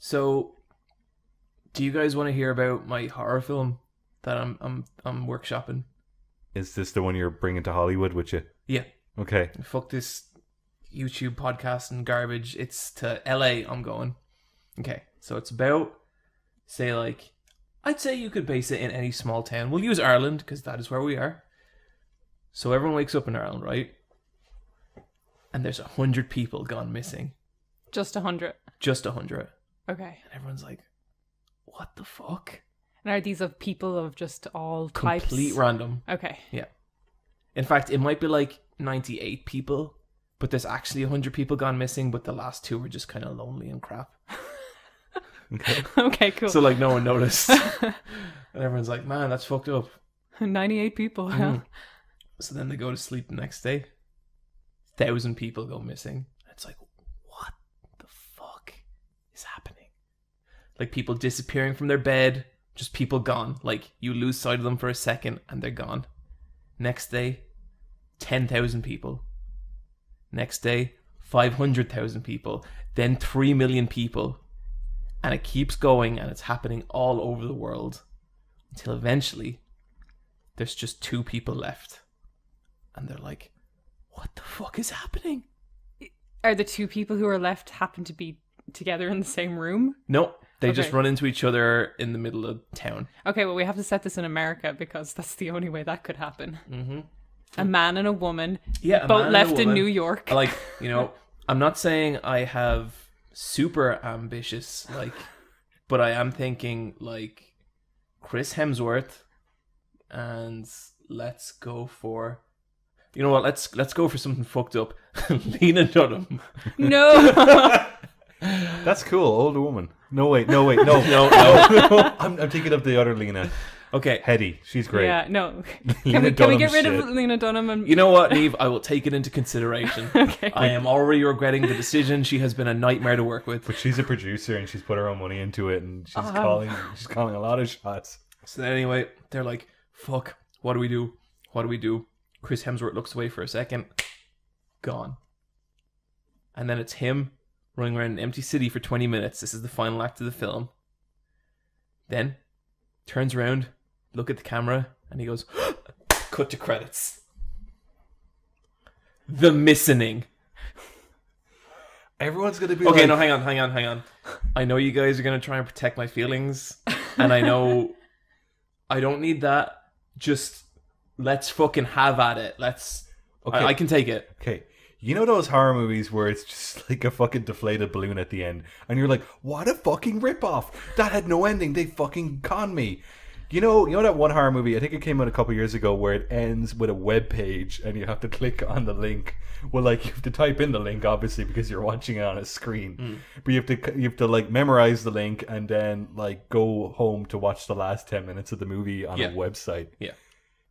So, do you guys want to hear about my horror film that I'm workshopping? Is this the one you're bringing to Hollywood with you? Yeah. Okay. Fuck this YouTube podcast and garbage. It's to LA I'm going. Okay. So it's about, say, like, I'd say you could base it in any small town. We'll use Ireland because that is where we are. So everyone wakes up in Ireland, right? And there's 100 people gone missing. Just 100. Just 100. Okay. And everyone's like, what the fuck? And are these of people of just all types? Complete random. Okay. Yeah. In fact, it might be like 98 people, but there's actually 100 people gone missing, but the last two were just kind of lonely and crap. Okay. Okay, cool. So, like, no one noticed. And everyone's like, man, that's fucked up. 98 people, yeah. So then they go to sleep the next day. 1,000 people go missing. It's like, what the fuck is happening? Like, people disappearing from their bed, just people gone. Like, you lose sight of them for a second and they're gone. Next day, 10,000 people. Next day, 500,000 people. Then 3 million people. And it keeps going, and it's happening all over the world. Until eventually, there's just 2 people left. And they're like, what the fuck is happening? Are the 2 people who are left happen to be together in the same room? No, they just Okay. run into each other in the middle of town. Okay, well, we have to set this in America because that's the only way that could happen. Mm-hmm. A man and a woman, Yeah, a man both and a left in woman. New York. Like, you know, I'm not saying I have super ambitious, like, but I am thinking, like, Chris Hemsworth, and let's go for, you know what, let's go for something fucked up. Lena Dunham. No! That's cool. Older woman. No, wait. No. No. I'm thinking of the other Lena. Okay. Hetty. She's great. Yeah, no. Lena Can we get Dunham's rid shit. of Lena Dunham? And... You know what, Neve? I will take it into consideration. Okay. I am already regretting the decision. She has been a nightmare to work with. But she's a producer and she's put her own money into it, and she's calling a lot of shots. So then anyway, they're like, fuck, what do we do? What do we do? Chris Hemsworth looks away for a second. Gone. And then it's him running around an empty city for 20 minutes. This is the final act of the film. Then, turns around, look at the camera, and he goes, cut to credits. The Missining. Everyone's gonna be Okay, like, no, hang on. I know you guys are going to try and protect my feelings, and I know I don't need that. Just let's fucking have at it. Let's. Okay. I can take it. Okay, you know those horror movies where it's just like a fucking deflated balloon at the end, and you're like, what a fucking ripoff! That had no ending. They fucking conned me. You know that one horror movie, I think it came out a couple years ago, where it ends with a web page and you have to click on the link. Well, like, you have to type in the link, obviously, because you're watching it on a screen. But you have to like memorize the link and then like go home to watch the last 10 minutes of the movie on a website. Yeah.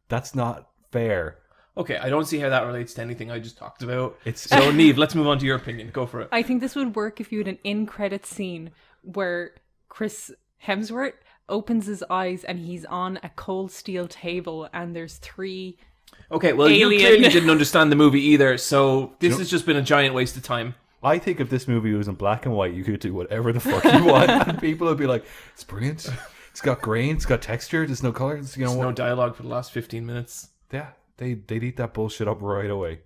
That's not fair. Okay, I don't see how that relates to anything I just talked about. It's So, Neve, let's move on to your opinion. Go for it. I think this would work if you had an in-credit scene where Chris Hemsworth opens his eyes and he's on a cold steel table and there's 3... Okay, well, Alien. you clearly didn't understand the movie either, so this has just been a giant waste of time. I think if this movie was in black and white, you could do whatever the fuck you want, and people would be like, "It's brilliant. It's got grain. It's got texture. There's no colors. You know There's what? no dialogue for the last 15 minutes. Yeah, they'd eat that bullshit up right away."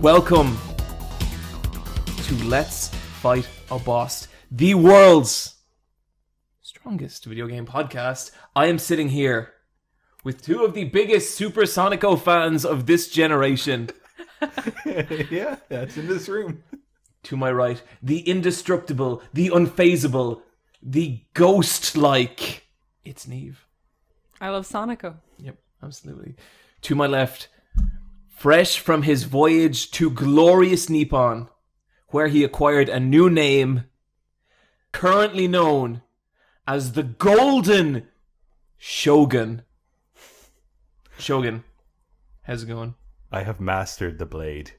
Welcome to Let's Fight a Boss, the world's strongest video game podcast. I am sitting here with 2 of the biggest Super Sonico fans of this generation. Yeah, that's in this room. To my right, the indestructible, the unfazable, the ghost-like. It's Neve. I love Sonico. Yep, absolutely. To my left, fresh from his voyage to glorious Nippon, where he acquired a new name, currently known as the Golden Shogun. Shogun, how's it going? I have mastered the blade.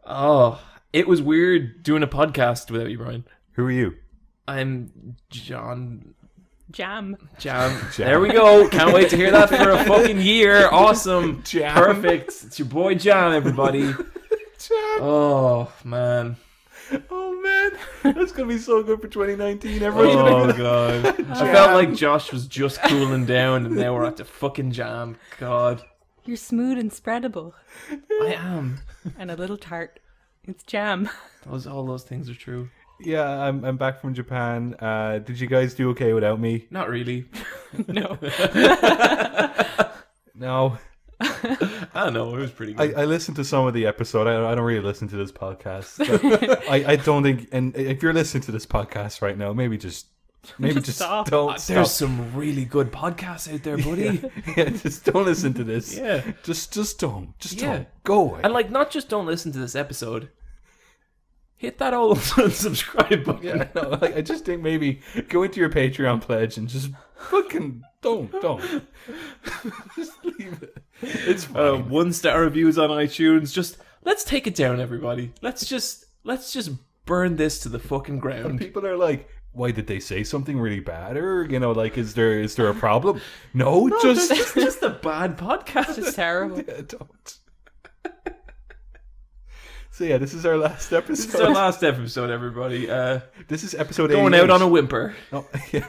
Oh, it was weird doing a podcast without you, Brian. Who are you? I'm John Jam. Jam. There we go. Can't wait to hear that for a fucking year. Awesome. Jam. Perfect. It's your boy Jam, everybody. Jam. Oh, man. Oh man, that's gonna be so good for 2019. Everyone's Oh, gonna God. I felt like Josh was just cooling down, and now we're at the fucking Jam. God. You're smooth and spreadable. I am. And a little tart. It's jam. All those things are true. Yeah, I'm back from Japan. Did you guys do okay without me? Not really. No. No. I don't know. It was pretty good. I listened to some of the episode. I don't really listen to this podcast. I don't think. And if you're listening to this podcast right now, maybe just Stop. don't. There's Stop. some really good podcasts out there, buddy. Yeah, just don't listen to this. Yeah. Just don't. Just Yeah. don't. Go away. And like, not just don't listen to this episode. Hit that old subscribe button. Yeah, no, I just think maybe go into your Patreon pledge and just fucking don't. Just leave it. It's fine. 1-star reviews on iTunes. Just let's take it down, everybody. Let's just burn this to the fucking ground. People are like, why did they say something really bad? Or like, is there a problem? No, just It's just a bad podcast. It's just terrible. yeah, don't. So yeah, this is our last episode. This is our last episode, everybody. This is episode Going 88. out on a whimper. Oh, yeah.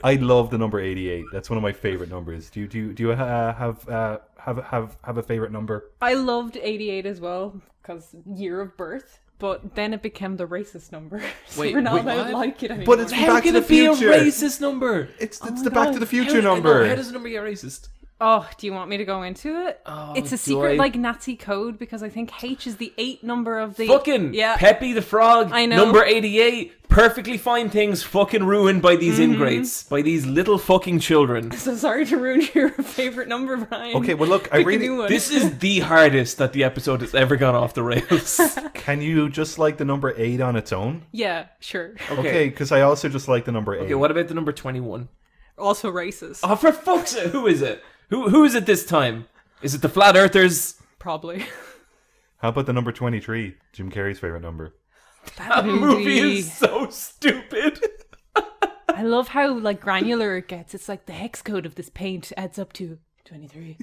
I love the number 88. That's one of my favorite numbers. Do you have a favorite number? I loved 88 as well, because year of birth. But then it became the racist number. So Wait, we're not wait, allowed what? to like it anymore. But it's How Back to can the it be a Future. racist number? It's my the Back God. to the Future How number. does the number get racist? Oh, do you want me to go into it? Oh, It's a do secret, I? like, Nazi code, because I think H is the 8 number of the... Fucking Yeah. Peppy the Frog. I know. Number 88. Perfectly fine things fucking ruined by these ingrates. By these little fucking children. So sorry to ruin your favorite number, Brian. Okay, well look, I Pick a really. new one. This is the hardest that the episode has ever gone off the rails. Can you just like the number 8 on its own? Yeah, sure. Okay, because I also just like the number 8. Okay, what about the number 21? Also racist. Oh, for fuck's sake, who is it? Who is it this time? Is it the Flat Earthers? Probably. How about the number 23? Jim Carrey's favorite number. That movie is so stupid. I love how, like, granular it gets. It's like the hex code of this paint adds up to 23.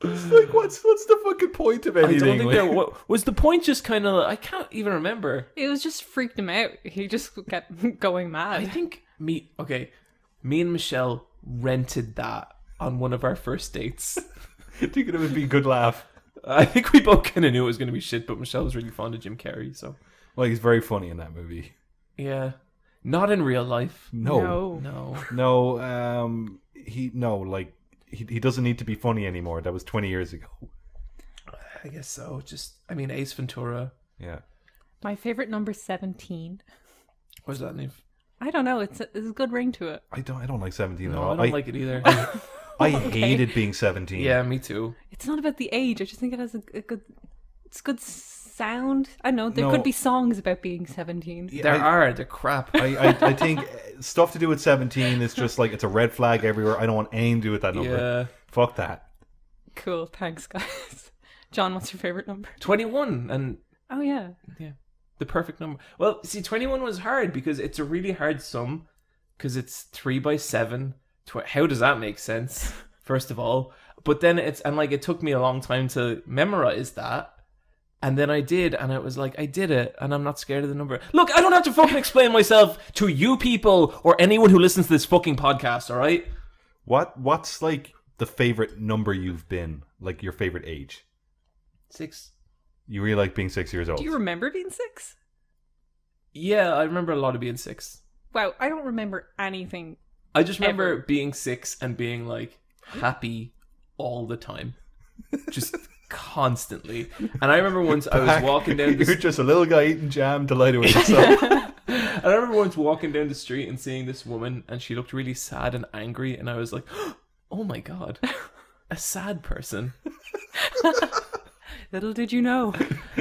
It's like, what's the fucking point of I anything? don't think Like- there was the point. Just kind of, I can't even remember. It was just freaked him out. He just kept going mad. I think me and Michelle rented that on one of our first dates. I think it would be a good laugh. I think we both kind of knew it was going to be shit, but Michelle was really fond of Jim Carrey, so Well, he's very funny in that movie. yeah. Not in real life. No. He doesn't need to be funny anymore. That was 20 years ago. I guess so. I mean, Ace Ventura. Yeah. My favorite number 17. What's that name? I don't know. It's a good ring to it. I don't like 17 at No, all. I don't like it either. I hated being 17. Yeah, me too. It's not about the age. I just think it has a good... It's good sound. I know. There No. could be songs about being 17. Yeah, They're crap. I think stuff to do with 17 is just like, it's a red flag everywhere. I don't want anything to do with that number. Yeah. Fuck that. Cool. Thanks, guys. John, what's your favorite number? 21 and Oh, yeah. the perfect number. Well, see, 21 was hard because it's a really hard sum because it's 3 by 7. How does that make sense? First of all, but then it took me a long time to memorize that. And then I did, and it was like, I did it, and I'm not scared of the number. Look, I don't have to fucking explain myself to you people or anyone who listens to this fucking podcast, all right? What's like the favorite number you've been? Like your favorite age? 6. You really like being 6 years old? Do you remember being 6? Yeah, I remember a lot of being 6. Wow, I don't remember anything. I just remember Ever. being 6 and being like happy all the time. Just constantly. And I remember once I was walking down You're just a little guy eating jam, delighted with yourself. I remember once walking down the street and seeing this woman, and she looked really sad and angry, and I was like, oh my god, a sad person. Little did you know.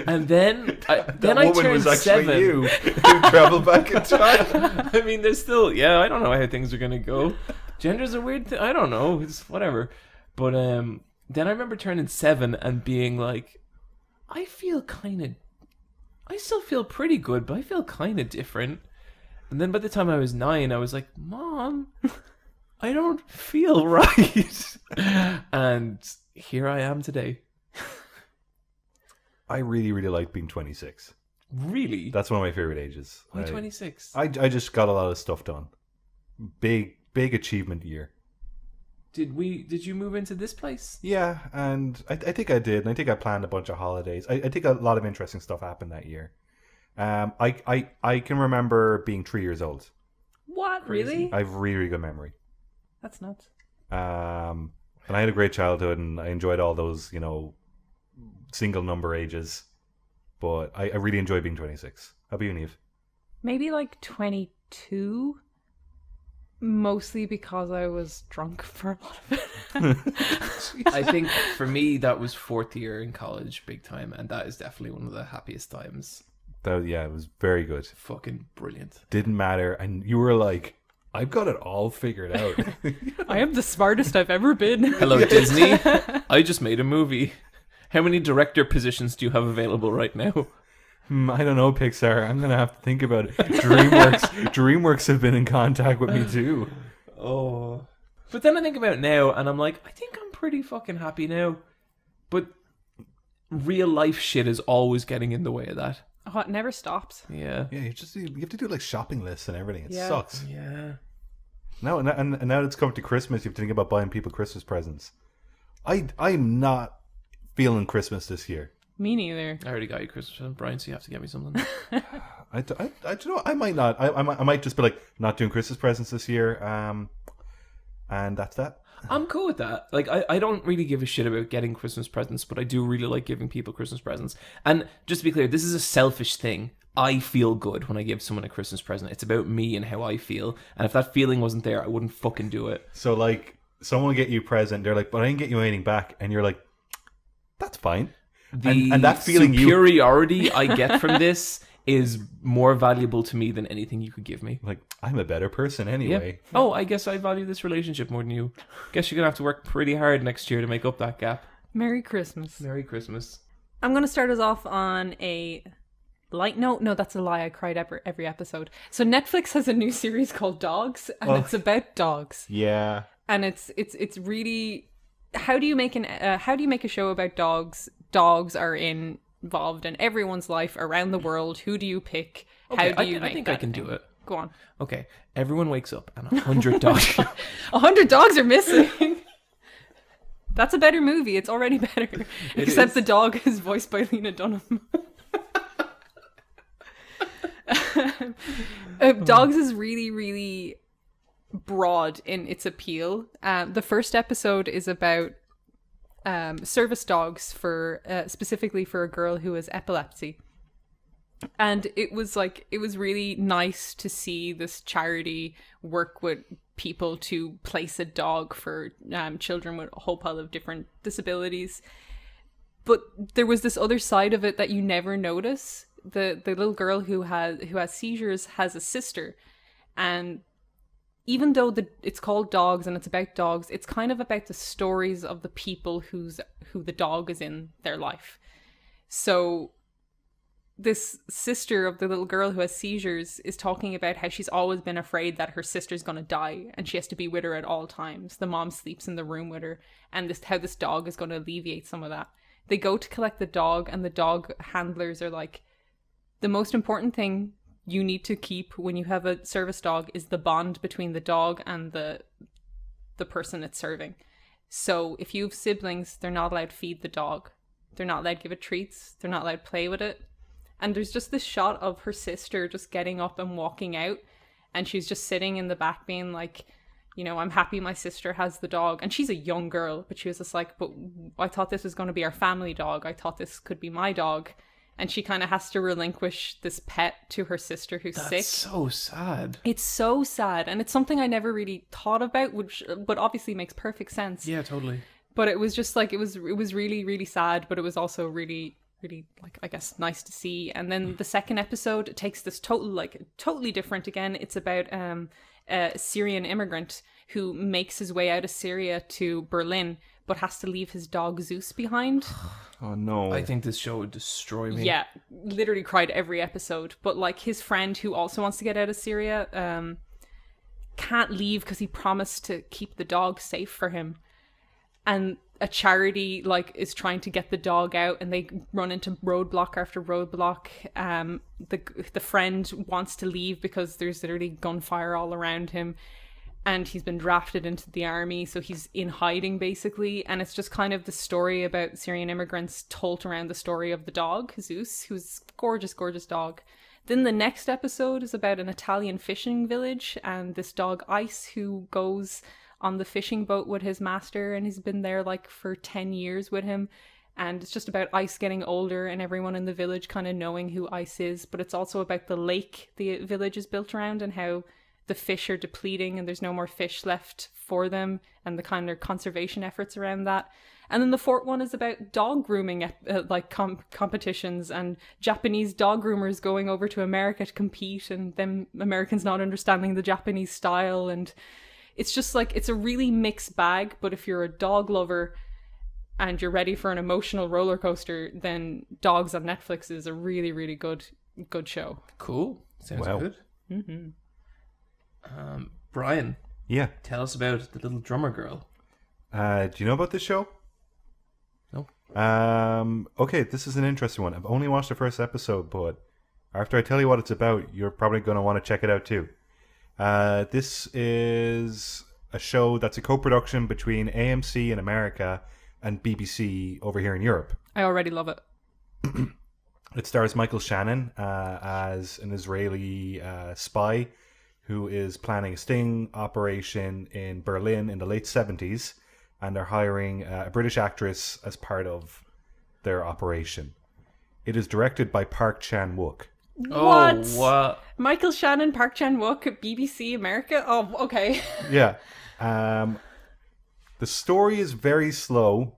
And then I woman turned was actually 7. you who traveled back in time. I mean, there's still, I don't know how things are gonna go. Gender's a weird thing. I don't know. It's whatever. But then I remember turning 7 and being like, I still feel pretty good, but I feel kind of different. And then by the time I was 9, I was like, Mom, I don't feel right. And here I am today. I really, really like being 26. Really? That's one of my favorite ages. Why 26? I just got a lot of stuff done. Big achievement year. Did you move into this place? Yeah, and I think I did. And I think I planned a bunch of holidays. I think a lot of interesting stuff happened that year. I can remember being 3 years old. What? Crazy. Really? I have really, really good memory. That's nuts. And I had a great childhood, and I enjoyed all those, single number ages. But I really enjoy being 26. How about you, Neve? Maybe like 22. Mostly because I was drunk for a lot of it. I think for me, that was 4th year in college, big time. And that is definitely one of the happiest times. It was very good. Fucking brilliant. Didn't matter. And you were like, I've got it all figured out. I am the smartest I've ever been. Hello, Disney. I just made a movie. How many director positions do you have available right now? I don't know, Pixar. I'm going to have to think about it. DreamWorks have been in contact with me too. Oh. But then I think about it now, and I'm like, I think I'm pretty fucking happy now. But real life shit is always getting in the way of that. Oh, it never stops. Yeah. Yeah, you have to do like shopping lists and everything. It sucks. Yeah. Now it's come to Christmas, you have to think about buying people Christmas presents. I'm not feeling Christmas this year. Me neither. I already got you Christmas present, Brian, so you have to get me something. I don't know. I might not. I might just be like not doing Christmas presents this year. And that's that. I'm cool with that. Like, I don't really give a shit about getting Christmas presents, but I do really like giving people Christmas presents. And just to be clear, this is a selfish thing. I feel good when I give someone a Christmas present. It's about me and how I feel. And if that feeling wasn't there, I wouldn't fucking do it. So, like, someone will get you a present. They're like, but I didn't get you anything back. And you're like, that's fine. And that feeling superiority I get from this is more valuable to me than anything you could give me. Like, I'm a better person anyway. Yeah. Oh, I guess I value this relationship more than you. Guess you're going to have to work pretty hard next year to make up that gap. Merry Christmas. Merry Christmas. I'm going to start us off on a light note. No, that's a lie. I cried every episode. So Netflix has a new series called Dogs, and it's about dogs. Yeah. And it's really, how do you make a show about dogs? Dogs are involved in everyone's life around the world. Who do you pick? Okay, How do you make I think that I can thing? do it. Go on. Okay, everyone wakes up and 100 dogs. 100 dogs are missing. That's a better movie. It's already better. Except the dog is voiced by Lena Dunham. Dogs is really, really broad in its appeal. The first episode is about service dogs for specifically for a girl who has epilepsy. And it was really nice to see this charity work with people to place a dog for children with a whole pile of different disabilities. But there was this other side of it that you never notice. The little girl who has seizures has a sister, and even though it's called Dogs and it's about dogs, it's kind of about the stories of the people who the dog is in their life. So this sister of the little girl who has seizures is talking about how she's always been afraid that her sister's going to die and she has to be with her at all times. The mom sleeps in the room with her, and how this dog is going to alleviate some of that. They go to collect the dog, and the dog handlers are like, the most important thing you need to keep when you have a service dog is the bond between the dog and the person it's serving. So if you have siblings, they're not allowed to feed the dog. They're not allowed to give it treats. They're not allowed to play with it. And there's just this shot of her sister just getting up and walking out, and she's just sitting in the back being like, I'm happy my sister has the dog. And she's a young girl, but she was just like, but I thought this was going to be our family dog. I thought this could be my dog. And she kind of has to relinquish this pet to her sister who's sick. That's so sad. It's so sad. And it's something I never really thought about, but obviously makes perfect sense. Yeah, totally. But it was just like, it was really, really sad, but it was also really really, like, I guess, nice to see. And then the second episode takes this totally different again. It's about a Syrian immigrant who makes his way out of Syria to Berlin, but has to leave his dog Zeus behind. Oh no. I think this show would destroy me. Yeah, literally cried every episode. But like his friend who also wants to get out of Syria can't leave because he promised to keep the dog safe for him. And a charity like is trying to get the dog out, and they run into roadblock after roadblock. The friend wants to leave because there's literally gunfire all around him, and he's been drafted into the army, so he's in hiding basically. And it's just kind of the story about Syrian immigrants told around the story of the dog Zeus, who's gorgeous dog. Then the next episode is about an Italian fishing village and this dog Ice, who goes on the fishing boat with his master, and he's been there like for 10 years with him. And it's just about Ice getting older and everyone in the village kind of knowing who Ice is. But it's also about the lake the village is built around and how the fish are depleting and there's no more fish left for them, and the kind of conservation efforts around that. And then the fourth one is about dog grooming competitions and Japanese dog groomers going over to America to compete, and them Americans not understanding the Japanese style. And it's just like, it's a really mixed bag. But if you're a dog lover and you're ready for an emotional roller coaster, then Dogs on Netflix is a really, really good show. Cool. Sounds good. Mm-hmm. Brian, Yeah. tell us about the little drummer girl. Do you know about this show? No. Okay, this is an interesting one. I've only watched the first episode, but after I tell you what it's about, you're probably going to want to check it out too. This is a show that's a co-production between AMC in America and BBC over here in Europe. I already love it. It stars Michael Shannon as an Israeli spy who is planning a sting operation in Berlin in the late 70s, and they're hiring a British actress as part of their operation. It is directed by Park Chan-wook. What? Oh, what? Michael Shannon, Park Chan-wook at BBC America? Oh, okay. Yeah. The story is very slow,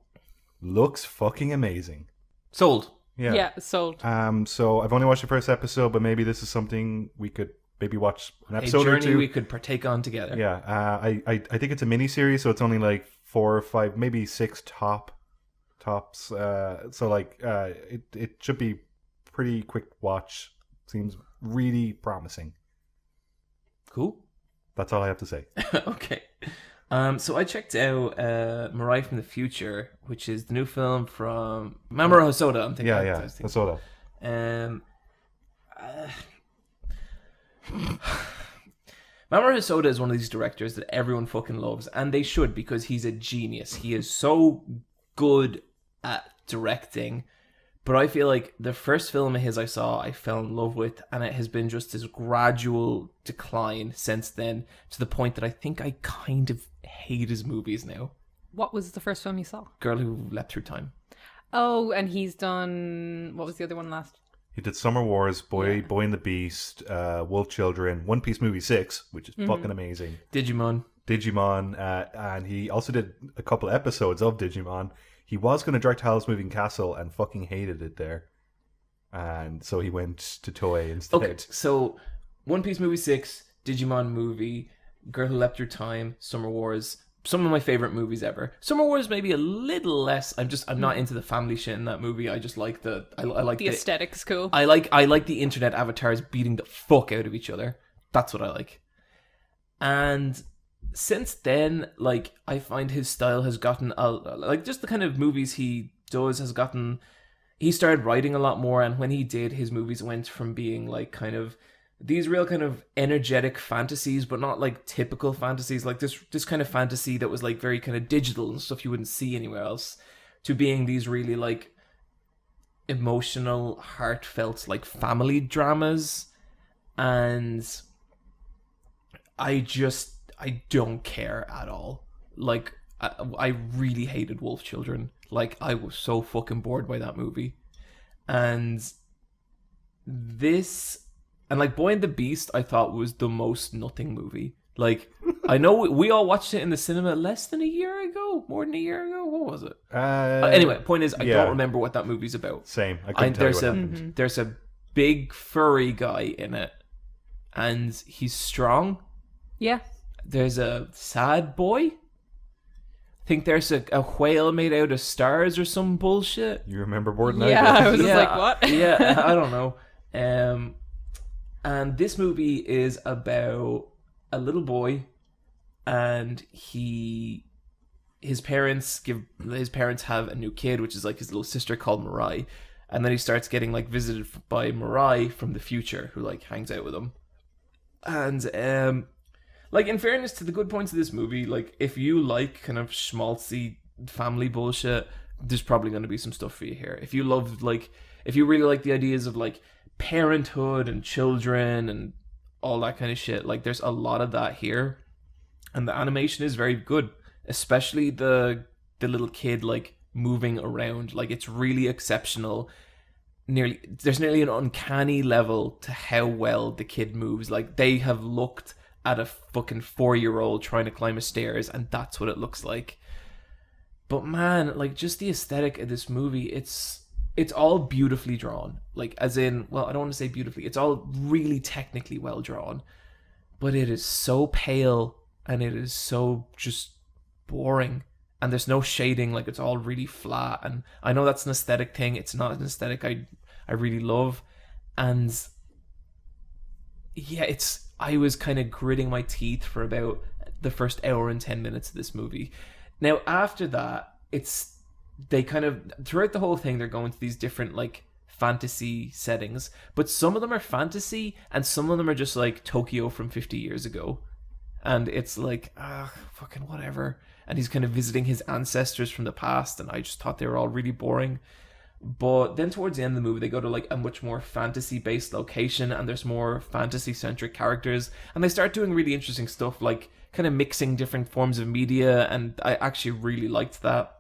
looks fucking amazing. Sold. Yeah, sold. So I've only watched the first episode, but maybe this is something we could maybe watch an A episode or journey two. we could partake on together. Yeah, I think it's a mini series, so it's only like 4 or 5, maybe 6 tops. So like it should be pretty quick watch. Seems really promising. Cool. That's all I have to say. Okay. So I checked out Mirai from the Future, which is the new film from Mamoru Hosoda. I'm thinking. Yeah, I saw that. Mamoru Hosoda is one of these directors that everyone fucking loves, and they should, because he's a genius. He is so good at directing. But I feel like the first film of his I saw, I fell in love with, and it has been just this gradual decline since then, to the point that I think I kind of hate his movies now. What was the first film you saw? Girl Who Leapt Through Time. Oh, and he's done... What was the other one last? He did Summer Wars, Boy and the Beast, Wolf Children, One Piece Movie 6, which is fucking amazing. Digimon, and he also did a couple episodes of Digimon. He was going to direct Howl's Moving Castle and fucking hated it there. And so he went to Toei instead. Okay, so One Piece Movie 6, Digimon movie, Girl Who Leapt Through Time, Summer Wars. Some of my favorite movies ever. Summer Wars maybe a little less. I'm not into the family shit in that movie. I just like I like the aesthetic's cool. I like the internet avatars beating the fuck out of each other. That's what I like. And since then, like, I find his style has gotten like, just the kind of movies he does has gotten. He started writing a lot more, and when he did, his movies went from being like kind of these real kind of energetic fantasies, but not like typical fantasies, like this kind of fantasy that was like very kind of digital and stuff you wouldn't see anywhere else, to being these really like emotional, heartfelt, like family dramas. And I don't care at all. Like, I really hated Wolf Children. Like, I was so fucking bored by that movie. And this... And, like, Boy and the Beast, I thought was the most nothing movie. Like, I know we all watched it in the cinema less than a year ago. More than a year ago. What was it? Anyway, point is, I don't remember what that movie's about. Same. I couldn't tell you what happened. There's a big furry guy in it, and he's strong. Yeah. There's a sad boy. I think there's a whale made out of stars or some bullshit. You remember more than I do. Yeah, I was just like, what? Yeah, I don't know. And this movie is about a little boy, and his parents have a new kid, which is like his little sister called Mirai, and then he starts getting like visited by Mirai from the future, who like hangs out with him. And like, in fairness to the good points of this movie, like if you like kind of schmaltzy family bullshit, there's probably going to be some stuff for you here. If you really like the ideas of like parenthood and children and all that kind of shit, like there's a lot of that here, and the animation is very good, especially the little kid like moving around. Like, it's really exceptional. There's nearly an uncanny level to how well the kid moves. Like, they have looked at a fucking 4-year-old trying to climb a stairs, and that's what it looks like. But man, like, just the aesthetic of this movie, it's all beautifully drawn. Like, as in, well, I don't want to say beautifully, it's all really technically well drawn, but it is so pale, and it is so just boring, and there's no shading. Like, it's all really flat, and I know that's an aesthetic thing. It's not an aesthetic I really love, and yeah, I was kind of gritting my teeth for about the first hour and 10 minutes of this movie. Now, after that, they kind of, throughout the whole thing, they're going to these different, like, fantasy settings, but some of them are fantasy, and some of them are just, like, Tokyo from 50 years ago. And it's like, fucking whatever. And he's kind of visiting his ancestors from the past, and I just thought they were all really boring. But then towards the end of the movie, they go to like a much more fantasy-based location, and there's more fantasy-centric characters, and they start doing really interesting stuff, like kind of mixing different forms of media, and I actually really liked that.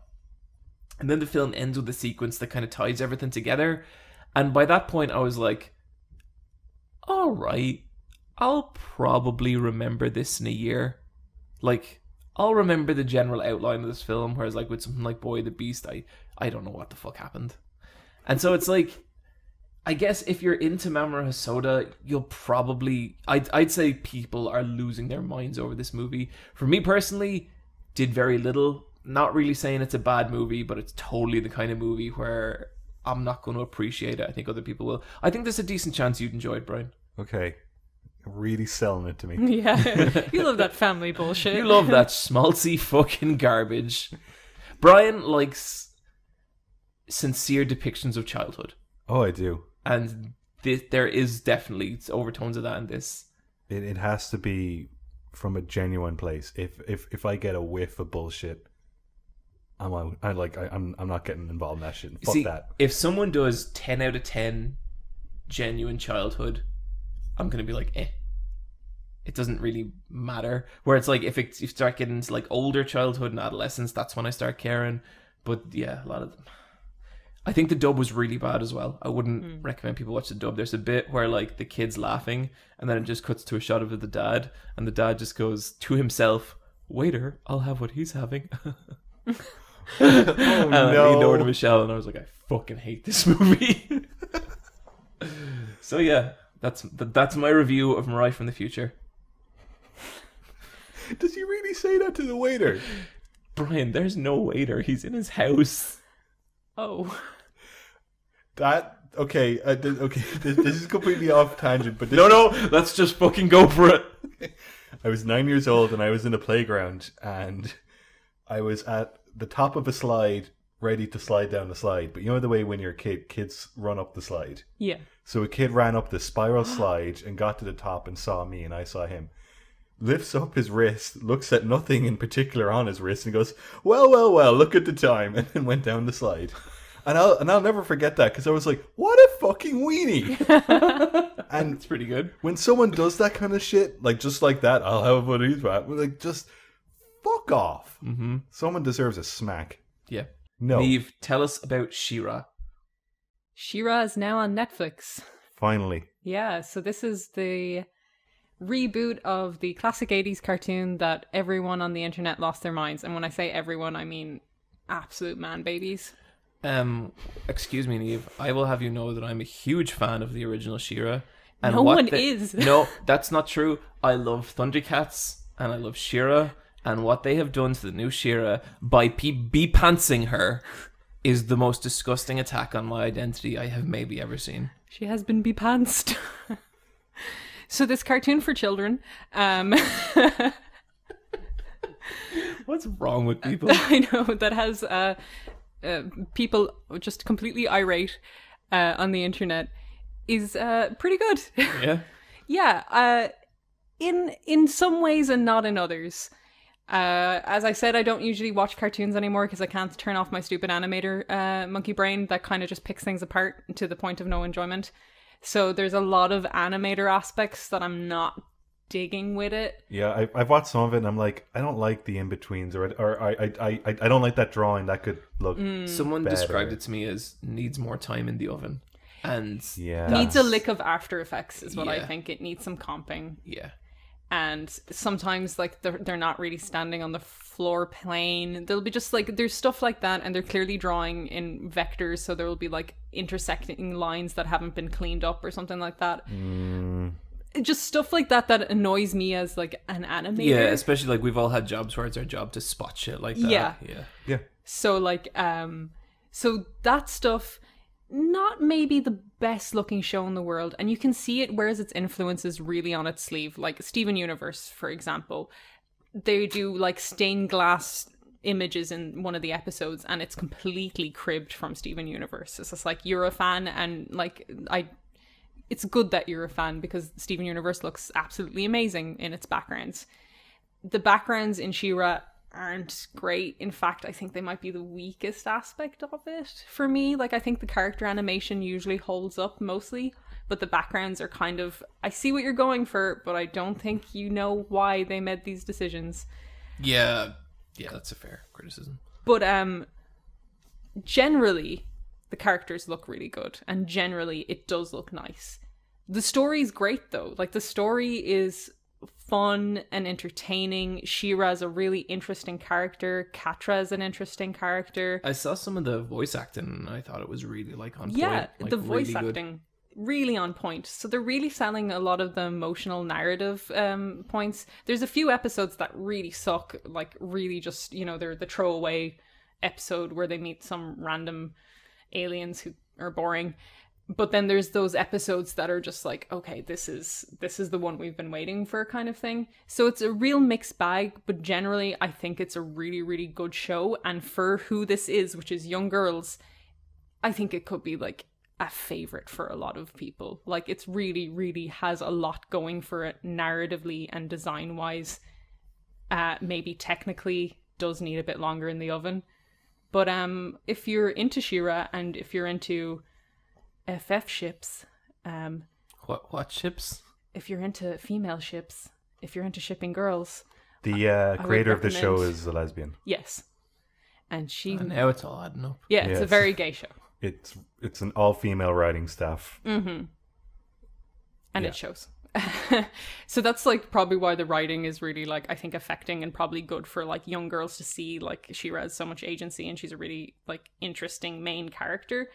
And then the film ends with a sequence that kind of ties everything together, and by that point, I was like, all right, I'll probably remember this in a year. Like, I'll remember the general outline of this film, whereas like with something like Boy the Beast, I don't know what the fuck happened. And so it's like, I guess if you're into Mamoru Hosoda, you'll probably, I'd say people are losing their minds over this movie. For me personally, did very little. Not really saying it's a bad movie, but it's totally the kind of movie where I'm not going to appreciate it. I think other people will. I think there's a decent chance you'd enjoy it, Brian. Okay. Really selling it to me. Yeah. You love that family bullshit. You love that schmaltzy fucking garbage. Brian likes sincere depictions of childhood. Oh, I do. And there is definitely overtones of that in this. It has to be from a genuine place. If I get a whiff of bullshit, I'm out. I'm not getting involved in that shit. Fuck that. If someone does 10 out of 10 genuine childhood, I'm gonna be like, eh. It doesn't really matter. Where it's like, if you start getting into like older childhood and adolescence, that's when I start caring. But yeah, a lot of them. I think the dub was really bad as well. I wouldn't recommend people watch the dub. There's a bit where like the kid's laughing, and then it just cuts to a shot of the dad, and the dad just goes to himself, "Waiter, I'll have what he's having." And I leaned over to Michelle, and I was like, I fucking hate this movie. So yeah, that's my review of Mirai from the Future. Does he really say that to the waiter? Brian, there's no waiter. He's in his house. Oh. Okay, this is completely off tangent, but no, let's just fucking go for it. I was 9 years old, and I was in a playground, and I was at the top of a slide, ready to slide down the slide. But you know the way when you're a kid, kids run up the slide? Yeah. So a kid ran up the spiral slide and got to the top and saw me, and I saw him. Lifts up his wrist, looks at nothing in particular on his wrist, and goes, well, look at the time, and then went down the slide. And I'll never forget that, because I was like, what a fucking weenie. And it's pretty good. When someone does that kind of shit, like just like that, I'll have one of these, like, just fuck off. Mm-hmm. Someone deserves a smack. Yeah. No. Neve, tell us about She-Ra. She-Ra is now on Netflix. Finally. Yeah, so this is the reboot of the classic 80s cartoon that everyone on the internet lost their minds. And when I say everyone, I mean absolute man babies. Excuse me, Neve. I will have you know that I'm a huge fan of the original She-Ra. And No one is. No, that's not true. I love Thundercats and I love She-Ra. And what they have done to the new She-Ra by be-pantsing her is the most disgusting attack on my identity I have maybe ever seen. She has been bepantsed. So this cartoon for children, what's wrong with people? I know, that has people just completely irate on the internet, is pretty good. Yeah. Yeah, in some ways and not in others. As I said, I don't usually watch cartoons anymore because I can't turn off my stupid animator monkey brain that kind of just picks things apart to the point of no enjoyment. So there's a lot of animator aspects that I'm not digging with it. Yeah, I've watched some of it and I'm like, I don't like the in-betweens, or I don't like that drawing. That could look Someone better. described it to me as needs more time in the oven. And Needs a lick of After Effects is what I Yeah. think. It needs some comping. yeah. And sometimes like they're not really standing on the floor plane. There'll be just like, there's stuff like that, and they're clearly drawing in vectors, so there will be like intersecting lines that haven't been cleaned up or something like that. Just stuff like that annoys me as like an animator. Yeah, especially like we've all had jobs where it's our job to spot shit like that. Yeah. Yeah. So like so that stuff, not maybe the best looking show in the world, and you can see it wears its influences really on its sleeve. Like Steven Universe, for example, they do like stained glass images in one of the episodes, and it's completely cribbed from Steven Universe. It's just like, you're a fan, and like it's good that you're a fan, because Steven Universe looks absolutely amazing in its backgrounds. The backgrounds in She-Ra aren't great. In fact, I think they might be the weakest aspect of it for me. Like, I think the character animation usually holds up mostly, but the backgrounds are kind of, I see what you're going for, but I don't think you know why they made these decisions. Yeah, that's a fair criticism. But generally, the characters look really good, and generally it does look nice. The story's great though. Like, the story is fun and entertaining. She-Ra's a really interesting character. Catra's an interesting character. I saw some of the voice acting and I thought it was really like on point. Yeah, Like, the voice really good. acting really on point. So they're really selling a lot of the emotional narrative points. There's a few episodes that really suck, like really just, you know, they're the throwaway episode where they meet some random aliens who are boring. But then there's those episodes that are just like, okay, this is the one we've been waiting for, kind of thing. So it's a real mixed bag, but generally I think it's a really, really good show. And for who this is, which is young girls, I think it could be like a favorite for a lot of people. Like, it's really, really has a lot going for it narratively and design wise. Maybe technically does need a bit longer in the oven. But if you're into She-Ra, and if you're into FF ships, What ships? if you're into female ships, if you're into shipping girls, The creator of the show recommend- is a lesbian. yes. And she, And now it's all adding up. yeah, it's a Yes. very gay show. It's an all-female writing staff. And Yeah. it shows. So that's like probably why the writing is really like, I think, affecting and probably good for like young girls to see. Like, She-Ra has so much agency and she's a really like interesting main character.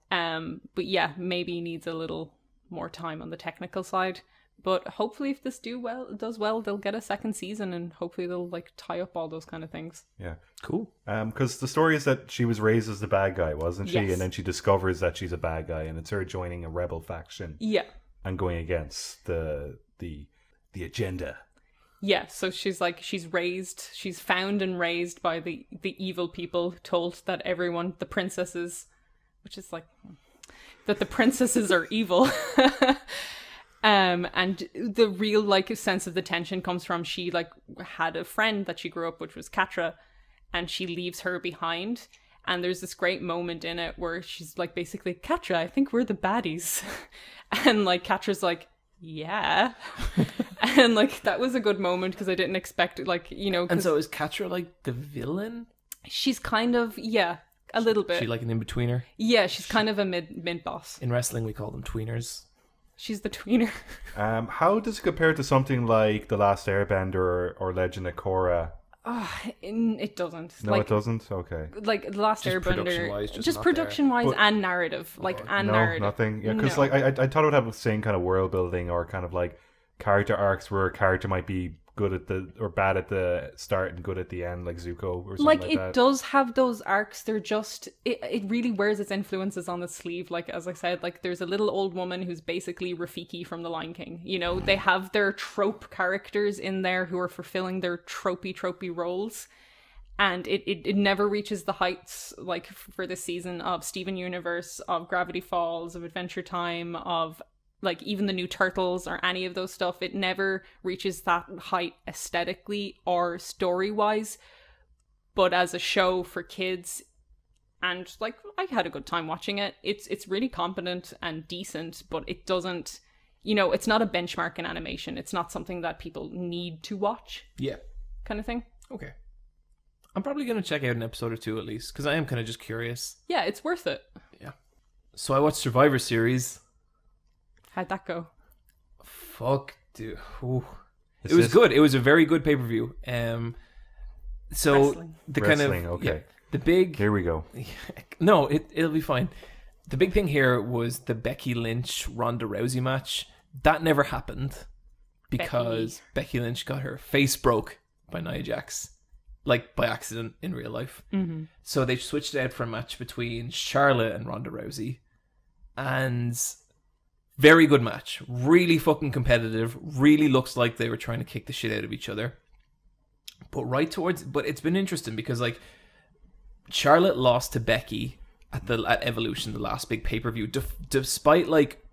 But yeah, maybe needs a little more time on the technical side. But hopefully if this does well, they'll get a second season, and hopefully they'll like tie up all those kind of things. Yeah. Cool. Because the story is that she was raised as the bad guy, wasn't she? Yes. And then she discovers that she's a bad guy, and it's her joining a rebel faction Yeah. and going against the agenda. Yeah, so she's found and raised by the evil people, told that everyone, the princesses, which is like, that the princesses are evil. And the real like sense of the tension comes from, she like had a friend that she grew up, which was Catra, and she leaves her behind. And there's this great moment in it where she's like, basically, Catra, I think we're the baddies. And like Catra's like, yeah. And like that was a good moment, because I didn't expect it, like, you know. And so is Catra like the villain? She's kind of, yeah, a little bit. She like an in-betweener? Yeah, she's kind of a mid boss. In wrestling we call them tweeners. She's the tweener. How does it compare to something like The Last Airbender or Legend of Korra? It doesn't. No, it doesn't? Okay. Like The Last Just Airbender, production-wise, just just not production-wise But- and narrative, and No, narrative. nothing. Yeah, because No. like I thought it would have the same kind of world building or kind of like character arcs where a character might be good at bad at the start and good at the end, like Zuko or something like Like, it that. does have those arcs. They're just it really wears its influences on the sleeve. Like, as I said, like there's a little old woman who's basically Rafiki from The Lion King. You know, they have their trope characters in there who are fulfilling their tropey roles. And it never reaches the heights, like, for this season of Steven Universe, of Gravity Falls, of Adventure Time, of, like, even the new Turtles or any of those stuff. It never reaches that height aesthetically or story-wise. But as a show for kids, and, like, I had a good time watching it. It's really competent and decent, but it doesn't, you know, it's not a benchmark in animation. It's not something that people need to watch, Yeah. kind of thing. Okay. I'm probably going to check out an episode or two at least, because I am kind of just curious. Yeah, it's worth it. Yeah. So I watched Survivor Series. How'd that go? Fuck, dude. Ooh. Is It was this- good. It was a very good pay-per-view. So Wrestling. the Wrestling, kind of okay. yeah, the big Here we go. no, it'll be fine. The big thing here was the Becky Lynch Ronda Rousey match. That never happened because Becky Lynch got her face broke by Nia Jax, like by accident in real life. Mm-hmm. So they switched it out for a match between Charlotte and Ronda Rousey, and very good match. Really fucking competitive. Really looks like they were trying to kick the shit out of each other. But it's been interesting because like Charlotte lost to Becky at Evolution, the last big pay-per-view, despite like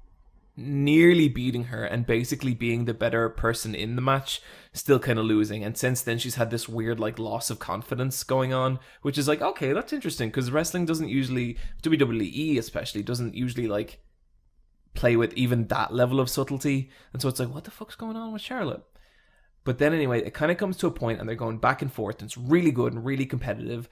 nearly beating her and basically being the better person in the match, still kind of losing. And since then she's had this weird like loss of confidence going on, which is like, okay, that's interesting, because wrestling doesn't usually, WWE especially, doesn't usually like play with even that level of subtlety. And so it's like, what the fuck's going on with Charlotte? But then anyway, it kind of comes to a point and they're going back and forth and it's really good and really competitive.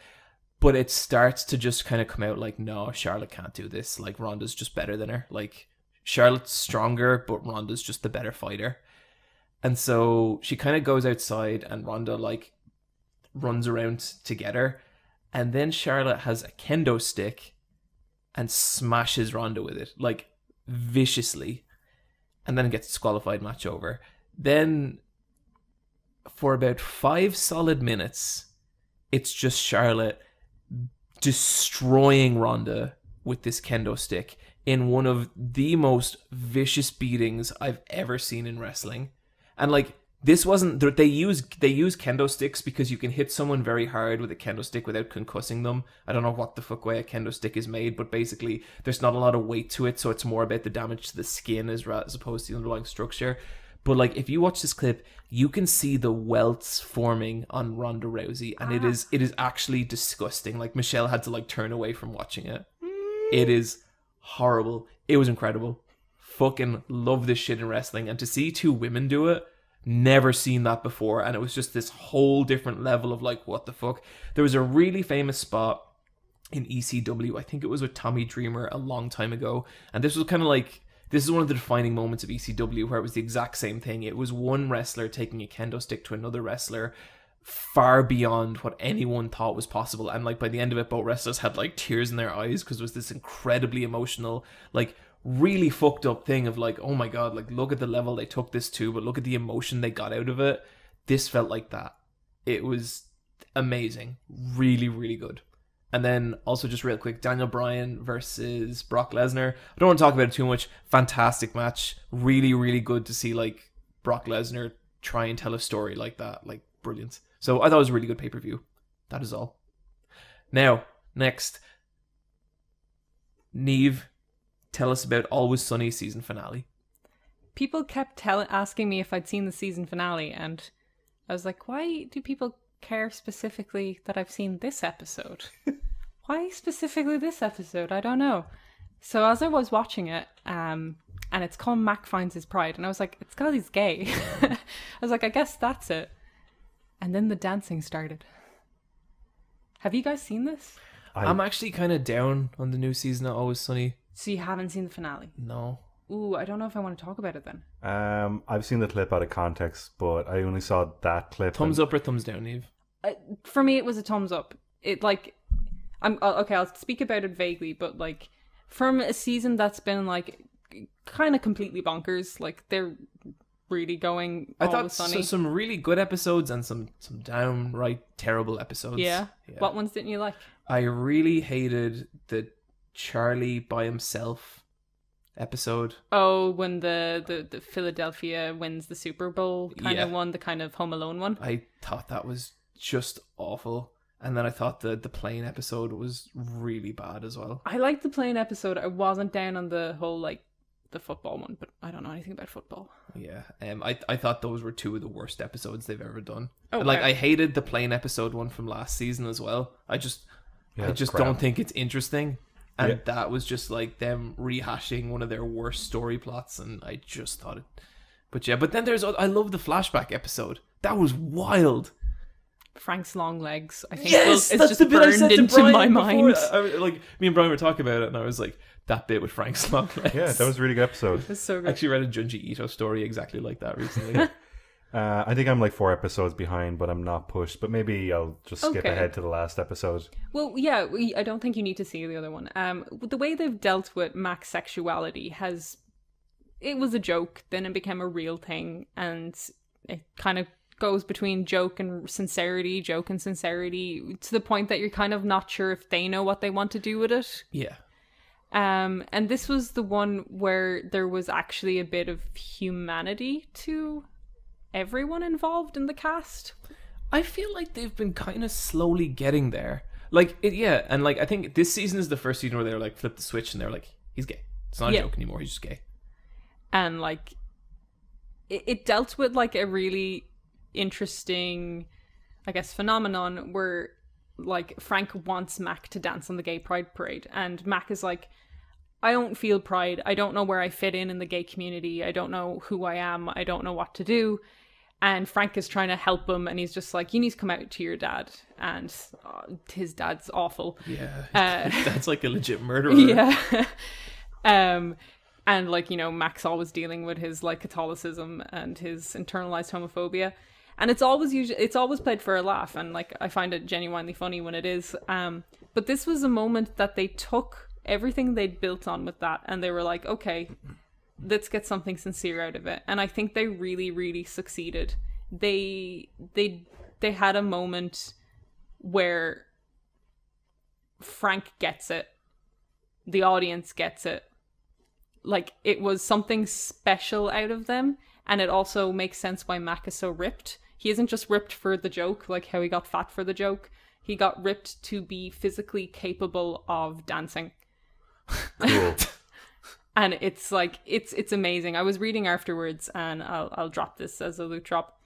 But it starts to just kind of come out like, no, Charlotte can't do this. Like, Ronda's just better than her. Like, Charlotte's stronger, but Ronda's just the better fighter. And so she kind of goes outside and Ronda, like, runs around to get her. And then Charlotte has a kendo stick and smashes Ronda with it, like, viciously. And then gets a disqualified match over. Then, for about 5 solid minutes, it's just Charlotte destroying Ronda with this kendo stick in one of the most vicious beatings I've ever seen in wrestling. And like, this wasn't, they use kendo sticks because you can hit someone very hard with a kendo stick without concussing them. I don't know what the fuck way a kendo stick is made, but basically there's not a lot of weight to it, so it's more about the damage to the skin as opposed to the underlying structure. But like, if you watch this clip, you can see the welts forming on Ronda Rousey, and it is actually disgusting. Like, Michelle had to like turn away from watching it. It is horrible. It was incredible. Fucking love this shit in wrestling, and to see 2 women do it, never seen that before. And it was just this whole different level of like, what the fuck. There was a really famous spot in ECW, I think it was with Tommy Dreamer a long time ago, and this was kind of like, this is one of the defining moments of ECW where it was the exact same thing. It was one wrestler taking a kendo stick to another wrestler far beyond what anyone thought was possible. And like, by the end of it, both wrestlers had like tears in their eyes because it was this incredibly emotional, like really fucked up thing of like, oh my God, like look at the level they took this to, but look at the emotion they got out of it. This felt like that. It was amazing. Really, really good. And then also just real quick, Daniel Bryan versus Brock Lesnar. I don't want to talk about it too much. Fantastic match. Really, really good to see like Brock Lesnar try and tell a story like that. Like, brilliant. So I thought it was a really good pay-per-view. That is all. Now, next. Neve, tell us about Always Sunny season finale. People kept asking me if I'd seen the season finale, and I was like, why do people care specifically that I've seen this episode? Why specifically this episode? I don't know. So as I was watching it, and it's called Mac Finds His Pride, and I was like, it's because he's gay. I was like, I guess that's it. And then the dancing started. Have you guys seen this? I'm actually kind of down on the new season of Always Sunny. So you haven't seen the finale? No. Ooh, I don't know if I want to talk about it then. I've seen the clip out of context, but I only saw that clip. Thumbs up or thumbs down, Eve? For me, it was a thumbs up. It like, I'll speak about it vaguely, but like, from a season that's been like kind of completely bonkers, like they're really going. I thought sunny. some really good episodes and some downright terrible episodes. Yeah. What ones didn't you like? I really hated the Charlie by himself episode. Oh, when the Philadelphia wins the Super Bowl kind of one, the kind of Home Alone one. I thought that was just awful. And then I thought the plane episode was really bad as well. I liked the plane episode. I wasn't down on the whole like the football one, but I don't know anything about football. Yeah. I thought those were two of the worst episodes they've ever done. Oh, like wow. I hated the plane episode one from last season as well. I just don't think it's interesting. And that was just like them rehashing one of their worst story plots, and I just thought it. But then I love the flashback episode. That was wild. Frank's long legs, I think. Yes, it's that's just the bit I said burned to into Brian my before. mind. Like me and Brian were talking about it, and I was like, that bit with Frank's long legs. Yeah, that was a really good episode. It's so good. I actually read a Junji Ito story exactly like that recently. I think I'm like 4 episodes behind, but I'm not pushed. But maybe I'll just skip ahead to the last episode. Well, yeah, I don't think you need to see the other one. The way they've dealt with Mac's sexuality it was a joke, then it became a real thing, and it kind of goes between joke and sincerity, to the point that you're kind of not sure if they know what they want to do with it. Yeah. And this was the one where there was actually a bit of humanity to everyone involved in the cast. I feel like they've been kind of slowly getting there. Like, and like I think this season is the first season where they're like flip the switch and they're like, he's gay. It's not a joke anymore, he's just gay. And like, it dealt with like a really interesting, I guess, phenomenon where like Frank wants Mac to dance on the gay pride parade, and Mac is like, I don't feel pride, I don't know where I fit in the gay community, I don't know who I am, I don't know what to do. And Frank is trying to help him, and he's just like, you need to come out to your dad. And his dad's awful. Yeah, that's like a legit murderer. Yeah. And like, you know, Mac's always dealing with his like Catholicism and his internalized homophobia. And it's always played for a laugh, and like I find it genuinely funny when it is. But this was a moment that they took everything they'd built on with that, and they were like, okay, let's get something sincere out of it. And I think they really, really succeeded. They had a moment where Frank gets it, the audience gets it. Like, it was something special out of them, and it also makes sense why Mac is so ripped. He isn't just ripped for the joke, like how he got fat for the joke. He got ripped to be physically capable of dancing. Cool. And it's like, it's amazing. I was reading afterwards, and I'll drop this as a loot drop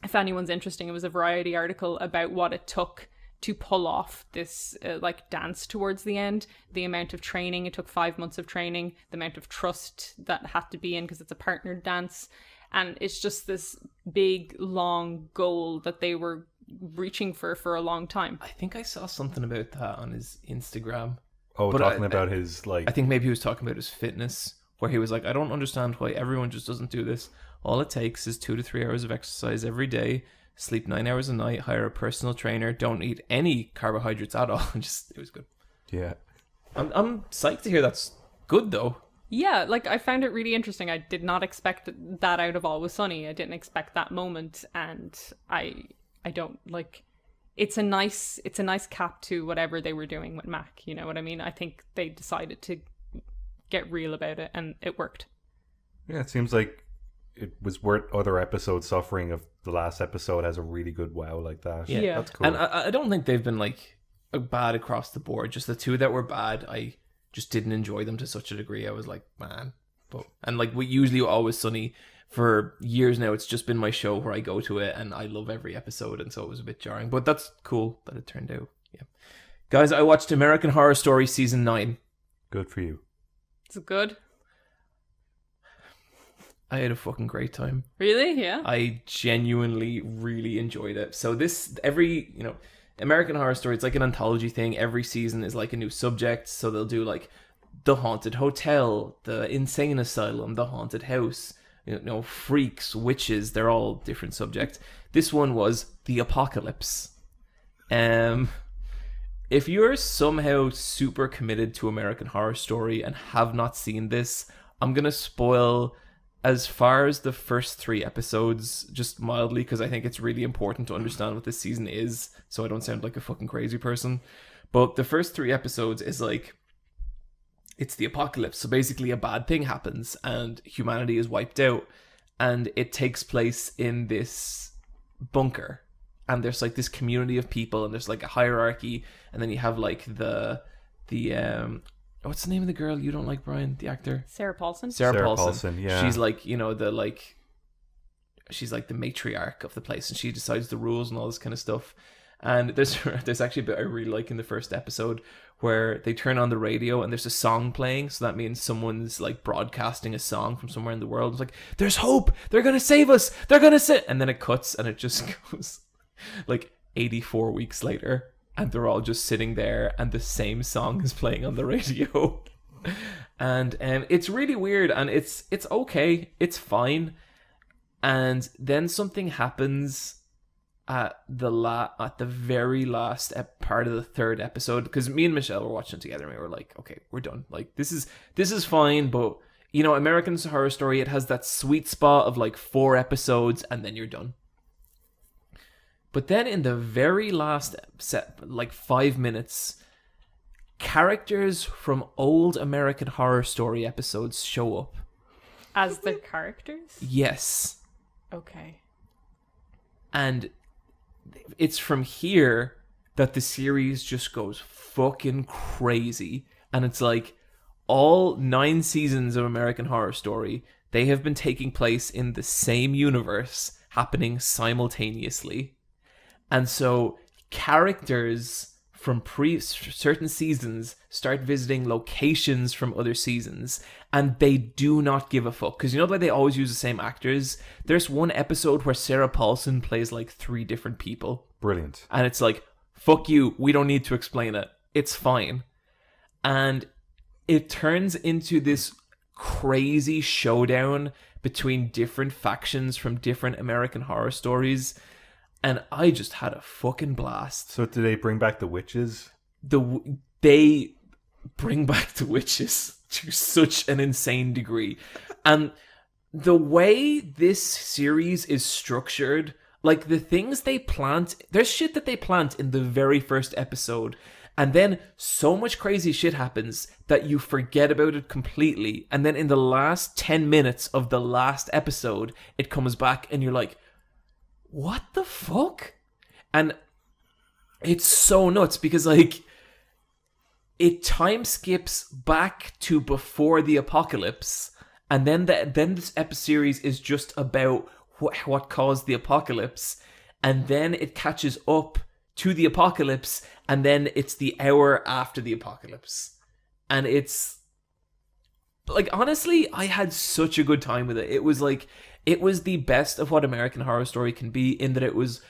if anyone's interested. It was a Variety article about what it took to pull off this like dance towards the end, the amount of training. It took 5 months of training, the amount of trust that had to be in, because it's a partnered dance. And it's just this big, long goal that they were reaching for a long time. I think I saw something about that on his Instagram. Oh, but talking about his, like... I think maybe he was talking about his fitness, where he was like, I don't understand why everyone just doesn't do this. All it takes is 2 to 3 hours of exercise every day, sleep 9 hours a night, hire a personal trainer, don't eat any carbohydrates at all. It was good. Yeah. I'm psyched to hear that's good, though. Yeah, like, I found it really interesting. I did not expect that out of Always Sunny. I didn't expect that moment, and I don't, like... It's a nice cap to whatever they were doing with Mac, you know what I mean? I think they decided to get real about it, and it worked. Yeah, it seems like it was worth other episodes suffering if the last episode has a really good wow like that. Yeah. That's cool. And I don't think they've been, like, bad across the board. Just the two that were bad, I just didn't enjoy them to such a degree. I was like, man. And, like, we usually Always Sunny... For years now, it's just been my show where I go to it, and I love every episode, and so it was a bit jarring. But that's cool that it turned out. Yeah, guys, I watched American Horror Story Season 9. Good for you. Is it good? I had a fucking great time. Really? Yeah? I genuinely really enjoyed it. So American Horror Story, it's like an anthology thing. Every season is like a new subject, so they'll do like the haunted hotel, the insane asylum, the haunted house, freaks, witches, they're all different subjects. This one was the apocalypse. If you're somehow super committed to American Horror Story and have not seen this, I'm going to spoil as far as the first 3 episodes, just mildly, because I think it's really important to understand what this season is, so I don't sound like a fucking crazy person. But the first 3 episodes is like, it's the apocalypse. So basically a bad thing happens and humanity is wiped out, and it takes place in this bunker. And there's like this community of people, and there's like a hierarchy, and then you have like the what's the name of the girl you don't like, Brian? The actor? Sarah Paulson. Sarah Paulson, yeah. She's like, she's like the matriarch of the place, and she decides the rules and all this kind of stuff. And there's actually a bit I really like in the first episode where they turn on the radio and there's a song playing. So that means someone's like broadcasting a song from somewhere in the world. It's like, there's hope. They're going to save us. They're going to sit. And then it cuts and it just goes like 84 weeks later. And they're all just sitting there and the same song is playing on the radio. And it's really weird, and it's okay. It's fine. And then something happens at the very last part of the 3rd episode, because me and Michelle were watching it together and we were like, okay, we're done. Like, this is fine, but American Horror Story, it has that sweet spot of like 4 episodes and then you're done. But then in the very last like 5 minutes, characters from old American Horror Story episodes show up. As the characters? Yes. Okay. And it's from here that the series just goes fucking crazy. And it's like all 9 seasons of American Horror Story, they have been taking place in the same universe, happening simultaneously. And so characters from certain seasons start visiting locations from other seasons, and they do not give a fuck. Because you know the way they always use the same actors? There's one episode where Sarah Paulson plays like 3 different people. Brilliant. And it's like, fuck you, we don't need to explain it. It's fine. And it turns into this crazy showdown between different factions from different American Horror Stories. And I just had a fucking blast. So do they bring back the witches? They bring back the witches to such an insane degree. And the way this series is structured, like the things they plant, there's shit that they plant in the very first episode. And then so much crazy shit happens that you forget about it completely. And then in the last 10 minutes of the last episode, it comes back and you're like, what the fuck? And it's so nuts because like it time skips back to before the apocalypse, and then this series is just about what caused the apocalypse, and then it catches up to the apocalypse, and then it's the hour after the apocalypse. And it's like, honestly, I had such a good time with it. It was the best of what American Horror Story can be, in that it was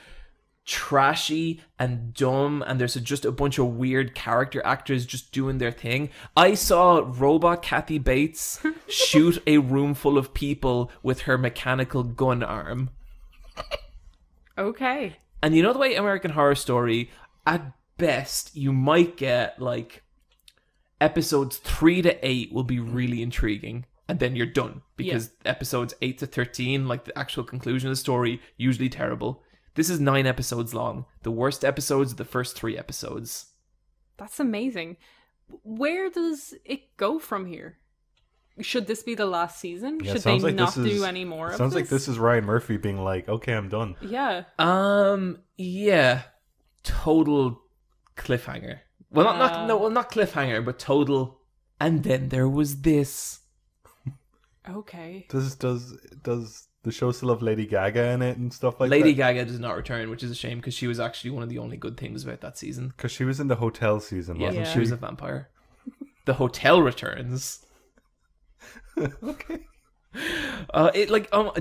trashy and dumb, and there's just a bunch of weird character actors just doing their thing. I saw robot Kathy Bates shoot a room full of people with her mechanical gun arm. Okay. And you know the way American Horror Story, at best, you might get like episodes 3 to 8 will be really intriguing. And then you're done. Because episodes 8 to 13, like the actual conclusion of the story, usually terrible. This is 9 episodes long. The worst episodes are the first 3 episodes. That's amazing. Where does it go from here? Should this be the last season? Yeah, Should they like not do any more of this? Sounds like this is Ryan Murphy being like, okay, I'm done. Yeah. Yeah. Total cliffhanger. Well, not cliffhanger, but total. And then there was this. Okay. Does the show still have Lady Gaga in it and stuff like that? Lady Gaga does not return, which is a shame, because she was actually one of the only good things about that season. Because she was in the hotel season, wasn't she was a vampire. The hotel returns. Okay.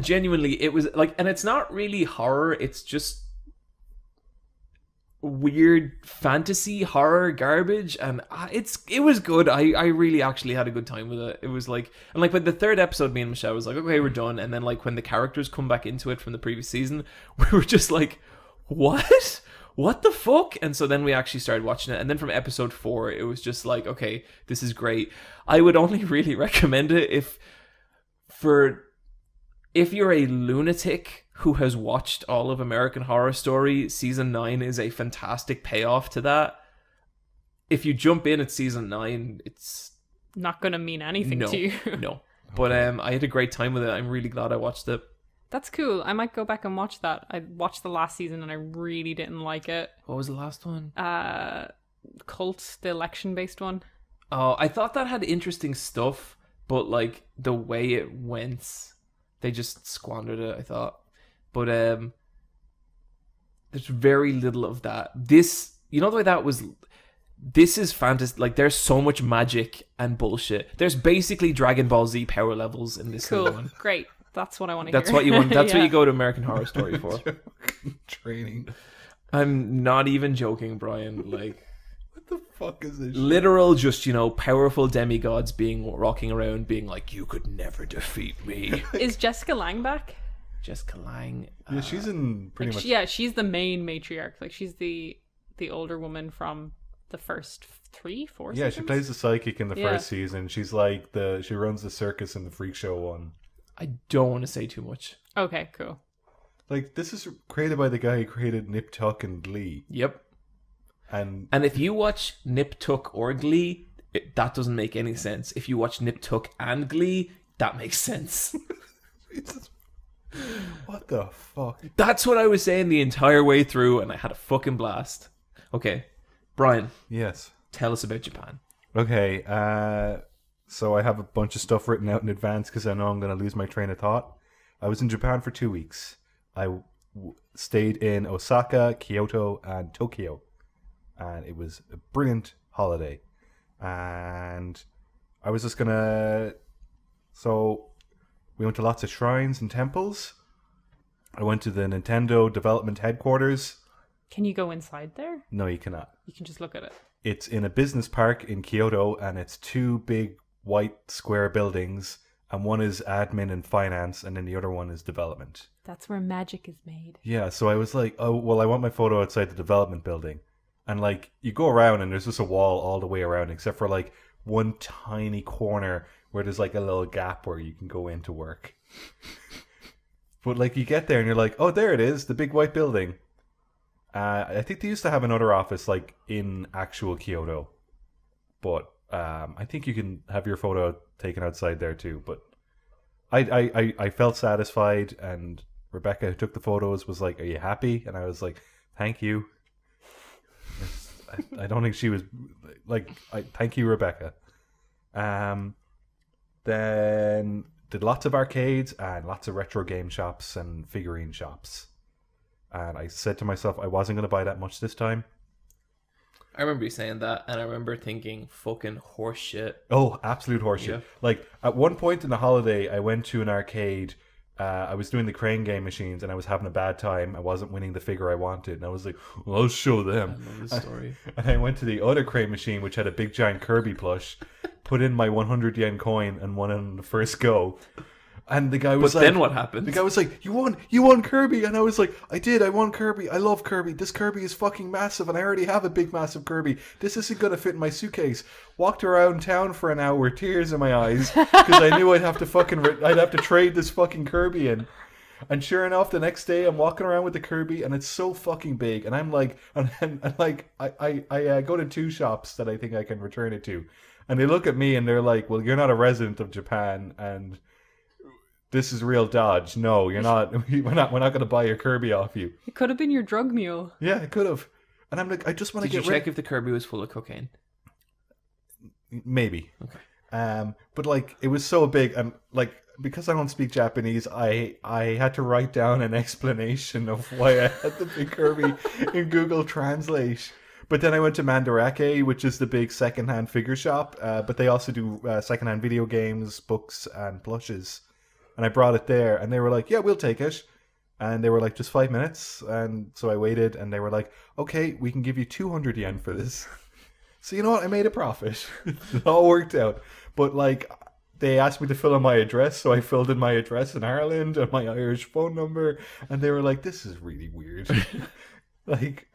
Genuinely, it was like, and it's not really horror, it's just weird fantasy horror garbage, and it was good. I really actually had a good time with it. It was like, and like with the third episode, me and Michelle was like, okay, we're done. And then like when the characters come back into it from the previous season, we were just like, what the fuck? And so then we actually started watching it, and then from episode 4 it was just like, okay, this is great. I would only really recommend it if you're a lunatic who has watched all of American Horror Story. Season 9 is a fantastic payoff to that. If you jump in at season 9, it's not gonna mean anything to you. No. But I had a great time with it. I'm really glad I watched it. That's cool. I might go back and watch that. I watched the last season and I really didn't like it. What was the last one? Cult, the election-based one. Oh, I thought that had interesting stuff, but like the way it went, they just squandered it, I thought. But there's very little of that. This, you know the way that was... This is fantasy. Like, there's so much magic and bullshit. There's basically Dragon Ball Z power levels in this new one. Great. That's what I want to hear. That's what you want. That's what you go to American Horror Story for. Training. I'm not even joking, Brian. Like, what the fuck is this? Literal, just, you know, powerful demigods rocking around, being like, "You could never defeat me." Is Jessica Lange back? Jessica Lange. Yeah, she's in pretty much. Yeah, she's the main matriarch. Like, she's the older woman from the first 3, 4 seasons? Yeah, she plays the psychic in the first season. She's like she runs the circus in the freak show one. I don't want to say too much. Okay, cool. Like, this is created by the guy who created Nip Tuck and Glee. Yep. And if you watch Nip Tuck or Glee, that doesn't make any sense. If you watch Nip Tuck and Glee, that makes sense. What the fuck? That's what I was saying the entire way through, and I had a fucking blast. Okay, Brian. Yes. Tell us about Japan. Okay, so I have a bunch of stuff written out in advance because I know I'm going to lose my train of thought. I was in Japan for 2 weeks. I stayed in Osaka, Kyoto, and Tokyo. And it was a brilliant holiday. And I was just going to... So, we went to lots of shrines and temples. I went to the Nintendo development headquarters. Can you go inside there? No, you cannot. You can just look at it. It's in a business park in Kyoto, and it's 2 big white square buildings, and one is admin and finance, and then the other one is development. That's where magic is made. Yeah, so I was like, oh, well, I want my photo outside the development building. And like, you go around and there's just a wall all the way around, except for like one tiny corner where there's like a little gap where you can go in to work. But like, you get there and you're like, oh, there it is, the big white building. I think they used to have another office like in actual Kyoto, but I think you can have your photo taken outside there too. But I felt satisfied, and Rebecca, who took the photos, was like, "Are you happy?" And I was like, "Thank you." I don't think she was like, "Thank you, Rebecca." Then did lots of arcades and lots of retro game shops and figurine shops. And I said to myself, I wasn't going to buy that much this time. I remember you saying that, and I remember thinking, fucking horseshit. Oh, absolute horseshit. Yeah. Like, at one point in the holiday, I went to an arcade. I was doing the crane game machines, and I was having a bad time. I wasn't winning the figure I wanted. And I was like, well, I'll show them. I love this story. And I went to the other crane machine, which had a big giant Kirby plush, put in my 100 yen coin, and won on the first go. And the guy was like... But then what happened? The guy was like, you won Kirby. And I was like, I did, I won Kirby. I love Kirby. This Kirby is fucking massive, and I already have a big, massive Kirby. This isn't going to fit in my suitcase. Walked around town for an hour with tears in my eyes, because I knew I'd have to trade this fucking Kirby in. And sure enough, the next day, I'm walking around with the Kirby, and it's so fucking big. And I'm like, I go to 2 shops that I think I can return it to. And they look at me, and they're like, well, you're not a resident of Japan, and... This is real Dodge. No, you're not. We're not going to buy your Kirby off you. It could have been your drug mule. Yeah, it could have. And I'm like, I just want to get Did you check if the Kirby was full of cocaine? Maybe. Okay. But like, it was so big, and like, because I don't speak Japanese, I had to write down an explanation of why I had the big Kirby in Google Translate. But then I went to Mandarake, which is the big secondhand figure shop. But they also do secondhand video games, books, and plushes. And I brought it there, and they were like, yeah, we'll take it. And they were like, just 5 minutes. And so I waited, and they were like, okay, we can give you 200 yen for this. So you know what? I made a profit. It all worked out. But like, they asked me to fill in my address, so I filled in my address in Ireland and my Irish phone number. And they were like, this is really weird. Like,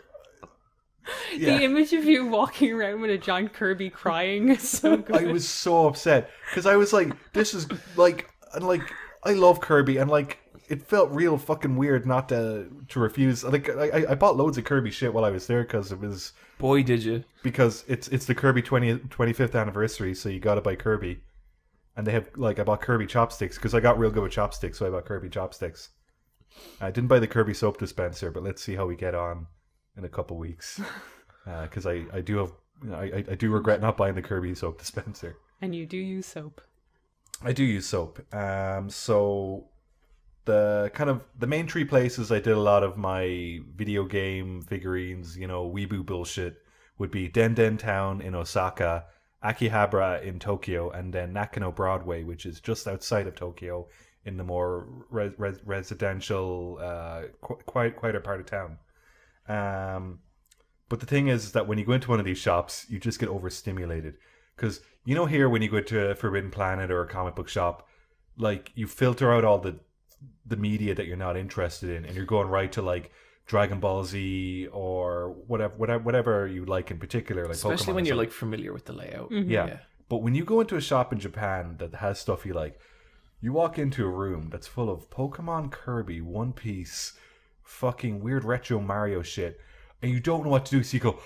yeah. The image of you walking around with a John Kirby crying is so good. I was so upset because I was like, this is like, and like, I love Kirby, and like, it felt real fucking weird not to refuse. Like, I bought loads of Kirby shit while I was there because it was. Boy, did you. Because it's the Kirby 25th anniversary, so you gotta buy Kirby. And they have, like, I bought Kirby chopsticks because I got real good with chopsticks, so I bought Kirby chopsticks. I didn't buy the Kirby soap dispenser, but let's see how we get on in a couple weeks. Because I do have, I do regret not buying the Kirby soap dispenser. And you do use soap. I do use soap. So the main three places I did a lot of my video game figurines, weeboo bullshit, would be Den Town in Osaka, Akihabara in Tokyo, and then Nakano Broadway, which is just outside of Tokyo in the more residential, quieter part of town. But the thing is that when you go into one of these shops, you just get overstimulated. Because, here when you go to a Forbidden Planet or a comic book shop, like, you filter out all the media that you're not interested in, and you're going right to, like, Dragon Ball Z or whatever you like in particular, like especially Pokemon when you're like familiar with the layout. Mm-hmm. Yeah. But when you go into a shop in Japan that has stuff you like, you walk into a room that's full of Pokemon, Kirby, One Piece, fucking weird retro Mario shit, and you don't know what to do, so you go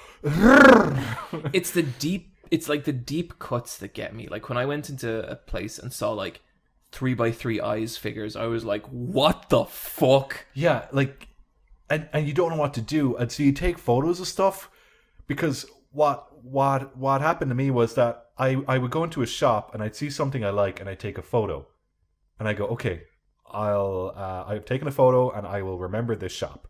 it's like the deep cuts that get me. Like when I went into a place and saw like 3x3 eyes figures, I was like, what the fuck? Yeah, like, and you don't know what to do, and so you take photos of stuff, because what happened to me was that I would go into a shop and I'd see something I like and I'd take a photo, and I go, okay, I've taken a photo and I will remember this shop.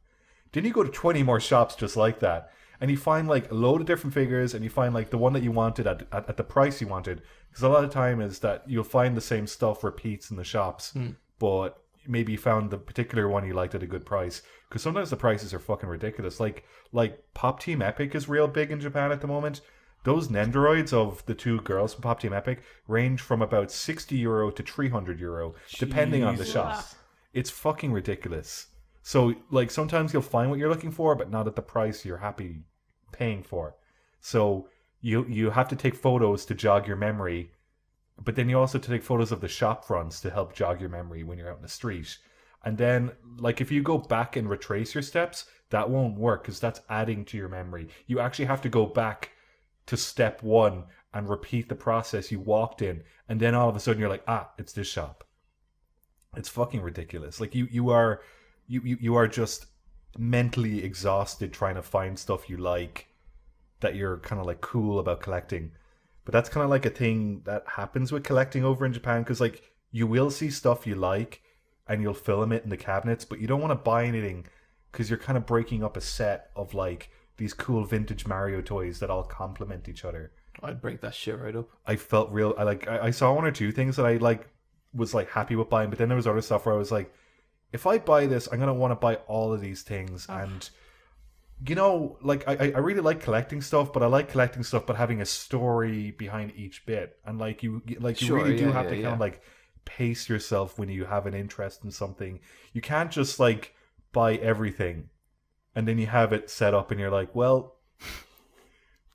Then you go to 20 more shops just like that, and you find like a load of different figures, and you find like the one that you wanted at the price you wanted, because a lot of time is that you'll find the same stuff repeats in the shops, but maybe you found the particular one you liked at a good price, because sometimes the prices are fucking ridiculous. Like Pop Team Epic is real big in Japan at the moment. Those Nendoroids of the two girls from Pop Team Epic range from about €60 to €300, depending on the shop. It's fucking ridiculous. So, like, sometimes you'll find what you're looking for, but not at the price you're happy paying for. So you have to take photos to jog your memory, but then you also have to take photos of the shop fronts to help jog your memory when you're out in the street. And then, like, if you go back and retrace your steps, that won't work, because that's adding to your memory. You actually have to go back to step one and repeat the process you walked in, and then all of a sudden you're like, it's this shop. It's fucking ridiculous. Like, you are just mentally exhausted trying to find stuff you like that you're kind of like cool about collecting. But that's kind of like a thing that happens with collecting over in Japan, because like you will see stuff you like and you'll film it in the cabinets, but you don't want to buy anything because you're kind of breaking up a set of like these cool vintage Mario toys that all complement each other. I'd break that shit right up. I felt real. I saw one or two things that I like was like happy with buying, but then there was other stuff where I was like, if I buy this, I'm gonna want to buy all of these things. And like I really like collecting stuff, but I like collecting stuff but having a story behind each bit. And like you really do have to kind of like pace yourself when you have an interest in something. You can't just like buy everything and then you have it set up and you're like, well,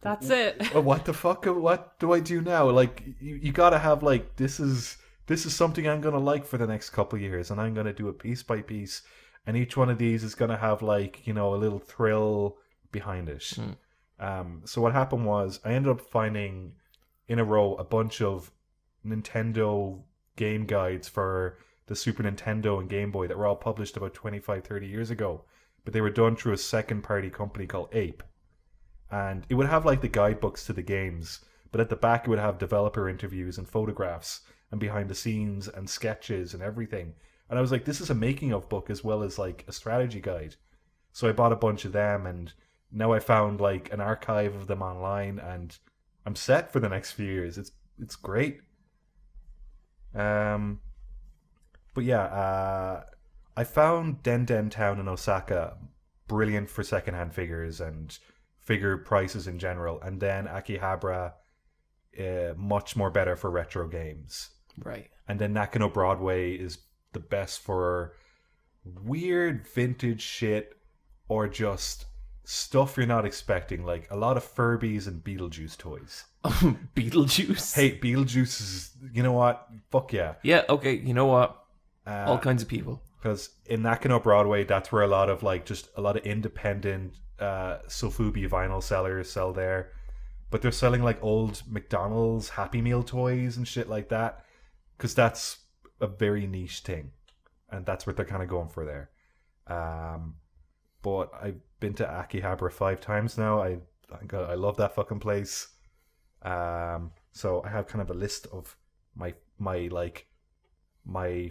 that's it. What the fuck? What do I do now? Like you gotta have like, this is something I'm going to like for the next couple of years, and I'm going to do it piece by piece, and each one of these is going to have like, a little thrill behind it. So what happened was I ended up finding in a row a bunch of Nintendo game guides for the Super Nintendo and Game Boy that were all published about 25-30 years ago, but they were done through a second party company called Ape. And it would have like the guidebooks to the games, but at the back it would have developer interviews and photographs and behind the scenes and sketches and everything. And I was like, this is a making of book as well as like a strategy guide. So I bought a bunch of them, and now I found like an archive of them online, and I'm set for the next few years. It's great. But yeah, I found Den Den Town in Osaka brilliant for secondhand figures and figure prices in general, and then Akihabara much more better for retro games. Right. And then Nakano Broadway is the best for weird vintage shit or just stuff you're not expecting, like a lot of Furbies and Beetlejuice toys. Beetlejuice. Hey, Beetlejuice is, you know what? Fuck yeah. Yeah, okay, you know what? All kinds of people. Because in Nakano Broadway, that's where a lot of independent Sofubi vinyl sellers sell there. But they're selling like old McDonald's Happy Meal toys and shit like that. Because that's a very niche thing. And that's what they're kind of going for there. But I've been to Akihabara 5 times now. I love that fucking place. So I have kind of a list of my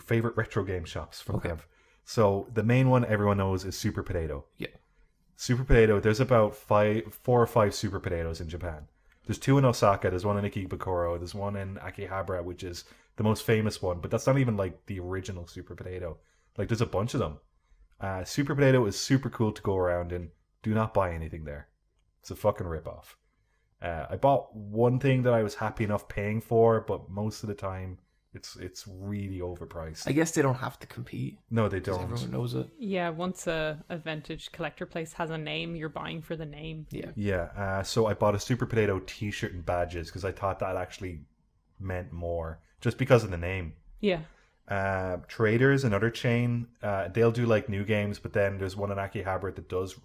favorite retro game shops from them. So the main one everyone knows is Super Potato. Yeah. Super Potato, there's about 4 or 5 Super Potatoes in Japan. There's 2 in Osaka, there's one in Ikebukuro, there's one in Akihabara, which is the most famous one, but that's not even like the original Super Potato. Like there's a bunch of them. Super Potato is super cool to go around in. Do not buy anything there. It's a fucking ripoff. I bought one thing that I was happy enough paying for, but most of the time it's really overpriced. I guess they don't have to compete. No, they don't. Everyone knows it. Yeah, once a vintage collector place has a name, you're buying for the name. Yeah. Yeah, so I bought a Super Potato t-shirt and badges because I thought that actually meant more, just because of the name. Yeah. Traders, another chain, they'll do like new games, but then there's one in Akihabara that does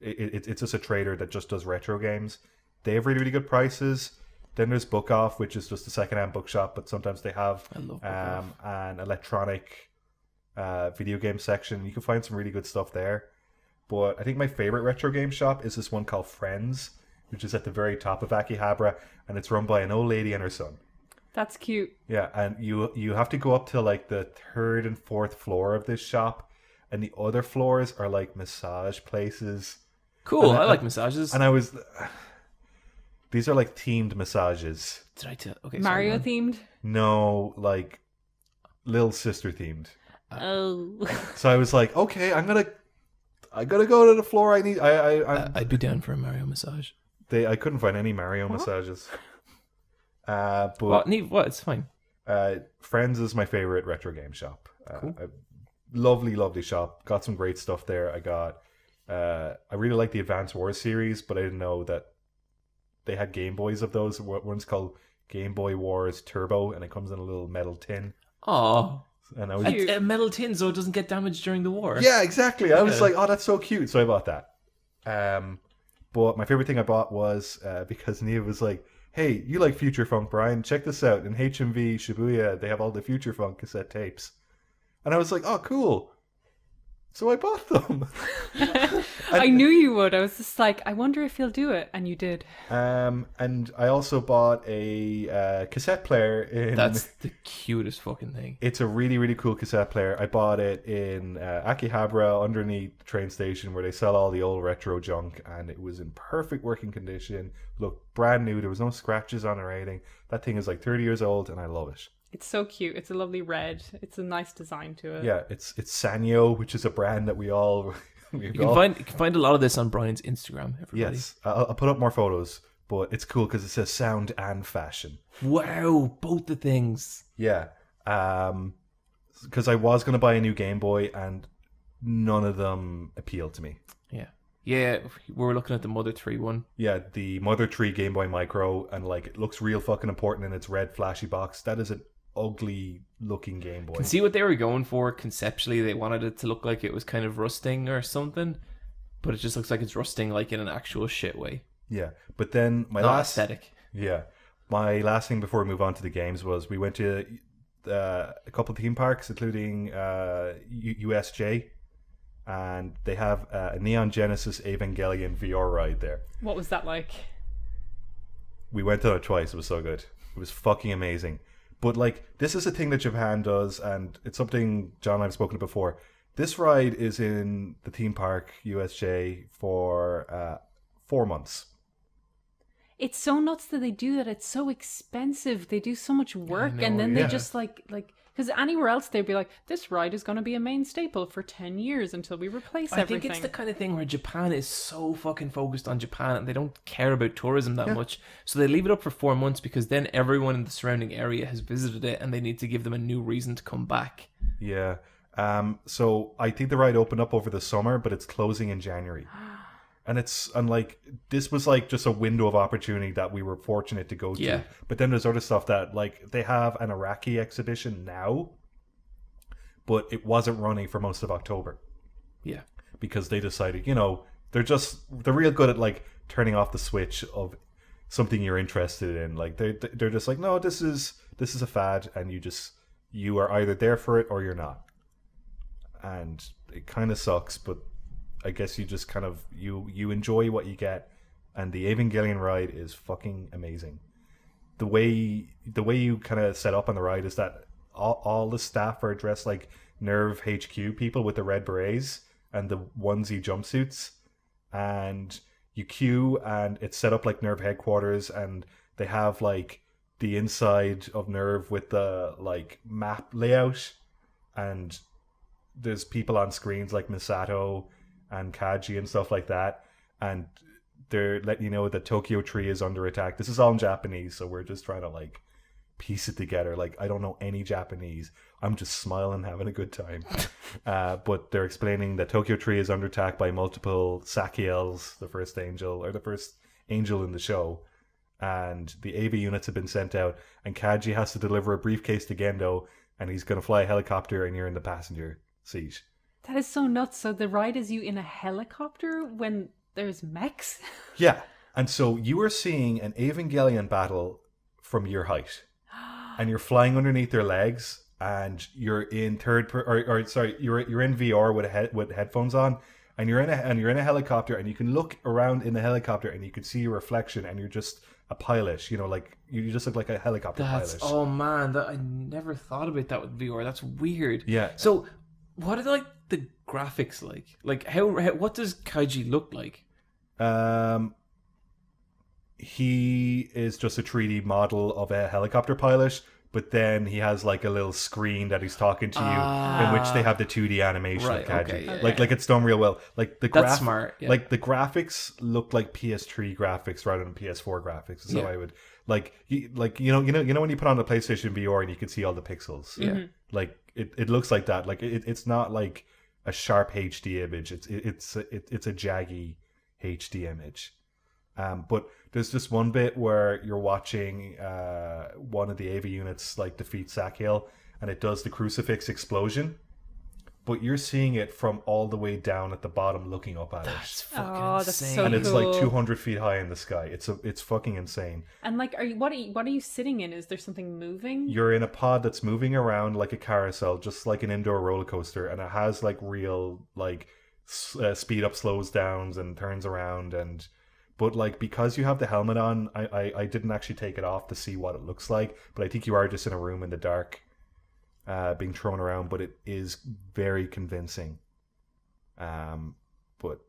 it's just a trader that just does retro games. They have really, really good prices. Then there's Book Off, which is just a secondhand bookshop, but sometimes they have an electronic video game section. You can find some really good stuff there. But I think my favorite retro game shop is this one called Friends, which is at the very top of Akihabara, and it's run by an old lady and her son. That's cute. Yeah, and you have to go up to like the 3rd and 4th floor of this shop, and the other floors are like massage places. Cool, I like massages. And these are like themed massages. Did I tell? Okay, Mario themed? No, like Little Sister themed. Oh. So I was like, okay, I gotta go to the floor I need. I'd be down for a Mario massage. I couldn't find any Mario massages. But What? It's fine. Friends is my favorite retro game shop. Cool. Lovely shop. Got some great stuff there. I really like the Advance Wars series, but I didn't know that they had Game Boys of those. One's called Game Boy Wars Turbo, and it comes in a little metal tin. Oh, and I was a metal tin so it doesn't get damaged during the war. Yeah, exactly. I was like, oh, that's so cute. So I bought that. But my favorite thing I bought was because Nia was like, hey, you like Future Funk, Brian? Check this out. In HMV Shibuya, they have all the Future Funk cassette tapes. And I was like, oh, cool. So I bought them. I knew you would. I was just like, I wonder if you'll do it. And you did. And I also bought a cassette player. That's the cutest fucking thing. It's a really, really cool cassette player. I bought it in Akihabara underneath the train station where they sell all the old retro junk. And it was in perfect working condition. Looked brand new. There was no scratches on it or anything. That thing is like 30 years old and I love it. It's so cute. It's a lovely red. It's a nice design to it. Yeah, it's Sanyo, which is a brand that we all... You can find a lot of this on Brian's Instagram, everybody. Yes, I'll put up more photos, but it's cool because it says sound and fashion. Wow, both the things. Yeah, because I was going to buy a new Game Boy and none of them appealed to me. Yeah, we were looking at the Mother 3 one. Yeah, the Mother 3 Game Boy Micro, and like it looks real fucking important in its red flashy box. That is an ugly looking Game Boy. Can see what they were going for conceptually. They wanted it to look like it was kind of rusting or something, but it just looks like it's rusting like in an actual shit way. Yeah, but then my Not last aesthetic. Yeah, my last thing before we move on to the games was we went to a couple of theme parks, including USJ, and they have a Neon Genesis Evangelion VR ride there. What was that like? We went on it twice. It was so good. It was fucking amazing. But like, this is a thing that Japan does, and it's something John and I have spoken about before. This ride is in the theme park USJ for 4 months. It's so nuts that they do that. It's so expensive. They do so much work, and then they just like Because anywhere else they'd be like, this ride is going to be a main staple for 10 years until we replace everything. I think it's the kind of thing where Japan is so fucking focused on Japan and they don't care about tourism that much. So they leave it up for 4 months because then everyone in the surrounding area has visited it and they need to give them a new reason to come back. Yeah. So I think the ride opened up over the summer, but it's closing in January. And this was like just a window of opportunity that we were fortunate to go to. Yeah. But then there's other stuff that, like, they have an Iraqi exhibition now, but it wasn't running for most of October. Yeah. Because they decided, they're real good at like turning off the switch of something you're interested in. Like they're just like, no, this is a fad, and you are either there for it or you're not. And it kind of sucks, but I guess you just kind of you enjoy what you get, and the Evangelion ride is fucking amazing. The way you kind of set up on the ride is that all the staff are dressed like Nerve HQ people with the red berets and the onesie jumpsuits, and you queue, and it's set up like Nerve headquarters, and they have like the inside of Nerve with the like map layout, and there's people on screens like Misato and Kaji and stuff like that, and they're letting you know that Tokyo Tree is under attack. This is all in Japanese, so we're just trying to like piece it together. Like, I don't know any Japanese. I'm just smiling, having a good time. But they're explaining that Tokyo Tree is under attack by multiple Sakiels, the first angel in the show, and the AV units have been sent out, and Kaji has to deliver a briefcase to Gendo, and he's going to fly a helicopter, and you're in the passenger seat. That is so nuts. So the ride is you in a helicopter when there's mechs? Yeah. And so you are seeing an Evangelion battle from your height. And you're flying underneath their legs, and you're in you're in VR with headphones on, and you're in a helicopter, and you can look around in the helicopter and you can see your reflection, and you're just a pilot, like you just look like a helicopter pilot. Oh man, I never thought about that with VR. That's weird. Yeah. So what are the graphics like? Like how what does Kaiji look like? He is just a 3D model of a helicopter pilot, but then he has like a little screen that he's talking to you, in which they have the 2D animation of Kaiji. Okay, yeah. Like it's done real well. Like that's smart. Yeah. Like the graphics look like PS3 graphics rather than PS4 graphics. So I would you know when you put on the PlayStation VR and you can see all the pixels. Yeah. Like it looks like that. Like it's not like a sharp HD image. It's a jaggy HD image. But there's just one bit where you're watching one of the AV units like defeat Sakiel, and it does the crucifix explosion, but you're seeing it from all the way down at the bottom looking up at That's it. fucking that's insane. so And it's cool. like 200 feet high in the sky. It's fucking insane. And like, what are you sitting in? Is there something moving? You're in a pod that's moving around like a carousel, just like an indoor roller coaster, and it has like real like speed up, slows downs, and turns around. And but like, because you have the helmet on, I didn't actually take it off to see what it looks like, but I think you are just in a room in the dark, being thrown around. But it is very convincing. But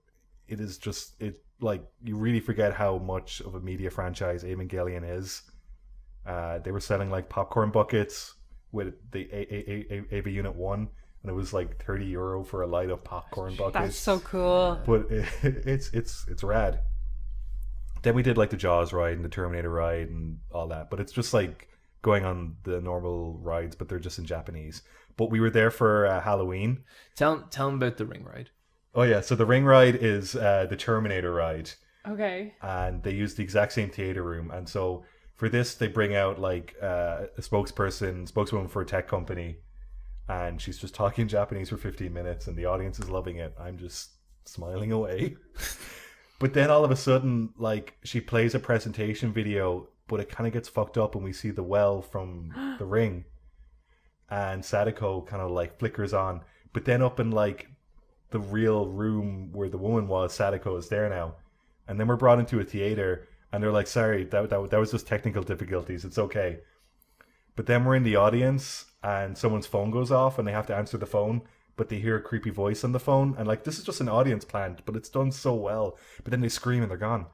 it is just like, you really forget how much of a media franchise Evangelion is. They were selling like popcorn buckets with the AV Unit 1, and it was like €30 for a light of popcorn buckets. That's so cool. But it's rad. Then we did like the Jaws ride and the Terminator ride and all that, but it's just like going on the normal rides, but they're just in Japanese. But we were there for Halloween. Tell them about the ring ride. Oh yeah, so the ring ride is the Terminator ride. Okay. And they use the exact same theater room. And so for this, they bring out like a spokeswoman for a tech company, and she's just talking Japanese for 15 minutes, and the audience is loving it. I'm just smiling away. But then all of a sudden, like, she plays a presentation video, but it kind of gets fucked up, and we see the well from the ring, and Sadako kind of like flickers on. But then up in like the real room where the woman was, Sadako is there now. And then we're brought into a theater, and they're like, sorry, that was just technical difficulties. It's okay. But then we're in the audience, and someone's phone goes off, and they have to answer the phone, but they hear a creepy voice on the phone. And like, this is just an audience plant, but it's done so well. But then they scream and they're gone.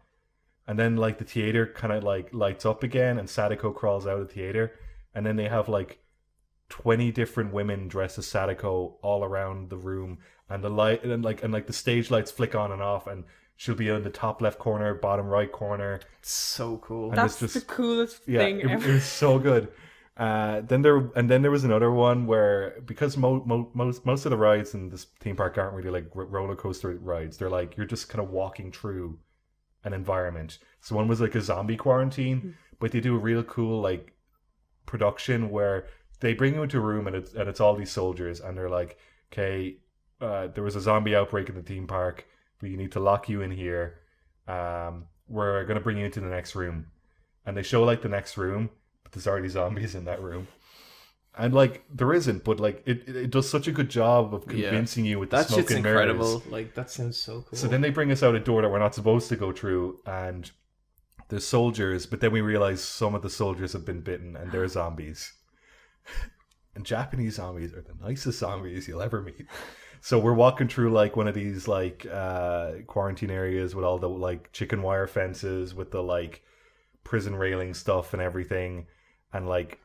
And then like the theater kind of like lights up again, and Sadako crawls out of the theater. And then they have like 20 different women dressed as Sadako all around the room, and the light and like the stage lights flick on and off, and she'll be in the top left corner, bottom right corner. It's so cool. And That's the coolest thing ever. It was so good. Then there was another one where, because most of the rides in this theme park aren't really like roller coaster rides. They're like, you're just kind of walking through an environment. So one was like a zombie quarantine, but they do a real cool like production where they bring you into a room and it's all these soldiers, and they're like, okay, there was a zombie outbreak in the theme park. We need to lock you in here. We're going to bring you into the next room. And they show like the next room, but there's already zombies in that room. And like there isn't, but like it does such a good job of convincing you with the smoke and mirrors. That shit's incredible. Like that sounds so cool. So then they bring us out a door that we're not supposed to go through, and there's soldiers, but then we realize some of the soldiers have been bitten and they're zombies. And Japanese zombies are the nicest zombies you'll ever meet. So we're walking through like one of these like quarantine areas with all the like chicken wire fences with the like prison railing stuff and everything, and like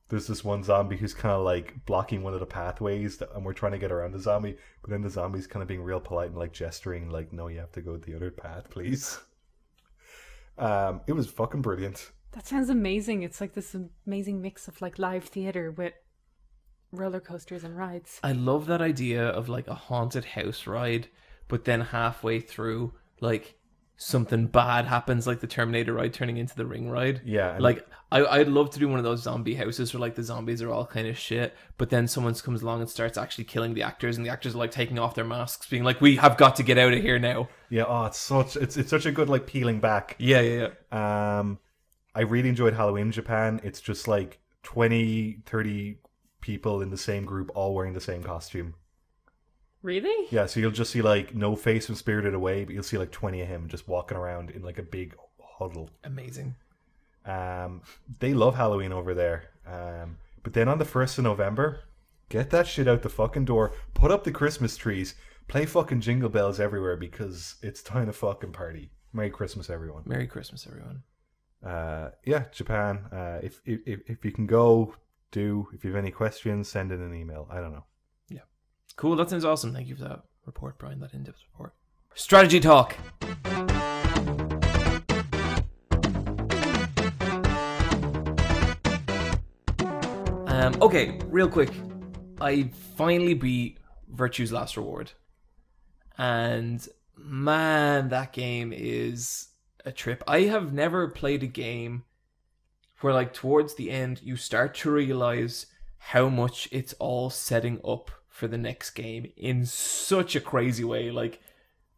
there's this one zombie who's kind of like blocking one of the pathways and we're trying to get around the zombie, but then the zombie's kind of being real polite and like gesturing like, no, you have to go the other path, please. It was fucking brilliant. That sounds amazing. It's like this amazing mix of like live theater with roller coasters and rides. I love that idea of like a haunted house ride, but then halfway through, like something bad happens, like the Terminator ride turning into the Ring ride. Yeah. Like I'd love to do one of those zombie houses where like the zombies are all kind of shit, but then someone comes along and starts actually killing the actors, and the actors are like taking off their masks, being like, we have got to get out of here now. Yeah. Oh, it's such a good like peeling back. Yeah. I really enjoyed Halloween in Japan. It's just like 20, 30 people in the same group all wearing the same costume. Really? Yeah, so you'll just see like No Face from Spirited Away, but you'll see like 20 of him just walking around in like a big huddle. Amazing. They love Halloween over there. But then on the 1st of November, get that shit out the fucking door, put up the Christmas trees, play fucking jingle bells everywhere, because it's time to fucking party. Merry Christmas, everyone. Merry Christmas, everyone. Yeah, Japan. If you can go, do. If you have any questions, send in an email. I don't know. Yeah. Cool, that sounds awesome. Thank you for that report, Brian, that in-depth report. Strategy talk. Okay, real quick. I finally beat Virtue's Last Reward. And man, that game is a trip. I have never played a game where like towards the end you start to realize how much it's all setting up for the next game in such a crazy way. Like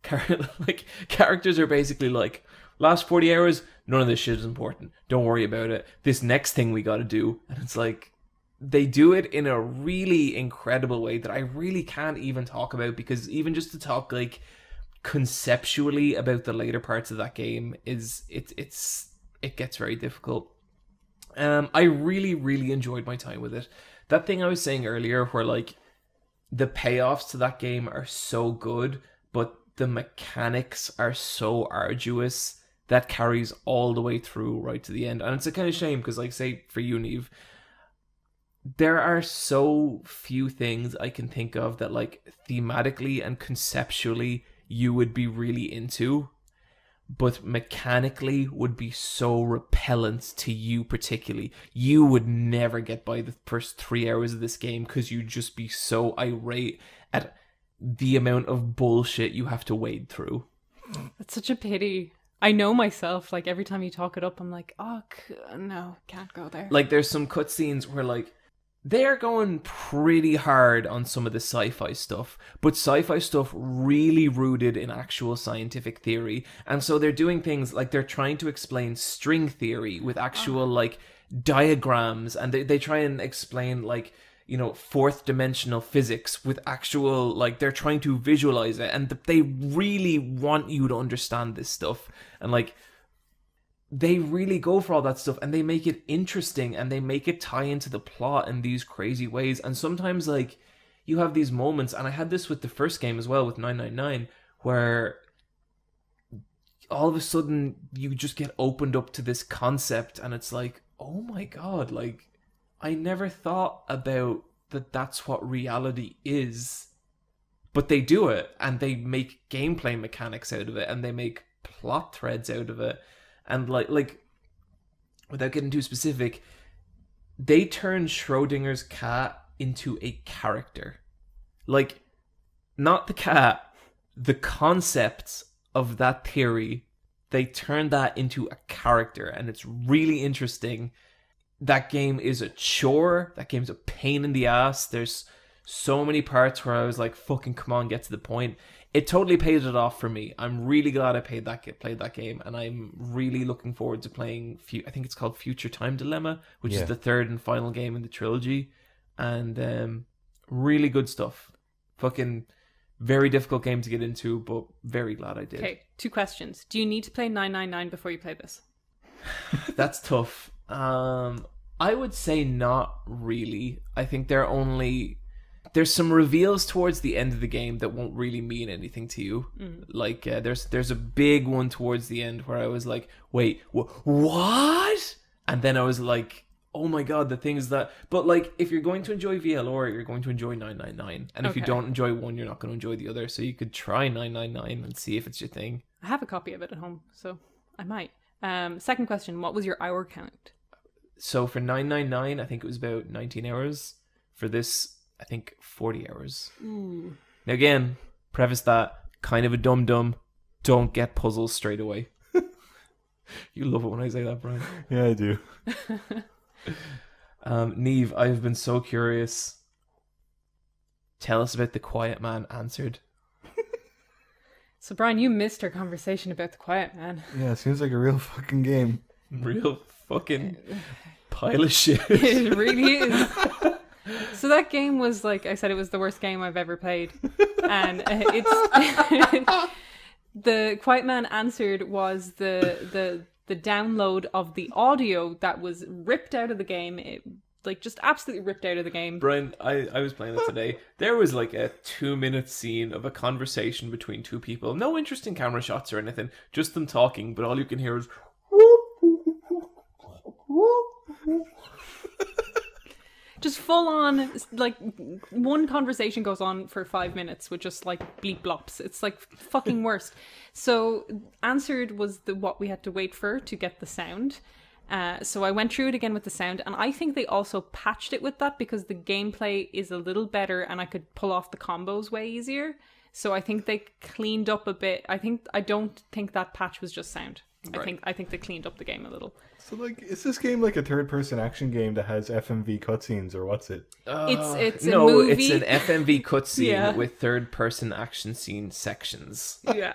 characters are basically like, last 40 hours, none of this shit is important. Don't worry about it. This next thing we got to do. And it's like, they do it in a really incredible way that I really can't even talk about, because even just to talk like conceptually about the later parts of that game it gets very difficult. I really enjoyed my time with it. That thing I was saying earlier where like the payoffs to that game are so good, but the mechanics are so arduous, that carries all the way through right to the end. And it's a kind of shame, because like say for you, Neve, there are so few things I can think of that like thematically and conceptually you would be really into, but mechanically would be so repellent to you particularly. You would never get by the first 3 hours of this game because you'd just be so irate at the amount of bullshit you have to wade through. That's such a pity. I know myself, like every time you talk it up, I'm like, oh, no, can't go there. Like there's some cutscenes where like, they're going pretty hard on some of the sci-fi stuff, but sci-fi stuff really rooted in actual scientific theory. And so they're doing things like they're trying to explain string theory with actual like diagrams, and they try and explain like, you know, fourth dimensional physics with actual, like they're trying to visualize it, and they really want you to understand this stuff. And like, they really go for all that stuff, and they make it interesting, and they make it tie into the plot in these crazy ways. And sometimes like you have these moments, and I had this with the first game as well with 999, where all of a sudden you just get opened up to this concept, and it's like, oh my god, like I never thought about that that's what reality is. But they do it, and they make gameplay mechanics out of it, and they make plot threads out of it. And like without getting too specific, they turn Schrodinger's cat into a character. Like, not the cat, the concepts of that theory, they turn that into a character, and it's really interesting. That game is a chore. That game's a pain in the ass. There's so many parts where I was like, fucking come on, get to the point. It totally paid it off for me. I'm really glad I played that game, and I'm really looking forward to playing, I think it's called Future Time Dilemma, which is the third and final game in the trilogy. And really good stuff. Fucking very difficult game to get into, but very glad I did. Okay, 2 questions. Do you need to play 999 before you play this? That's tough. I would say not really. I think there's some reveals towards the end of the game that won't really mean anything to you. Like there's a big one towards the end where I was like, wait, what? And then I was like, oh my god, the things that... But like, if you're going to enjoy VLR, you're going to enjoy 999. And if you don't enjoy one, you're not going to enjoy the other. So you could try 999 and see if it's your thing. I have a copy of it at home, so I might. Second question, what was your hour count? So for 999, I think it was about 19 hours. For this, I think 40 hours. Ooh. Now again, preface that, kind of a dum-dum. Don't get puzzles straight away. You love it when I say that, Brian. Yeah, I do. Neve, I've been so curious. Tell us about The Quiet Man Answered. So Brian, you missed our conversation about The Quiet Man. Yeah, it seems like a real fucking game. Real fucking pile of shit. It really is. So that game was, like I said, it was the worst game I've ever played. And it's... The Quiet Man Answered was the download of the audio that was ripped out of the game. It, like, just absolutely ripped out of the game. Brian, I was playing it today. There was like a 2-minute scene of a conversation between two people. No interesting camera shots or anything. Just them talking, but all you can hear is... Just full on, like, one conversation goes on for 5 minutes with just, like, bleep blops. It's, like, fucking worst. So, Answered was what we had to wait for to get the sound. So I went through it again with the sound, and I think they also patched it with that because the gameplay is a little better and I could pull off the combos way easier. So I think they cleaned up a bit. I don't think that patch was just sound. Right. I think they cleaned up the game a little. So, like, is this game like a third-person action game that has FMV cutscenes, or what's it? It's a movie. It's an FMV cutscene with third-person action scene sections. Yeah.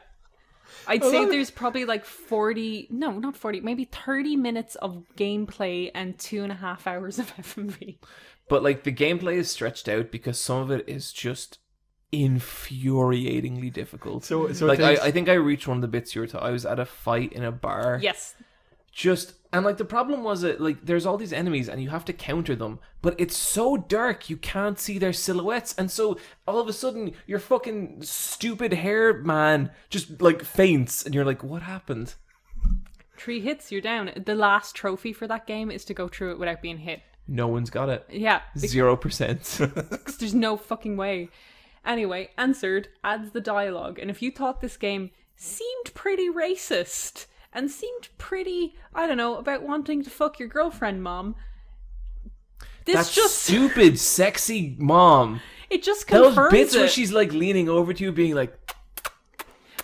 I'd say there's probably like 40, no, not 40, maybe 30 minutes of gameplay and 2.5 hours of FMV. But, like, the gameplay is stretched out because some of it is just infuriatingly difficult. So like, I think I reached one of the bits you were I was at a fight in a bar. Yes. And like the problem was that like there's all these enemies and you have to counter them, but it's so dark you can't see their silhouettes, and so all of a sudden your fucking stupid hair man just like faints and you're like, what happened? 3 hits, you're down. The last trophy for that game is to go through it without being hit. No one's got it. Yeah. 0%. Because there's no fucking way. Anyway, Answered adds the dialogue, and if you thought this game seemed pretty racist and seemed pretty, I don't know, about wanting to fuck your girlfriend, mom, That's just stupid, sexy mom. It just confirms those bits where she's like leaning over to you, being like.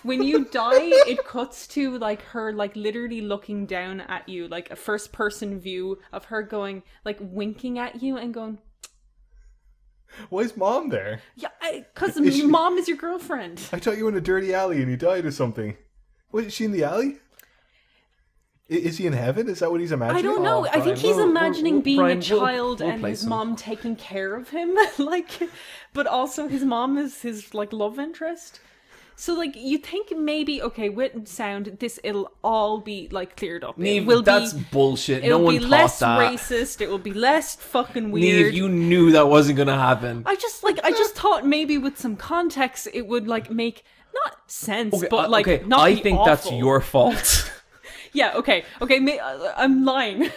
When you die, it cuts to like her like literally looking down at you, like a first-person view of her going like winking at you and going. Why is mom there? Yeah, because mom is your girlfriend. I thought you were in a dirty alley and you died or something. Is she in the alley? Is he in heaven? Is that what he's imagining? I don't know. I think he's imagining being Brian, a child we'll and his mom taking care of him, like, but also his mom is his like love interest. So, like, you think maybe, okay, with sound, it'll all be, like, cleared up. Neve, that's bullshit. No one thought that. It'll be less racist. It will be less fucking weird. Neve, you knew that wasn't going to happen. I just thought maybe with some context, it would, like, make, not sense, but, like, not I be think awful. that's your fault. Yeah, okay. I'm lying.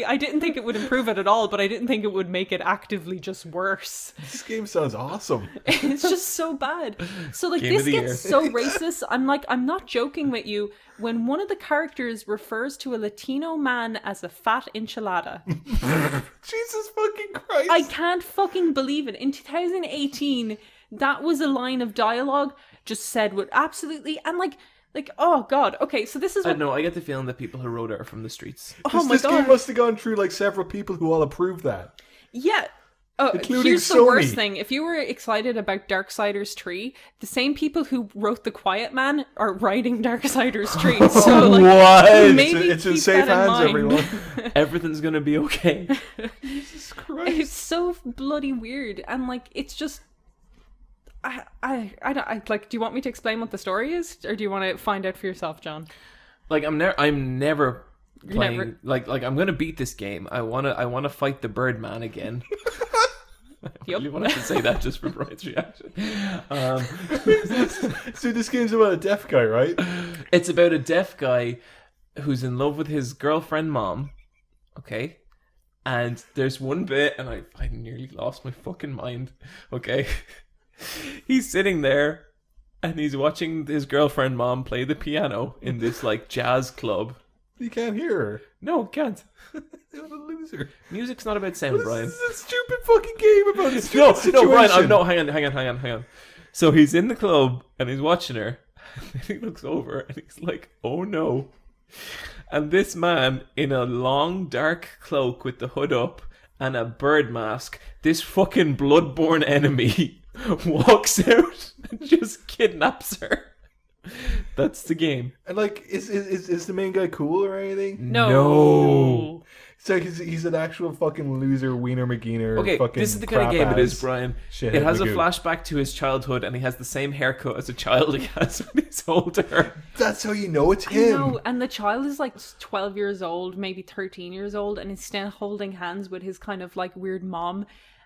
I didn't think it would improve it at all, but I didn't think it would make it actively just worse. This game sounds awesome. It's just so bad. So like Game of this the gets year. so racist. I'm not joking with you. When one of the characters refers to a Latino man as a fat enchilada, Jesus fucking Christ. I can't fucking believe it. In 2018, that was a line of dialogue just said with absolutely, and like, oh god. Okay, so this is I what. don't know. I get the feeling that people who wrote it are from the streets. Oh my This god. game must have gone through like several people who all approved that. Yeah. Including Here's the Sony. worst thing. If you were excited about Darksiders 3, the same people who wrote The Quiet Man are writing Darksiders 3. So, like, What? maybe It's in keep safe that in hands, mind. everyone. Everything's gonna be okay. Jesus Christ. It's so bloody weird. And, like, it's just... I like, do you want me to explain what the story is? Or do you want to find out for yourself, John? Like I'm never playing. never- Like I'm gonna beat this game. I wanna fight the Birdman again. I really wanted to say that just for Brian's reaction. So this game's about a deaf guy, right? It's about a deaf guy who's in love with his girlfriend mom. Okay. And there's one bit, and I nearly lost my fucking mind. Okay. He's sitting there and he's watching his girlfriend mom play the piano in this like jazz club. You can't hear her. No, can't. What a loser. Music's not about sound, Brian. This is a stupid fucking game about a stupid No, situation. Brian, no, hang on. So he's in the club and he's watching her. And he looks over and he's like, oh no. And this man in a long dark cloak with the hood up and a bird mask, this fucking bloodborne enemy walks out and just kidnaps her. That's the game. And like, is the main guy cool or anything? No. So he's an actual fucking loser, wiener McGeener. Okay, fucking this is the kind of game it is, crap-ass Brian. shithead It has a Magoo. flashback to his childhood and he has the same haircut as a child he has when he's older. That's how you know it's I him. know, and the child is like 12 years old, maybe 13 years old, and he's still holding hands with his kind of like weird mom.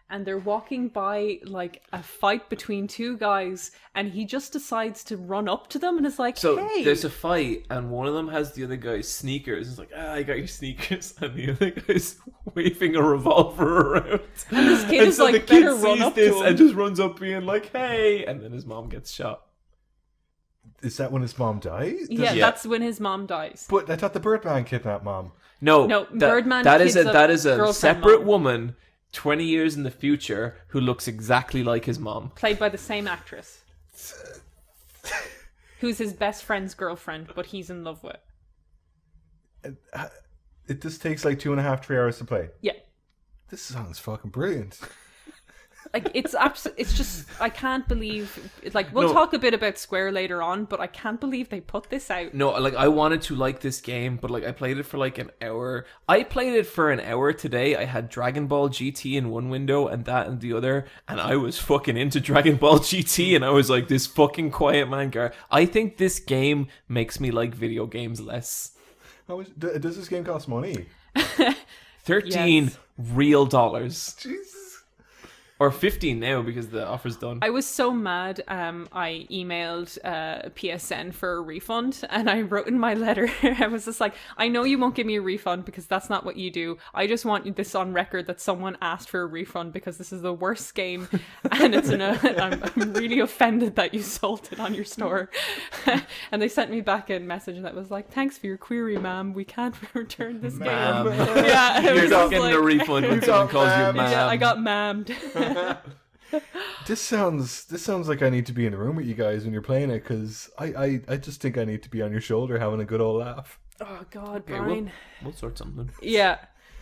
And they're walking by like a fight between two guys, and he just decides to run up to them and is like, So hey. there's a fight, and one of them has the other guy's sneakers. It's like, I got your sneakers, and the other guy's waving a revolver around. And this kid is so like, the better kid run sees up this to him. and just runs up being like, hey, and then his mom gets shot. Is that when his mom dies? Yeah, Yeah. that's when his mom dies. But I thought the Birdman kidnapped mom. No, Birdman that is kids that is a girlfriend separate mom. woman, 20 years in the future, who looks exactly like his mom. Played by the same actress. Who's his best friend's girlfriend, but he's in love with. It just takes like 2.5, 3 hours to play. Yeah. This sounds fucking brilliant. Like, it's just, I can't believe, like, we'll No. talk a bit about Square later on, but I can't believe they put this out. No, like I wanted to like this game, but like I played it for like an hour. I played it for an hour today. I had Dragon Ball GT in one window and that in the other, and I was fucking into Dragon Ball GT, and I was like, this fucking Quiet Man guy. I think this game makes me like video games less. How much does this game cost money? 13 Yes. real dollars. Jesus. Or 15 now because the offer's done. I was so mad. I emailed PSN for a refund, and I wrote in my letter, I was just like, I know you won't give me a refund because that's not what you do. I just want this on record that someone asked for a refund because this is the worst game, and I'm really offended that you sold it on your store. And they sent me back a message that was like, thanks for your query, ma'am. We can't return this game. Yeah, it You're was not just getting like- a refund when someone calls you ma'am. ma'am. Yeah, I got mammed. This sounds like I need to be in the room with you guys when you're playing it, because I just think I need to be on your shoulder having a good old laugh. Oh God, Okay, Brian. we'll sort something. Yeah.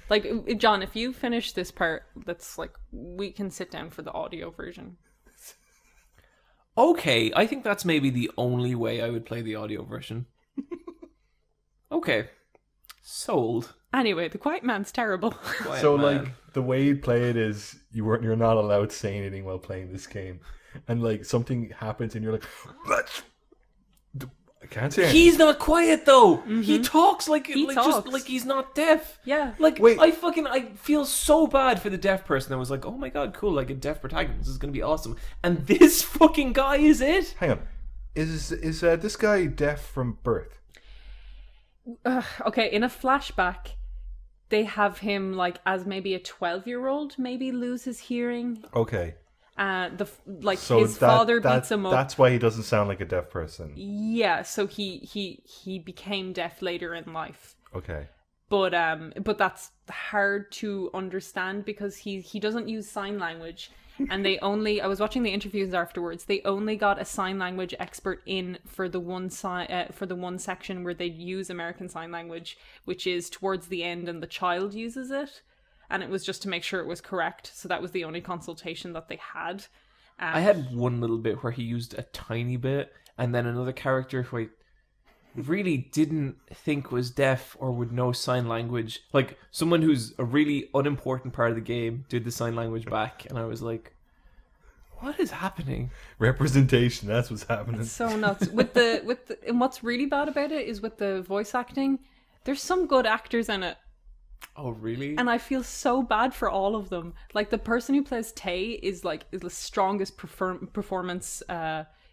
Like, John, if you finish this part, that's like, we can sit down for the audio version. Okay, I think that's maybe the only way I would play the audio version. Okay. Sold. Anyway, the Quiet Man's terrible. Quiet So Man. like the way you play it is you're not allowed to say anything while playing this game, and like something happens and you're like, "Let's." I can't say anything. He's not quiet though. He talks like He just talks. like he's not deaf. Yeah. Like Wait. I feel so bad for the deaf person. I was like, oh my god, cool, like a deaf protagonist this is gonna be awesome. And this fucking guy is it. Hang on, is this guy deaf from birth? Okay, in a flashback, they have him like as maybe a 12-year-old maybe lose his hearing. Okay. So his father beats him up. That's why he doesn't sound like a deaf person. Yeah, so he became deaf later in life. Okay. But that's hard to understand because he doesn't use sign language. And I was watching the interviews afterwards. They only got a sign language expert in for the one section where they use American Sign Language, which is towards the end, and the child uses it, and it was just to make sure it was correct. So that was the only consultation that they had. I had one little bit where he used a tiny bit, and then another character who I really didn't think was deaf or would know sign language, like someone who's a really unimportant part of the game, did the sign language back, and I was like, what is happening? Representation, that's what's happening. It's so nuts. And what's really bad about it is with the voice acting, there's some good actors in it. Oh, really? And I feel so bad for all of them. Like, the person who plays Tay is the strongest performance.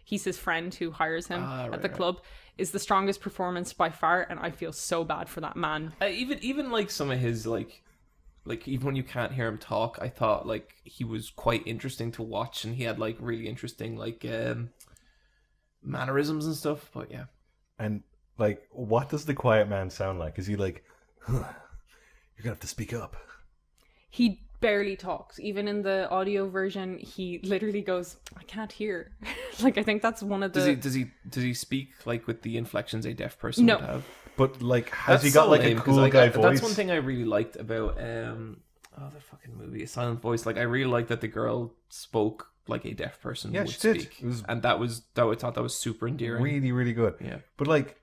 He's his friend who hires him at the club. Is the strongest performance by far, and I feel so bad for that man. Even like some of his like even when you can't hear him talk, I thought like he was quite interesting to watch, and he had like really interesting like mannerisms and stuff. But yeah, and like, what does the quiet man sound like? Is he like, you're gonna have to speak up? He barely talks. Even in the audio version, he literally goes, I can't hear. Like, I think that's one of the... Does he speak like with the inflections a deaf person would have? But like, has he got like a cool guy voice? That's one thing I really liked about the fucking movie, A Silent Voice. Like, I really liked that the girl spoke like a deaf person would speak. And that I thought that was super endearing. Really, really good. Yeah. But like,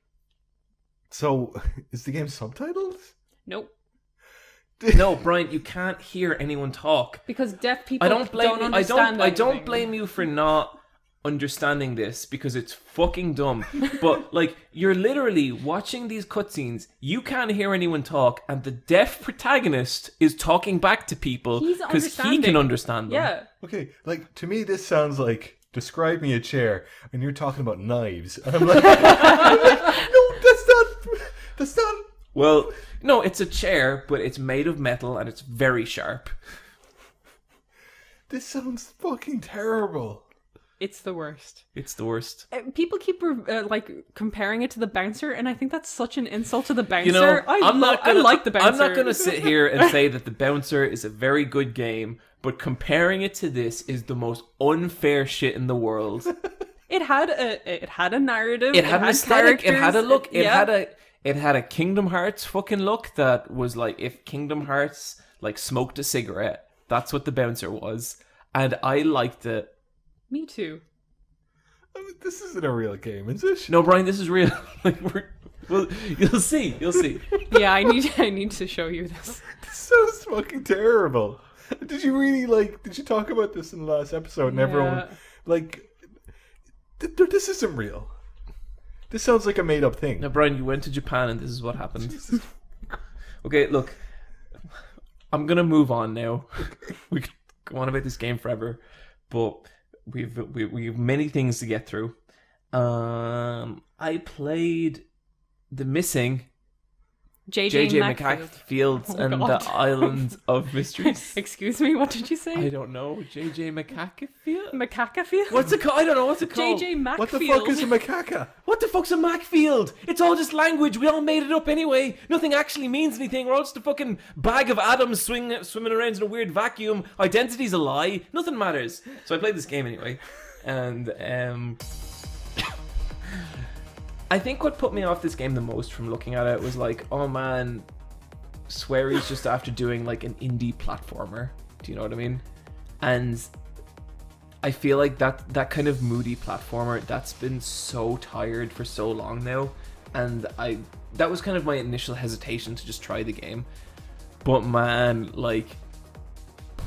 so is the game subtitled? Nope. No, Brian, you can't hear anyone talk. Because deaf people don't understand I don't blame you for not understanding this, because it's fucking dumb. But like, you're literally watching these cutscenes, you can't hear anyone talk, and the deaf protagonist is talking back to people because he can understand them. Yeah. Okay, like, to me this sounds like, describe me a chair, and you're talking about knives. And I'm like, no, that's not... Well, no, it's a chair, but it's made of metal and it's very sharp. This sounds fucking terrible. It's the worst. It's the worst. People keep like comparing it to the bouncer, and I think that's such an insult to the bouncer. You know, I like the bouncer. I'm not going to sit here and say that the bouncer is a very good game, but comparing it to this is the most unfair shit in the world. It had a narrative. It had an aesthetic. It had a look. It had a Kingdom Hearts fucking look that was like, if Kingdom Hearts like smoked a cigarette, that's what the bouncer was, and I liked it. Me too. I mean, this isn't a real game, is it? No, Brian, this is real. Like, well, you'll see. Yeah, I need to show you this. This sounds fucking terrible. Did you talk about this in the last episode? And everyone, like, this isn't real. This sounds like a made-up thing. Now, Brian, you went to Japan and this is what happened. Okay, look. I'm going to move on now. We could go on about this game forever, but we've many things to get through. I played The Missing, J.J. McCackfields and the Island of Mysteries. Excuse me, what did you say? I don't know. J.J. McCackfield? McCackfield? What's it called? I don't know. What's it called? J.J. Macfield. What the fuck is a macaca? What the fuck's a Macfield? It's all just language. We all made it up anyway. Nothing actually means anything. We're all just a fucking bag of atoms swimming around in a weird vacuum. Identity's a lie. Nothing matters. So I played this game anyway. And I think what put me off this game the most from looking at it was like, oh man, Swery's just after doing like an indie platformer. Do you know what I mean? And I feel like that kind of moody platformer, that's been so tired for so long now. And that was kind of my initial hesitation to just try the game. But man, like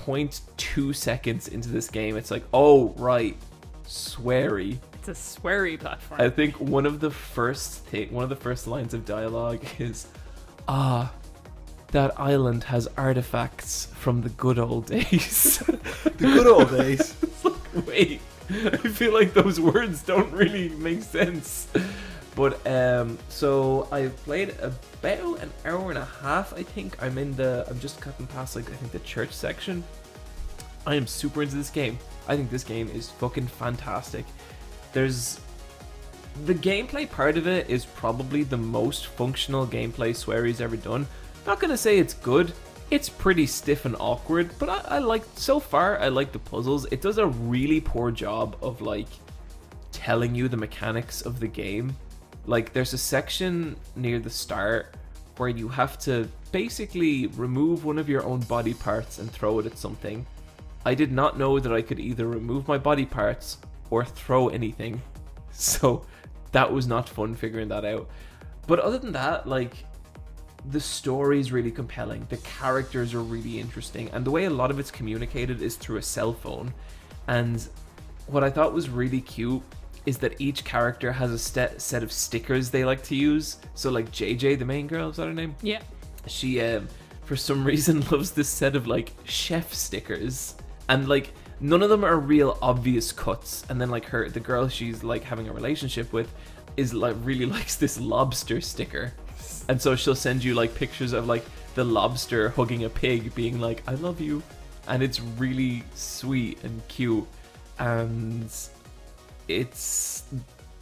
0.2 seconds into this game, it's like, oh right, Swery. It's a sweary platform. I think one of the first lines of dialogue is, that island has artifacts from the good old days. The good old days. It's like, wait, I feel like those words don't really make sense. But so I've played about an hour and a half. I think I'm just cutting past like I think the church section. I am super into this game. I think this game is fucking fantastic. There's the gameplay part of it is probably the most functional gameplay Swery's ever done. Not gonna say it's good. It's pretty stiff and awkward, but I like so far. I like the puzzles. It does a really poor job of like telling you the mechanics of the game. Like there's a section near the start where you have to basically remove one of your own body parts and throw it at something. I did not know that I could either remove my body parts or throw anything, so that was not fun figuring that out. But other than that, like, the story is really compelling, the characters are really interesting, and the way a lot of it's communicated is through a cell phone. And what I thought was really cute is that each character has a set of stickers they like to use. So like JJ, the main girl, is that her name? Yeah. She for some reason loves this set of like chef stickers, and like none of them are real obvious cuts. And then like the girl she's like having a relationship with is like really likes this lobster sticker, and so she'll send you like pictures of like the lobster hugging a pig being like I love you, and it's really sweet and cute, and it's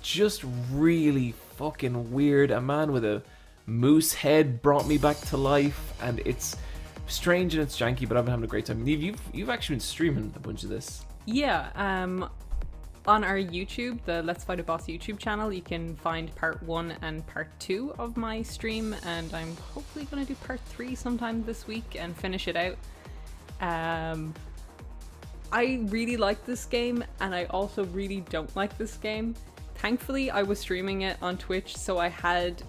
just really fucking weird. A man with a moose head brought me back to life, and it's strange and it's janky, but I've been having a great time. You've actually been streaming a bunch of this. Yeah, on our YouTube, the Let's Fight a Boss YouTube channel, you can find part 1 and part 2 of my stream, and I'm hopefully going to do part 3 sometime this week and finish it out. I really like this game, and I also really don't like this game. Thankfully, I was streaming it on Twitch, so I had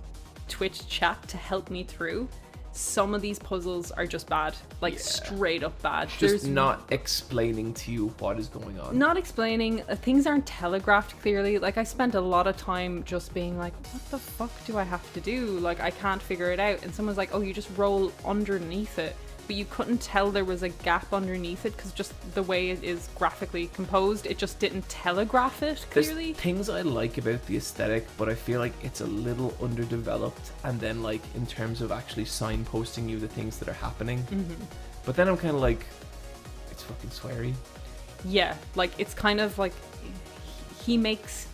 Twitch chat to help me through. Some of these puzzles are just bad, like straight up bad. Just not explaining to you what is going on. Not explaining, things aren't telegraphed clearly. Like I spent a lot of time just being like, what the fuck do I have to do? Like I can't figure it out. And someone's like, oh, you just roll underneath it. But you couldn't tell there was a gap underneath it because just the way it is graphically composed, it just didn't telegraph it clearly. There's things I like about the aesthetic, but I feel like it's a little underdeveloped, and then like in terms of actually signposting you the things that are happening. Mm-hmm. But then I'm kind of like, it's fucking sweary. Yeah, like it's kind of like he makes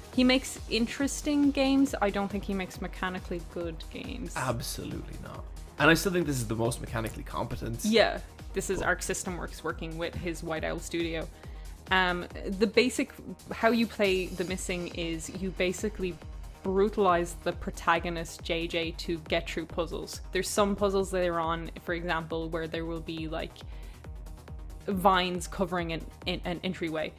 interesting games. I don't think he makes mechanically good games. Absolutely not. And I still think this is the most mechanically competent. Yeah, this is Arc System Works working with his White Owl studio. The basic, how you play the Missing is you basically brutalize the protagonist JJ to get through puzzles. There's some puzzles that are on, for example, where there will be like vines covering an entryway.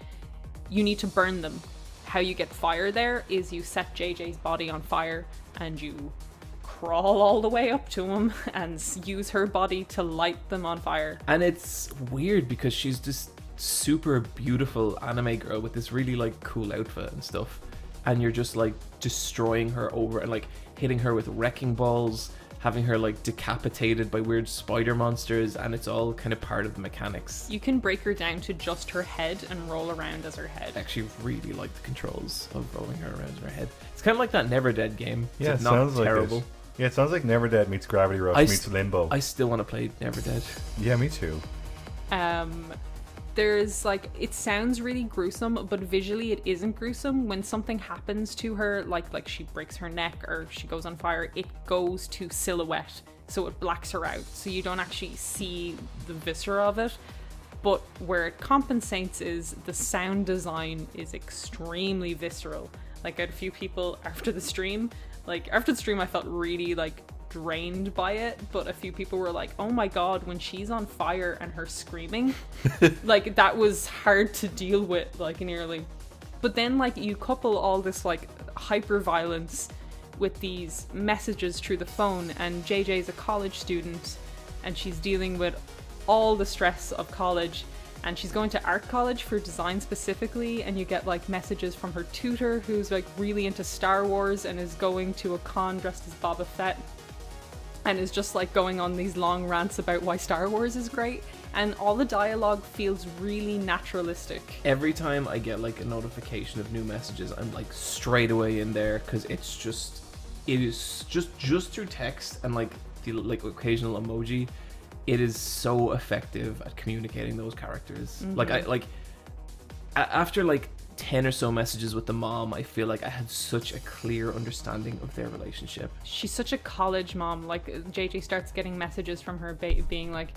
You need to burn them. How you get fire there is you set JJ's body on fire and you crawl all the way up to him and use her body to light them on fire. And it's weird because she's this super beautiful anime girl with this really like cool outfit and stuff, and you're just like destroying her over and like hitting her with wrecking balls, having her like decapitated by weird spider monsters, and it's all kind of part of the mechanics. You can break her down to just her head and roll around as her head. I actually really like the controls of rolling her around as her head. It's kind of like that Never Dead game. Yeah, it's it not sounds terrible. like it. Yeah, it sounds like Never Dead meets Gravity Rush meets Limbo. I still want to play Never Dead. Yeah, me too. There's like, it sounds really gruesome, but visually it isn't gruesome. When something happens to her, like she breaks her neck or she goes on fire, it goes to silhouette, so it blacks her out, so you don't actually see the viscera of it. But where it compensates is the sound design is extremely visceral. Like I had a few people after the stream, I felt really like drained by it, but a few people were like, oh my god, when she's on fire and her screaming, like that was hard to deal with, like nearly. But then like you couple all this like hyper violence with these messages through the phone, and JJ's a college student and she's dealing with all the stress of college, and she's going to art college for design specifically, and you get like messages from her tutor who's like really into Star Wars and is going to a con dressed as Boba Fett and is just like going on these long rants about why Star Wars is great. and all the dialogue feels really naturalistic. Every time I get like a notification of new messages, I'm like straight away in there, because it is just through text and like the like occasional emoji, it is so effective at communicating those characters. Like after like 10 or so messages with the mom, I feel like I had such a clear understanding of their relationship. She's such a college mom. Like JJ starts getting messages from her being like,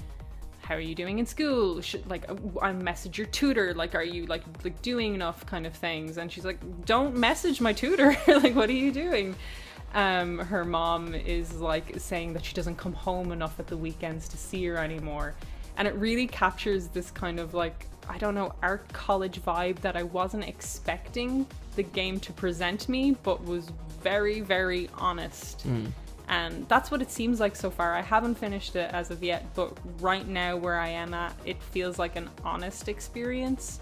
how are you doing in school? Like, I message your tutor. Like, are you like doing enough kind of things? And she's like, don't message my tutor. Like, what are you doing? Her mom is like saying that she doesn't come home enough at the weekends to see her anymore. And it really captures this kind of like, I don't know, art college vibe that I wasn't expecting the game to present me, but was very, very honest. And that's what it seems like so far. I haven't finished it as of yet, but right now where I am at, it feels like an honest experience,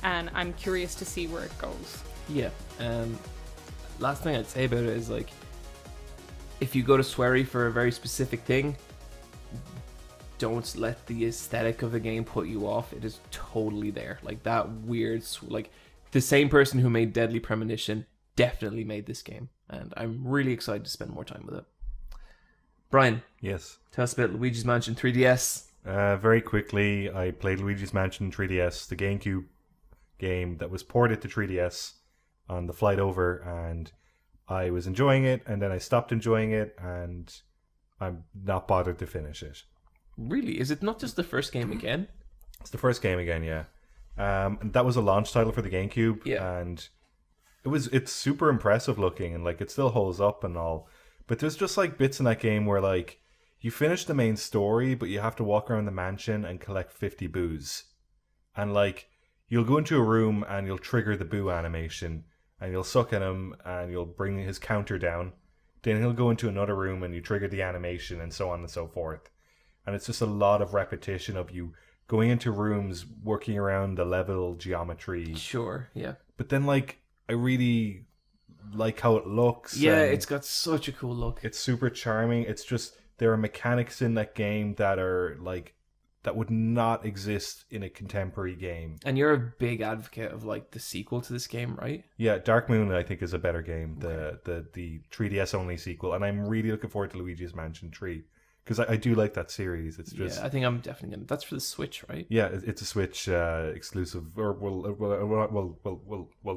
and I'm curious to see where it goes. Yeah. Last thing I'd say about it is like, if you go to Swery for a very specific thing, don't let the aesthetic of the game put you off. It is totally there. Like that weird, like the same person who made Deadly Premonition definitely made this game, and I'm really excited to spend more time with it. Brian, Yes. tell us about Luigi's Mansion 3DS. Very quickly, I played Luigi's Mansion 3DS, the GameCube game that was ported to 3DS on the flight over, and I was enjoying it, and then I stopped enjoying it, and I'm not bothered to finish it. Really? Is it not just the first game again? It's the first game again, yeah. And that was a launch title for the GameCube, Yeah. and it's super impressive looking, and like it still holds up and all. But there's just like bits in that game where like you finish the main story, but you have to walk around the mansion and collect 50 boos. And like you'll go into a room and you'll trigger the boo animation, and you'll suck at him and you'll bring his counter down. Then he'll go into another room and you trigger the animation, and so on and so forth. And it's just a lot of repetition of you going into rooms, working around the level geometry. Sure, yeah. But then, like, I really like how it looks. Yeah, and it's got such a cool look. it's super charming. It's just, there are mechanics in that game that are, like, that would not exist in a contemporary game. And you're a big advocate of, like, the sequel to this game, right? Yeah, Dark Moon, I think, is a better game. The 3DS-only sequel. And I'm really looking forward to Luigi's Mansion 3. Because I do like that series. It's just, Yeah, I think I'm definitely gonna. That's for the Switch, right? yeah, it's a Switch exclusive, or well,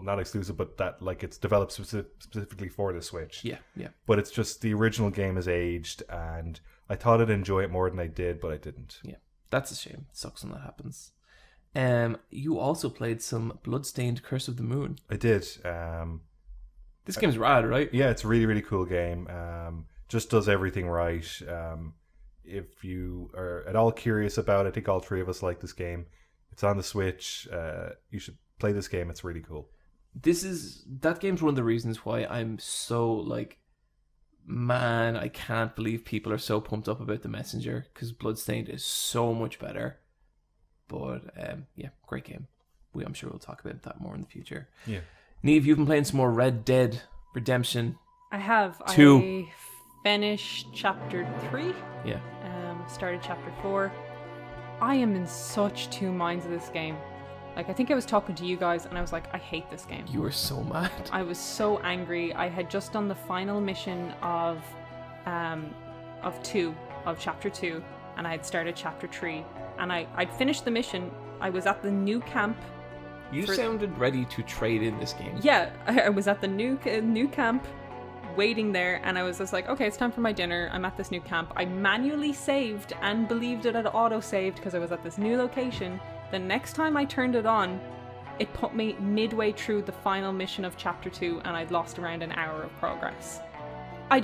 not exclusive, but that like it's developed specifically for the Switch. Yeah, yeah. But it's just the original game is aged, and I thought I'd enjoy it more than I did, but I didn't. Yeah, that's a shame. It sucks when that happens. You also played some Bloodstained: Curse of the Moon. I did. This game's rad, right? Yeah, it's a really, really cool game. Just does everything right. If you are at all curious about it, I think all three of us like this game. It's on the Switch. You should play this game. It's really cool. That game's one of the reasons why I'm so like, man, I can't believe people are so pumped up about The Messenger, because Bloodstained is so much better. But yeah, great game. I'm sure we'll talk about that more in the future. Yeah. Neve, you've been playing some more Red Dead Redemption. I have. 2. I finished chapter 3. Yeah. Started chapter 4. I am in such two minds of this game. Like, I think I was talking to you guys and I was like, I hate this game. You were so mad. I was so angry. I had just done the final mission of chapter 2, and I had started chapter 3, and I'd finished the mission. I was at the new camp. You sounded ready to trade in this game. Yeah, I was at the new camp, waiting there, and I was just like, okay, it's time for my dinner. I'm at this new camp. I manually saved and believed it had auto-saved because I was at this new location. The next time I turned it on, it put me midway through the final mission of chapter 2, and I'd lost around an hour of progress. I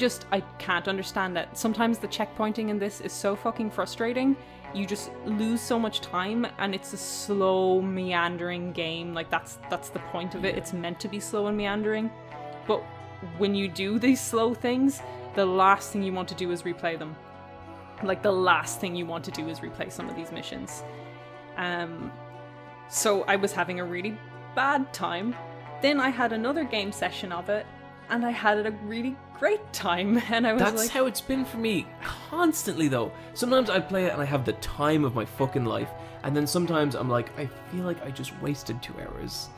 can't understand that. Sometimes the checkpointing in this is so fucking frustrating. You just lose so much time, and it's a slow, meandering game. Like, that's the point of it. It's meant to be slow and meandering. But when you do these slow things, the last thing you want to do is replay them. Like, the last thing you want to do is replay some of these missions. So I was having a really bad time. Then I had another game session of it, and I had a really great time. And I was That's like, how it's been for me constantly, though. Sometimes I play it and I have the time of my fucking life, and then sometimes I'm like, I feel like I just wasted 2 hours.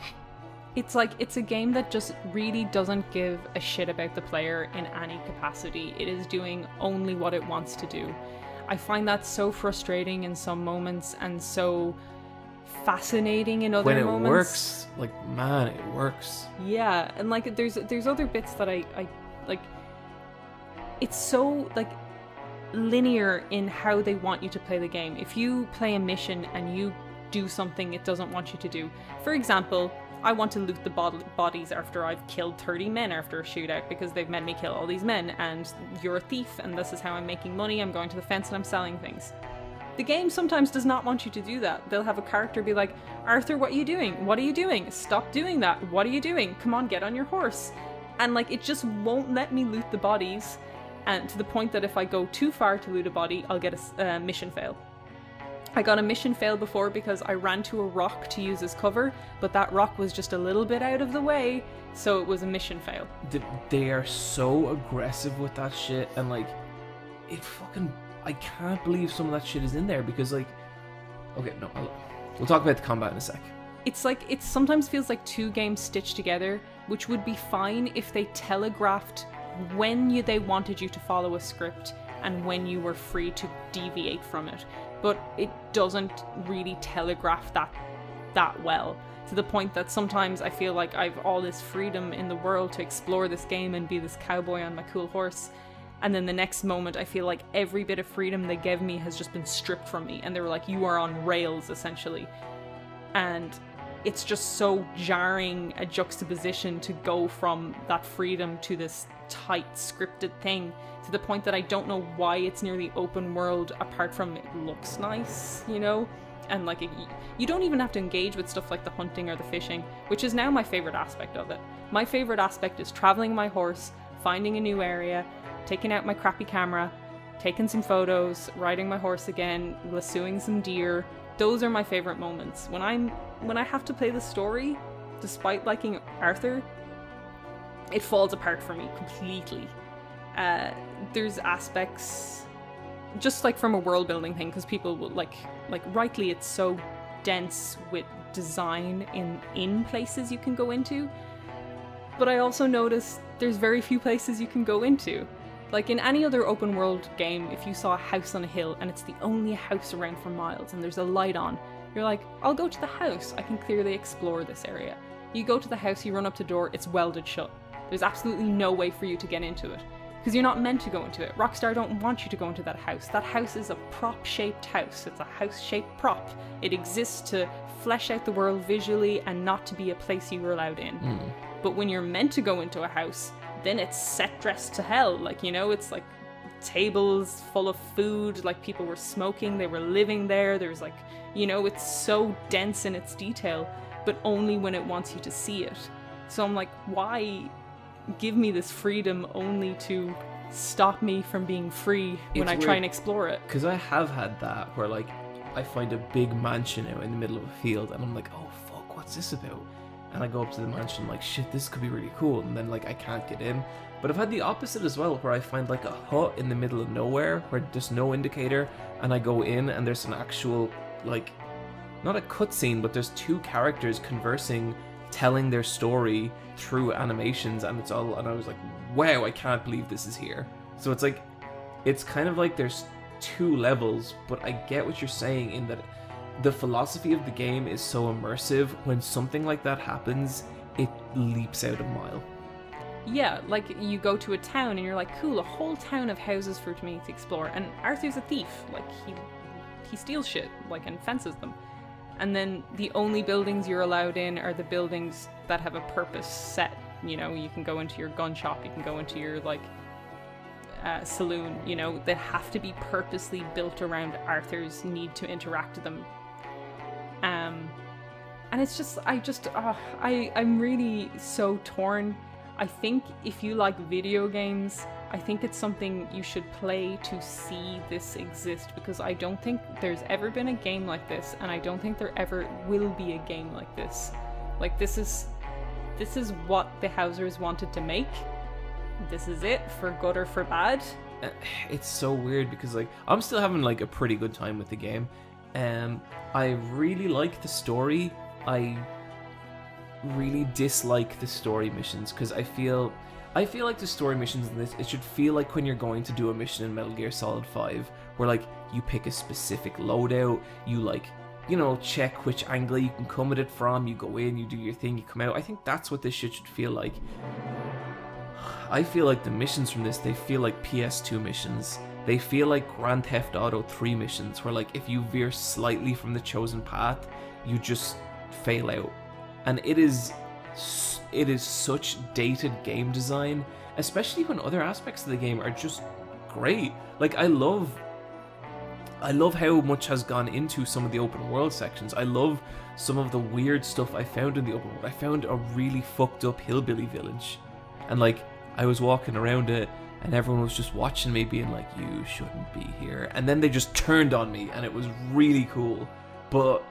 it's like, it's a game that just really doesn't give a shit about the player in any capacity. It is doing only what it wants to do. I find that so frustrating in some moments and so fascinating in other When it moments. works, like, man, it works. Yeah, and like there's other bits that I like. It's so like linear in how they want you to play the game. If you play a mission and you do something it doesn't want you to do, for example, I want to loot the bodies after I've killed 30 men after a shootout because they've made me kill all these men, and you're a thief and this is how I'm making money, I'm going to the fence and I'm selling things. The game sometimes does not want you to do that. They'll have a character be like, Arthur, what are you doing? What are you doing? Stop doing that. What are you doing? Come on, get on your horse. And like, it just won't let me loot the bodies, and to the point that if I go too far to loot a body, I'll get a mission fail. I got a mission fail before because I ran to a rock to use as cover, but that rock was just a little bit out of the way, so it was a mission fail. They are so aggressive with that shit, and like, it fucking, I can't believe some of that shit is in there, because like, okay, no, we'll talk about the combat in a sec. It's like, it sometimes feels like 2 games stitched together, which would be fine if they telegraphed when they wanted you to follow a script and when you were free to deviate from it. But it doesn't really telegraph that well, to the point that sometimes I feel like I've all this freedom in the world to explore this game and be this cowboy on my cool horse, and then the next moment I feel like every bit of freedom they gave me has just been stripped from me, and they were like, you are on rails, essentially. And it's just so jarring a juxtaposition to go from that freedom to this tight scripted thing, to the point that I don't know why it's nearly open world apart from it looks nice, you know? And like, you don't even have to engage with stuff like the hunting or the fishing, which is now my favorite aspect of it. My favorite aspect is traveling my horse, finding a new area, taking out my crappy camera, taking some photos, riding my horse again, lassoing some deer. Those are my favorite moments. When I have to play the story, despite liking Arthur, it falls apart for me completely. There's aspects, just like from a world building thing, because people will like rightly, it's so dense with design in places you can go into. But I also notice there's very few places you can go into. Like in any other open world game, if you saw a house on a hill and it's the only house around for miles and there's a light on, you're like, I'll go to the house, I can clearly explore this area. You go to the house, you run up to the door, it's welded shut. There's absolutely no way for you to get into it, because you're not meant to go into it. Rockstar don't want you to go into that house. That house is a prop-shaped house. It's a house-shaped prop. It exists to flesh out the world visually and not to be a place you were allowed in. But when you're meant to go into a house, then it's set dressed to hell. Like, you know, it's like tables full of food, like people were smoking, they were living there. There's like, you know, it's so dense in its detail, but only when it wants you to see it. So I'm like, why give me this freedom only to stop me from being free when I try and explore it? Because I have had that where like I find a big mansion out in the middle of a field and I'm like, oh fuck, what's this about? And I go up to the mansion like, shit, this could be really cool, and then like I can't get in. But I've had the opposite as well, where I find like a hut in the middle of nowhere where there's no indicator, and I go in and there's an actual, like, not a cutscene, but there's 2 characters conversing, telling their story through animations, and it's all, and I was like, wow, I can't believe this is here. So it's like, it's kind of like there's 2 levels, but I get what you're saying in that the philosophy of the game is so immersive. When something like that happens, it leaps out a mile. Yeah, like you go to a town and you're like, cool, a whole town of houses for me to explore, and Arthur's a thief, like he steals shit, like, and fences them. And then the only buildings you're allowed in are the buildings that have a purpose set. You know, you can go into your gun shop, you can go into your, like, saloon, you know, that have to be purposely built around Arthur's need to interact with them. And it's just, I'm really so torn. I think if you like video games, I think it's something you should play to see this exist, because I don't think there's ever been a game like this, and I don't think there ever will be a game like this. Like, this is what the Housers wanted to make, this is it for good or for bad. It's so weird because like I'm still having like a pretty good time with the game. I really like the story. I really dislike the story missions because I feel like the story missions in this, it should feel like when you're going to do a mission in Metal Gear Solid 5 where like you pick a specific loadout, you like, you know, check which angle you can come at it from, you go in, you do your thing, you come out. I think that's what this shit should feel like. I feel like the missions from this, they feel like PS2 missions. They feel like Grand Theft Auto 3 missions where like if you veer slightly from the chosen path, you just fail out. And it is such dated game design, especially when other aspects of the game are just great. Like I love how much has gone into some of the open world sections. I love some of the weird stuff I found in the open world. I found a really fucked up hillbilly village, and like I was walking around it and everyone was just watching me being like, you shouldn't be here, and then they just turned on me and it was really cool. But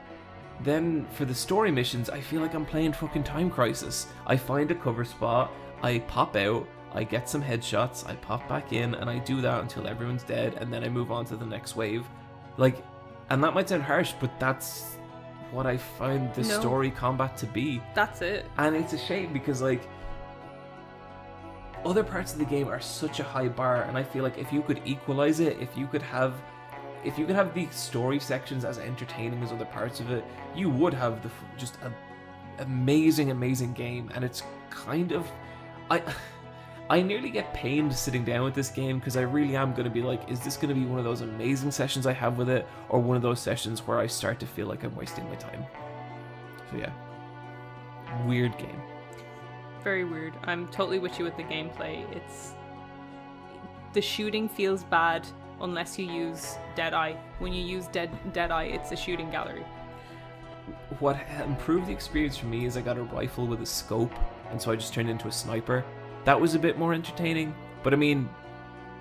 then for the story missions, I feel like I'm playing fucking Time Crisis. I find a cover spot, I pop out, I get some headshots, I pop back in, and I do that until everyone's dead, and then I move on to the next wave. Like, and that might sound harsh, but that's what I find the story combat to be. That's it. And it's a shame because, like, other parts of the game are such a high bar, and I feel like if you could equalize it, if you could have the story sections as entertaining as other parts of it, you would have just an amazing game. And it's kind of, I nearly get pained sitting down with this game because I really am going to be like, is this going to be one of those amazing sessions I have with it, or one of those sessions where I start to feel like I'm wasting my time? So yeah, weird game. Very weird. I'm totally with you with the gameplay. The shooting feels bad unless you use Deadeye. When you use Deadeye, it's a shooting gallery. What improved the experience for me is I got a rifle with a scope, and so I just turned into a sniper. That was a bit more entertaining, but I mean,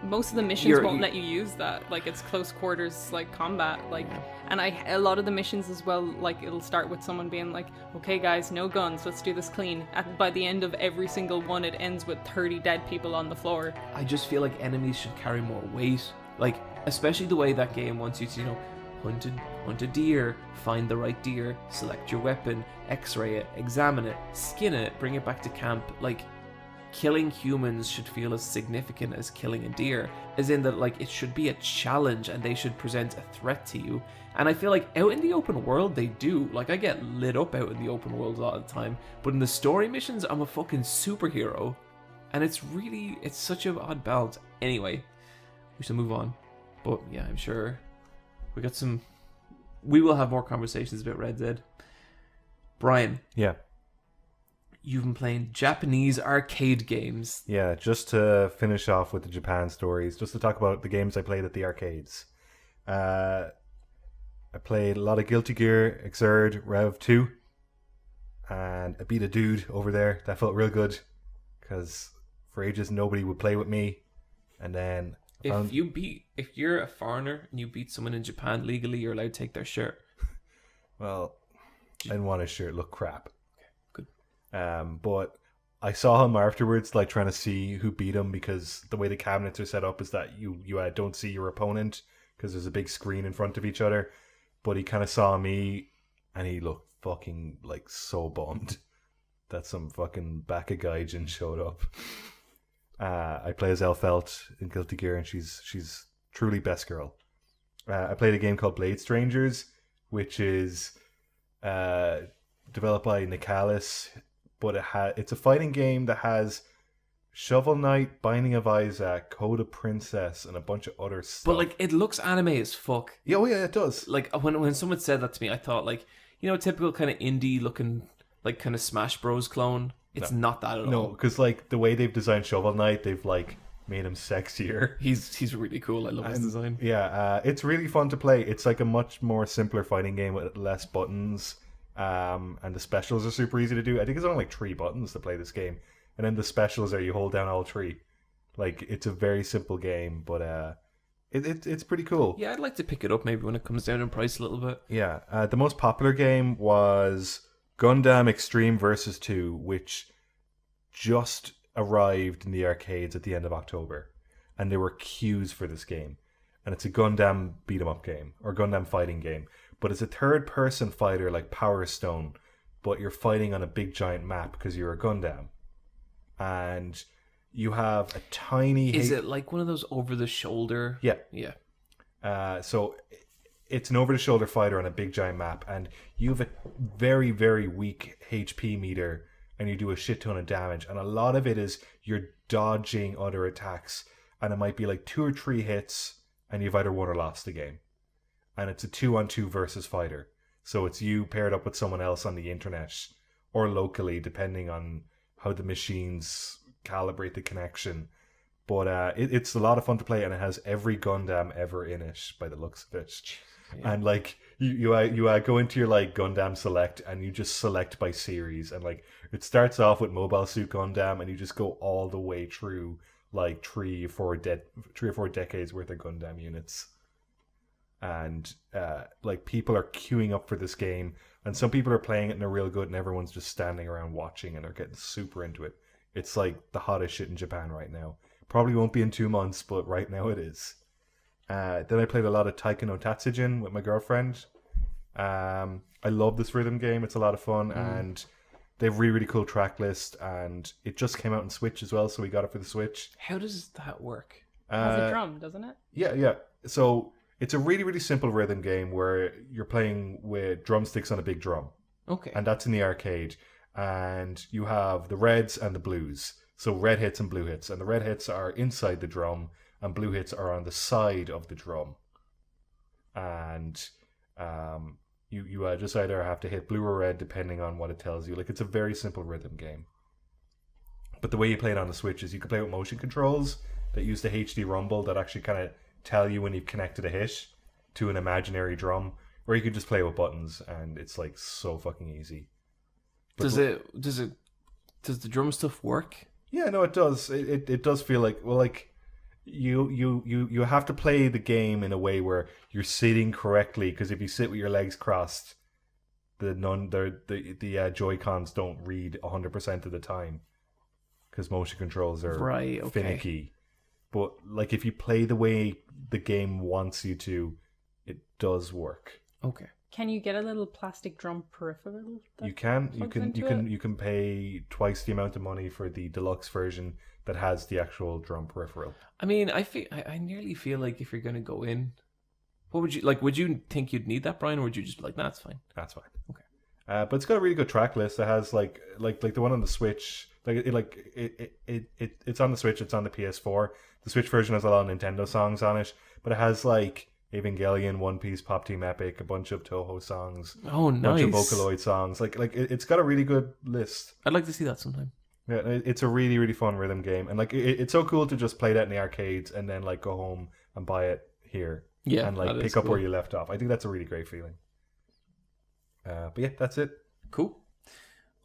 most of the missions won't let you use that. Like, it's close quarters, like, combat. Like, and a lot of the missions as well, like, it'll start with someone being like, okay guys, no guns, let's do this clean. By the end of every single one, it ends with 30 dead people on the floor. I just feel like enemies should carry more weight. Like, especially the way that game wants you to, you know, hunt a deer, find the right deer, select your weapon, x-ray it, examine it, skin it, bring it back to camp. Like, killing humans should feel as significant as killing a deer, as in that, like, it should be a challenge and they should present a threat to you. And I feel like out in the open world they do. Like, I get lit up out in the open world a lot of the time, but in the story missions I'm a fucking superhero, and it's such an odd balance. Anyway, we should move on. But yeah, I'm sure we will have more conversations about Red Dead. Brian. Yeah. You've been playing Japanese arcade games. Yeah, just to finish off with the Japan stories, just to talk about the games I played at the arcades. I played a lot of Guilty Gear Xrd Rev 2, and I beat a dude over there. That felt real good, because for ages nobody would play with me. And then if you're a foreigner and you beat someone in Japan legally, you're allowed to take their shirt. Well, I didn't want his shirt look crap. Good. But I saw him afterwards, like, trying to see who beat him, because the way the cabinets are set up is that you don't see your opponent because there's a big screen in front of each other. But he kind of saw me and he looked fucking, like, so bummed that some fucking Baka Gaijin showed up. I play as Elfelt in Guilty Gear, and she's truly best girl. I played a game called Blade Strangers, which is developed by Nicalis, but it's a fighting game that has Shovel Knight, Binding of Isaac, Code of Princess, and a bunch of other stuff. But, like, it looks anime as fuck. Yeah, oh yeah, it does. Like, when someone said that to me, I thought, like, you know, typical kind of indie looking, like, kind of Smash Bros clone. It's not that at all. No, because, like, the way they've designed Shovel Knight, they've, like, made him sexier. He's really cool. I love his design. Yeah, it's really fun to play. It's like a much more simpler fighting game with less buttons, and the specials are super easy to do. I think it's only like 3 buttons to play this game, and then the specials are you hold down all 3. Like, it's a very simple game, but it's pretty cool. Yeah, I'd like to pick it up maybe when it comes down in price a little bit. Yeah, the most popular game was Gundam Extreme Versus 2, which just arrived in the arcades at the end of October, and there were queues for this game. And it's a Gundam beat 'em up game or Gundam fighting game, but it's a third-person fighter like Power Stone, but you're fighting on a big giant map because you're a Gundam, and you have a tiny. Is it like one of those over-the-shoulder? Yeah. So it's an over-the-shoulder fighter on a big giant map, and you have a very, very weak HP meter, and you do a shit ton of damage, and a lot of it is you're dodging other attacks, and it might be like 2 or 3 hits, and you've either won or lost the game. And it's a 2-on-2 versus fighter. So it's you paired up with someone else on the internet or locally, depending on how the machines calibrate the connection. But it's a lot of fun to play, and it has every Gundam ever in it by the looks of it. Yeah. And like you go into your like Gundam select, and you just select by series, and like it starts off with Mobile Suit Gundam, and you just go all the way through like 3 or 4 decades worth of Gundam units. And like people are queuing up for this game, and some people are playing it and they're real good, and everyone's just standing around watching, and they're getting super into it. It's like the hottest shit in Japan right now. Probably won't be in 2 months, but right now it is. Then I played a lot of Taiko no Tatsujin with my girlfriend. I love this rhythm game. It's a lot of fun, and they have really, really cool track list, and it just came out on Switch as well, so we got it for the Switch. How does that work? It has a drum, doesn't it? Yeah. So it's a really, really simple rhythm game where you're playing with drumsticks on a big drum. Okay. And that's in the arcade. And you have the reds and the blues. So red hits and blue hits. And the red hits are inside the drum, and blue hits are on the side of the drum. And you just either have to hit blue or red depending on what it tells you. Like, it's a very simple rhythm game. But the way you play it on the Switch is you can play with motion controls that use the HD rumble that actually kind of tell you when you've connected a hit to an imaginary drum, or you can just play with buttons, and it's like so fucking easy. But does the drum stuff work? Yeah, no, it does. It does feel like, well, like you have to play the game in a way where you're sitting correctly, because if you sit with your legs crossed, the Joy-Cons don't read 100% of the time, because motion controls are finicky. But like if you play the way the game wants you to, it does work. Okay. Can you get a little plastic drum peripheral? You can pay twice the amount of money for the deluxe version that has the actual drum peripheral. I mean, I nearly feel like if you're gonna go in, what would you like? Would you think you'd need that, Brian, or would you just be like, nah, it's fine? That's fine. Okay. But it's got a really good track list. It has like the one on the Switch. It's on the Switch. It's on the PS4. The Switch version has a lot of Nintendo songs on it, but it has like Evangelion, One Piece, Pop Team Epic, a bunch of Toho songs. Oh, nice. A bunch of Vocaloid songs. It's got a really good list. I'd like to see that sometime. Yeah, it's a really, really fun rhythm game, and like it's so cool to just play that in the arcades and then like go home and buy it here. Yeah, and like pick up where you left off. I think that's a really great feeling. But yeah, that's it. Cool.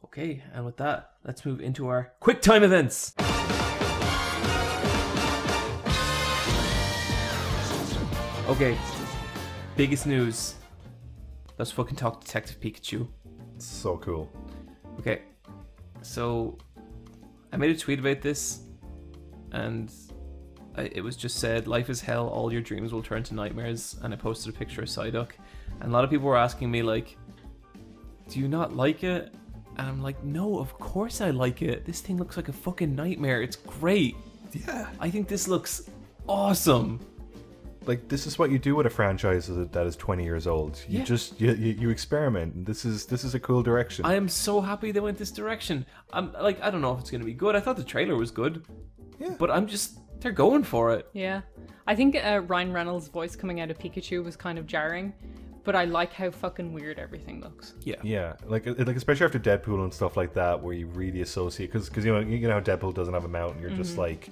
Okay, and with that, let's move into our Quicktime Events. Okay, biggest news. Let's fucking talk Detective Pikachu. It's so cool. Okay, so I made a tweet about this, and it was just said, life is hell, all your dreams will turn to nightmares, and I posted a picture of Psyduck, and a lot of people were asking me, like, do you not like it? And I'm like, no, of course I like it. This thing looks like a fucking nightmare. It's great. Yeah. I think this looks awesome. Like, this is what you do with a franchise that is 20 years old. You just you experiment, and this is a cool direction. I am so happy they went this direction. I'm like, I don't know if it's going to be good. I thought the trailer was good. Yeah. But they're going for it. Yeah. I think Ryan Reynolds' voice coming out of Pikachu was kind of jarring, but I like how fucking weird everything looks. Yeah. Yeah. Like especially after Deadpool and stuff like that, where you really associate, because you know how Deadpool doesn't have a mouth, and you're just like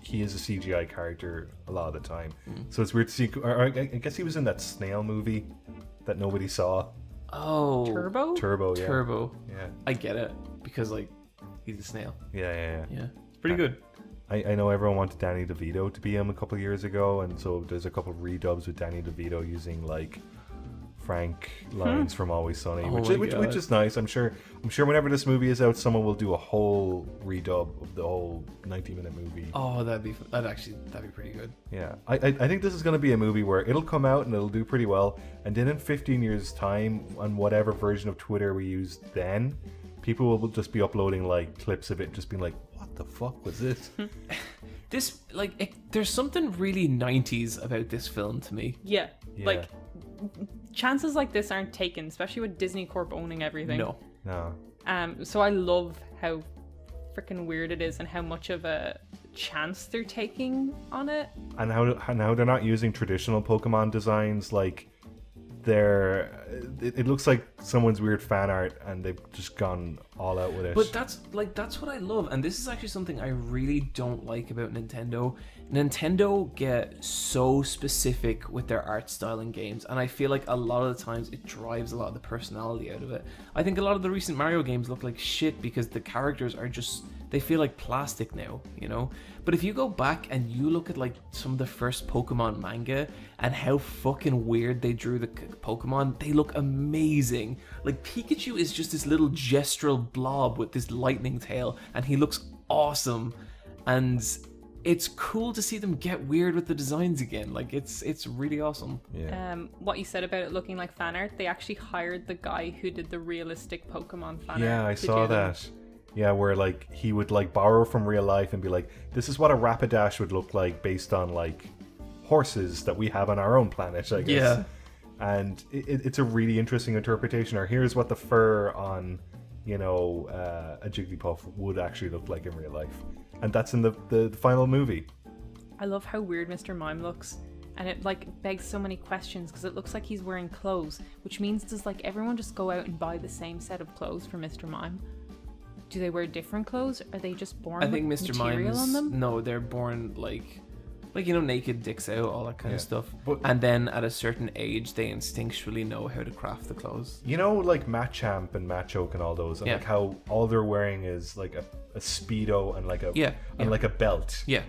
he is a CGI character a lot of the time. So it's weird to see. Or I guess he was in that snail movie that nobody saw. Oh. Turbo. Yeah. Turbo. Yeah. I get it, because like he's a snail. Yeah. Yeah. It's pretty good. I know everyone wanted Danny DeVito to be him a couple of years ago, and so there's a couple of redubs with Danny DeVito using like Frank lines from Always Sunny, Oh which my God. is nice. I'm sure whenever this movie is out, someone will do a whole redub of the whole 90-minute movie. Oh, that'd be pretty good. Yeah, I think this is going to be a movie where it'll come out and it'll do pretty well, and then in 15 years' time, on whatever version of Twitter we used then, people will just be uploading like clips of it, just being like, "What the fuck was this?" This there's something really 90s about this film to me. Yeah. Yeah. Like, chances like this aren't taken, especially with Disney Corp owning everything. No. So I love how freaking weird it is and how much of a chance they're taking on it. And how they're not using traditional Pokemon designs, like it looks like someone's weird fan art and they've just gone all out with it. But that's what I love, and this is actually something I really don't like about Nintendo. Nintendo get so specific with their art style in games, and I feel like a lot of the times it drives a lot of the personality out of it. I think a lot of the recent Mario games look like shit because the characters are just, they feel like plastic now, you know? But if you go back and you look at like some of the first Pokemon manga and how fucking weird they drew the Pokemon, they look amazing. Like Pikachu is just this little gestural blob with this lightning tail, and he looks awesome. And it's cool to see them get weird with the designs again. Like it's really awesome. Yeah. What you said about it looking like fan art, they actually hired the guy who did the realistic Pokemon fan art. Yeah, I to saw do them. that. Yeah, where like he would like borrow from real life and be like, "This is what a Rapidash would look like based on like horses that we have on our own planet," I guess. Yeah. And it's a really interesting interpretation. Or here's what the fur on, a Jigglypuff would actually look like in real life, and that's in the final movie. I love how weird Mr. Mime looks. And it like begs so many questions because it looks like he's wearing clothes, which means does like everyone just go out and buy the same set of clothes for Mr. Mime? Do they wear different clothes? Are they just born I think with Mr. material on Mime's, them? no, they're born like naked, dicks out, all that kind of stuff. But- And then at a certain age, they instinctually know how to craft the clothes. Like Machamp and Machoke and all those, and Yeah. like how all they're wearing is like a speedo and like like a belt. Yeah.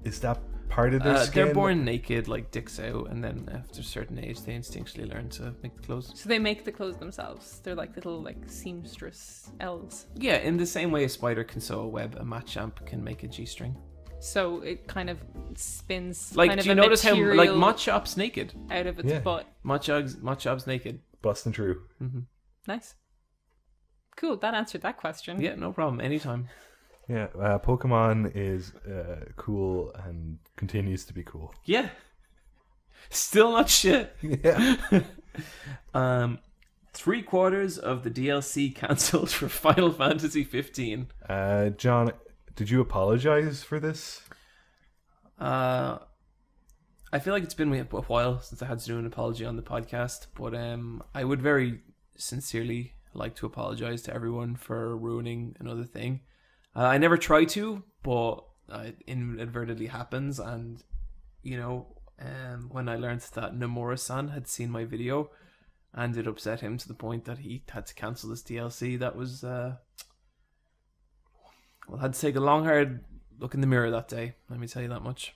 Is that part of their skin? They're born naked, like dicks out, and then after a certain age, they instinctually learn to make the clothes. So they make the clothes themselves. They're like little like seamstress elves. Yeah, in the same way a spider can sew a web, a Machamp can make a G-string. So it kind of spins Like, kind of do you a notice how like material Machop's naked? out of its Yeah. butt. Machop's naked. Busting through. Nice. Cool, that answered that question. Yeah, no problem. Anytime. Yeah, Pokemon is cool and continues to be cool. Yeah. Still not shit. Yeah. 3/4 of the DLC cancelled for Final Fantasy 15. John, did you apologize for this? I feel like it's been a while since I had to do an apology on the podcast, but I would very sincerely like to apologize to everyone for ruining another thing. I never try to, but it inadvertently happens. And when I learned that Nomura-san had seen my video and it upset him to the point that he had to cancel this DLC, that was I had to take a long hard look in the mirror that day, let me tell you that much.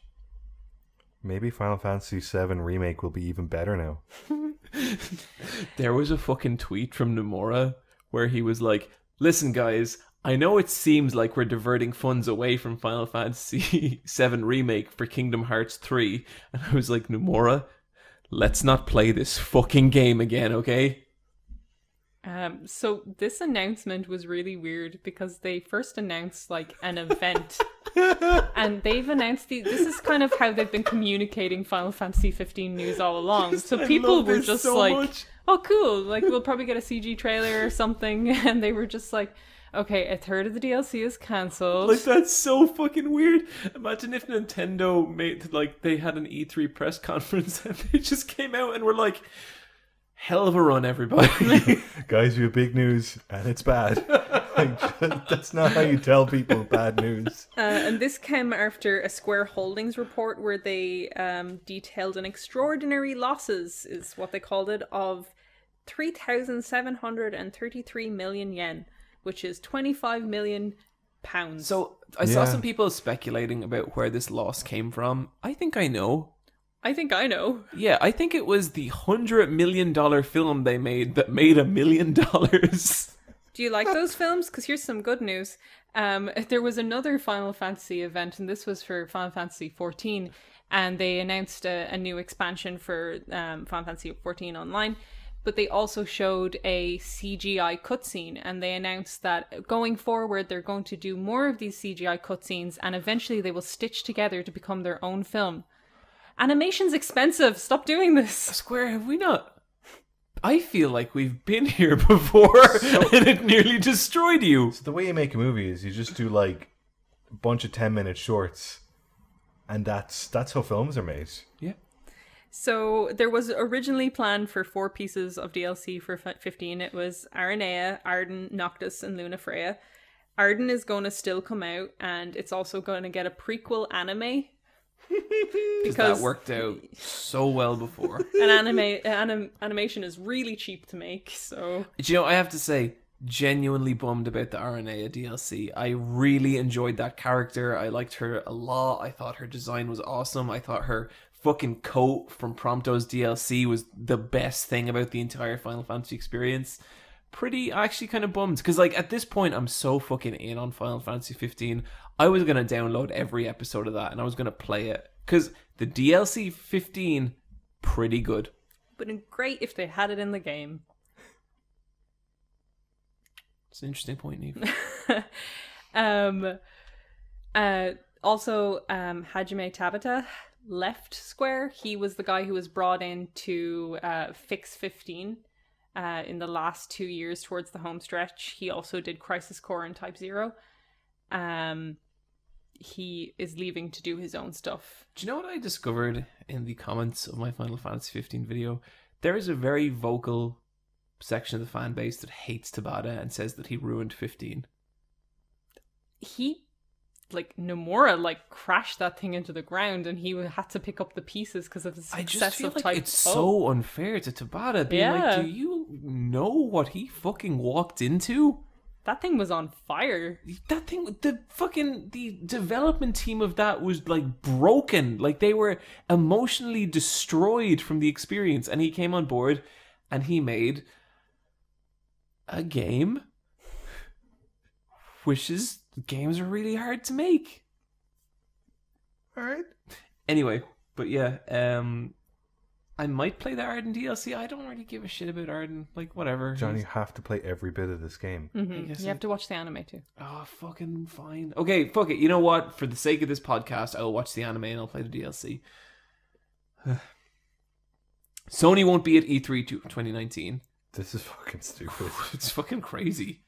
Maybe Final Fantasy VII Remake will be even better now. There was a fucking tweet from Nomura where he was like, "Listen guys, I know it seems like we're diverting funds away from Final Fantasy VII Remake for Kingdom Hearts 3. And I was like, Nomura, let's not play this fucking game again, okay? So this announcement was really weird because they first announced like an event and they've announced this is kind of how they've been communicating Final Fantasy 15 news all along. So I people love were this just so like, much. "Oh cool, like we'll probably get a CG trailer or something." And they were just like, "Okay, a third of the DLC is cancelled." Like, that's so fucking weird. Imagine if Nintendo made, like, they had an E3 press conference and they just came out and were like, "Hell of a run, everybody." Guys, we have big news, and it's bad. That's not how you tell people bad news. And this came after a Square Holdings report where they detailed an extraordinary losses, is what they called it, of 3,733 million yen, which is 25 million pounds. So I saw Yeah. some people speculating about where this loss came from. I think I know. I think I know. Yeah, I think it was the $100 million film they made that made $1 million. Do you like those films? Because here's some good news. There was another Final Fantasy event, and this was for Final Fantasy 14, and they announced a new expansion for Final Fantasy 14 Online, but they also showed a CGI cutscene, and they announced that going forward, they're going to do more of these CGI cutscenes, and eventually they will stitch together to become their own film. Animation's expensive. Stop doing this. Square, have we not? I feel like we've been here before and it nearly destroyed you. So the way you make a movie is you just do like a bunch of 10-minute shorts, and that's how films are made. Yeah. So there was originally planned for 4 pieces of DLC for 15. It was Aranea, Arden, Noctis, and Luna Freya. Arden is going to still come out, and it's also going to get a prequel anime. Because that worked out so well before. And animation is really cheap to make, so... Do you know, I have to say, genuinely bummed about the Aranea DLC. I really enjoyed that character. I liked her a lot. I thought her design was awesome. I thought her fucking coat from Prompto's DLC was the best thing about the entire Final Fantasy experience. Actually kind of bummed, because like at this point I'm so fucking in on Final Fantasy 15. I was going to download every episode of that and I was going to play it, because the DLC 15 pretty good. But great if they had it in the game. It's an interesting point, Neve. Also, Hajime Tabata left Square. He was the guy who was brought in to fix 15 in the last 2 years towards the home stretch. He also did Crisis Core and Type 0. He is leaving to do his own stuff. Do you know what I discovered in the comments of my Final Fantasy 15 video? There is a very vocal section of the fan base that hates Tabata and says that he ruined 15. Nomura crashed that thing into the ground, and he had to pick up the pieces because of the success I just feel of like Type it's so unfair to Tabata being like, do you know what he fucking walked into? That thing was on fire. That thing, the development team of that was like broken. Like they were emotionally destroyed from the experience, and he came on board and he made a game, games are really hard to make. Alright. Anyway, but yeah, I might play the Arden DLC. I don't really give a shit about Arden. Like, whatever. Johnny, you have to play every bit of this game. Mm-hmm. You have to watch the anime too. Oh, fucking fine. Okay, fuck it. You know what? For the sake of this podcast, I will watch the anime and I'll play the DLC. Sony won't be at E3 2019. This is fucking stupid. It's fucking crazy.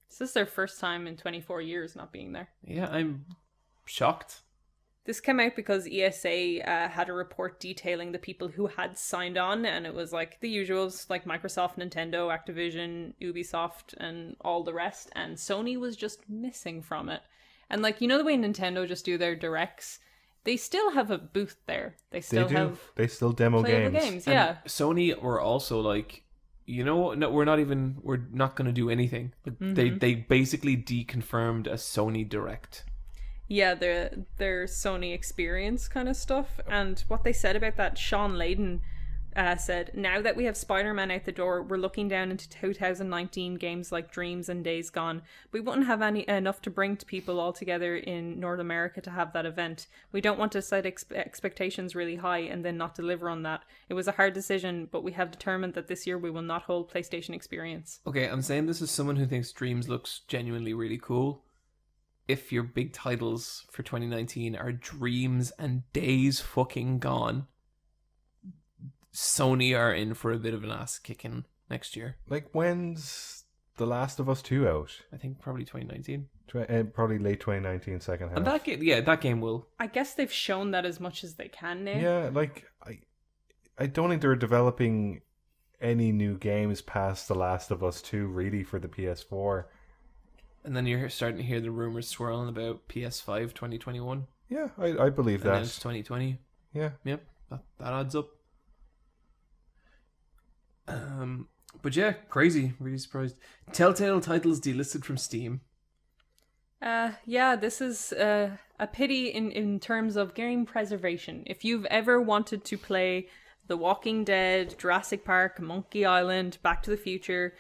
This is their first time in 24 years not being there. Yeah, I'm shocked. This came out because ESA had a report detailing the people who had signed on, and it was like the usuals, like Microsoft, Nintendo, Activision, Ubisoft, and all the rest, and Sony was just missing from it. And like, you know the way Nintendo just do their directs? They still have a booth there. They still demo games. Yeah. And Sony were also like, you know what? No, we're not going to do anything. Like, they basically deconfirmed a Sony Direct. Yeah, their Sony experience kind of stuff. And what they said about that, Sean Layden said, now that we have Spider-Man out the door, we're looking down into 2019 games like Dreams and Days Gone. We wouldn't have enough to bring to people all together in North America to have that event. We don't want to set expectations really high and then not deliver on that. It was a hard decision, but we have determined that this year we will not hold PlayStation Experience. Okay, I'm saying this as someone who thinks Dreams looks genuinely really cool. If your big titles for 2019 are Dreams and Days fucking Gone, Sony are in for a bit of an ass kicking next year. Like, when's The Last of Us 2 out? I think probably 2019. Probably late 2019, second half. And that game will. I guess they've shown that as much as they can now. Yeah, like, I don't think they're developing any new games past The Last of Us 2, really, for the PS4. And then you're starting to hear the rumors swirling about PS5 2021. Yeah, I believe that. And it's 2020. Yeah. Yep, that adds up. But yeah, crazy. Really surprised. Telltale titles delisted from Steam. Yeah, this is a pity in terms of game preservation. If you've ever wanted to play The Walking Dead, Jurassic Park, Monkey Island, Back to the Future,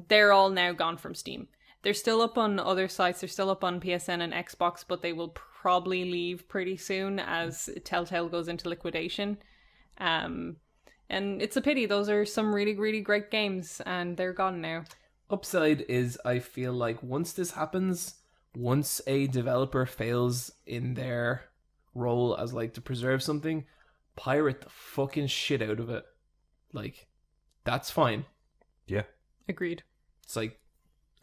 they're all now gone from Steam. They're still up on other sites. They're still up on PSN and Xbox, but they will probably leave pretty soon as Telltale goes into liquidation. And it's a pity. Those are some really, really great games, and they're gone now. Upside is, I feel like once this happens, once a developer fails in their role as like to preserve something, pirate the fucking shit out of it. Like, that's fine. Yeah. Agreed. It's like,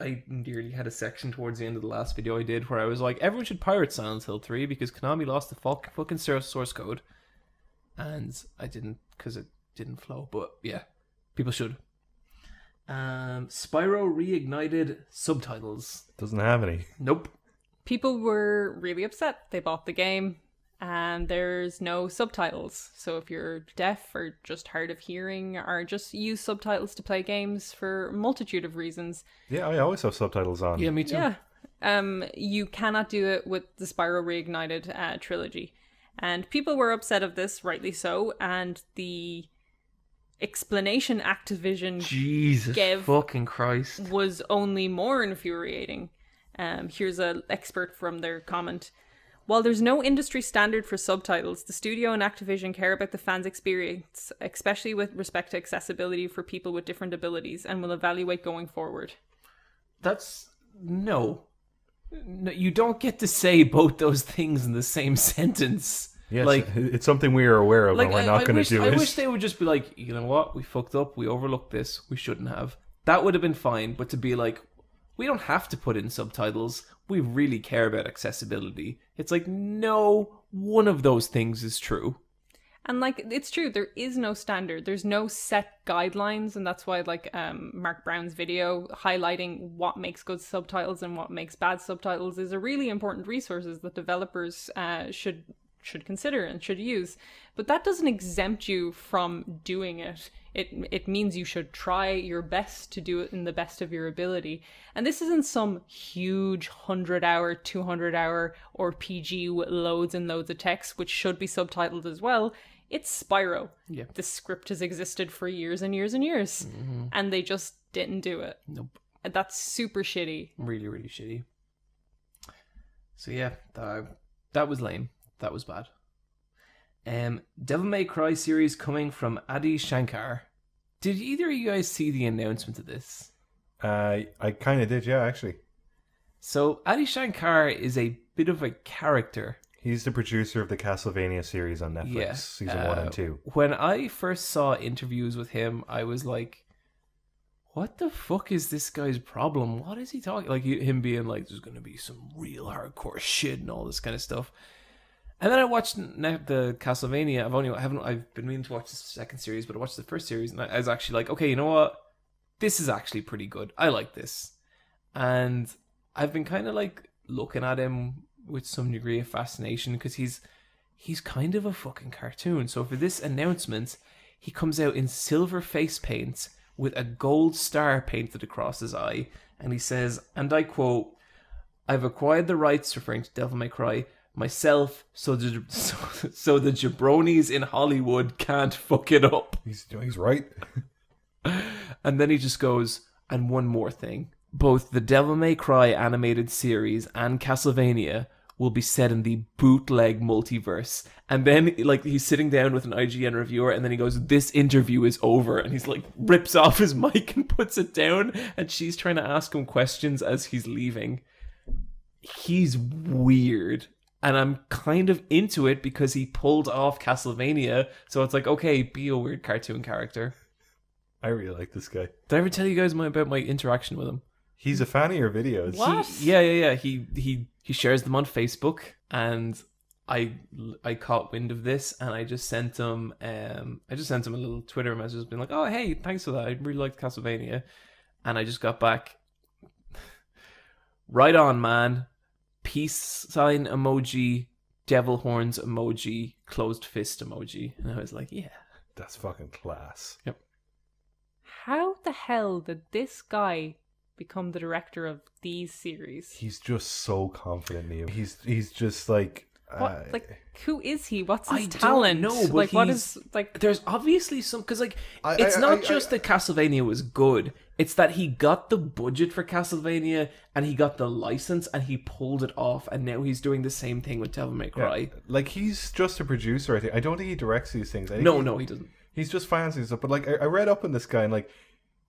I nearly had a section towards the end of the last video I did where I was like, everyone should pirate Silent Hill 3 because Konami lost the fucking source code. And I didn't, because it didn't flow. But yeah, people should. Spyro Reignited subtitles. Doesn't have any. Nope. People were really upset. They bought the game and there's no subtitles. So if you're deaf or just hard of hearing or just use subtitles to play games for a multitude of reasons. Yeah, I always have subtitles on. Yeah, me too. Yeah. You cannot do it with the Spyro Reignited trilogy. And people were upset of this, rightly so. And the explanation Activision Jesus fucking Christ was only more infuriating. Here's an expert from their comment. While there's no industry standard for subtitles, the studio and Activision care about the fans' experience, especially with respect to accessibility for people with different abilities, and will evaluate going forward. That's... No, you don't get to say both those things in the same sentence. Yes, like, it's something we are aware of, like, and we're not going to do it. I wish they would just be like, you know what, we fucked up, we overlooked this, we shouldn't have. That would have been fine, but to be like, we don't have to put in subtitles, we really care about accessibility. It's like, no, one of those things is true. And like, it's true, there is no standard, there's no set guidelines, and that's why like Mark Brown's video highlighting what makes good subtitles and what makes bad subtitles is a really important resource that developers should consider and should use. But that doesn't exempt you from doing it. It means you should try your best to do it in the best of your ability. And this isn't some huge 100-hour, 200-hour RPG with loads and loads of text, which should be subtitled as well. It's Spyro. Yeah. The script has existed for years and years and years. Mm-hmm. And they just didn't do it. Nope. And that's super shitty. Really, really shitty. So yeah, that was lame. That was bad. Devil May Cry series coming from Adi Shankar. Did either of you guys see the announcement of this? I kind of did, yeah, actually. So Adi Shankar is a bit of a character. He's the producer of the Castlevania series on Netflix, yeah. season 1 and 2. When I first saw interviews with him, I was like, what the fuck is this guy's problem? What is he talking? Like him being like, there's going to be some real hardcore shit and all this kind of stuff. And then I watched the Castlevania. I've been meaning to watch the second series, but I watched the first series, and I was actually like, okay, you know what? This is actually pretty good. I like this, and I've been kind of like looking at him with some degree of fascination because he's kind of a fucking cartoon. So for this announcement, he comes out in silver face paint with a gold star painted across his eye, and he says, and I quote, "I've acquired the rights," referring to Devil May Cry, "myself, so the jabronis in Hollywood can't fuck it up." He's right. And then he just goes, and one more thing. Both the Devil May Cry animated series and Castlevania will be set in the bootleg multiverse. And then like he's sitting down with an IGN reviewer, and then he goes, "This interview is over." And he's like, rips off his mic and puts it down, and she's trying to ask him questions as he's leaving. He's weird. And I'm kind of into it because he pulled off Castlevania. So it's like, okay, be a weird cartoon character. I really like this guy. Did I ever tell you guys about my interaction with him? He's a fan of your videos. What? Yeah. He shares them on Facebook, and I caught wind of this, and I just sent him a little Twitter message, being like, "Oh, hey, thanks for that. I really liked Castlevania," and I just got back. Right on, man. Peace sign emoji, devil horns emoji, closed fist emoji. And I was like, yeah. That's fucking class. Yep. How the hell did this guy become the director of these series. He's just so confident, Neo. He's just like... What, like, who is he? What's his I talent? don't know, but like, what is, like... There's obviously some... Because, like, it's not just that Castlevania was good. It's that he got the budget for Castlevania, and he got the license, and he pulled it off, and now he's doing the same thing with Devil May Cry. Yeah, like, he's just a producer, I think. I don't think he directs these things. I think No, he doesn't. He's just financing stuff. But, like, I read up on this guy, and, like,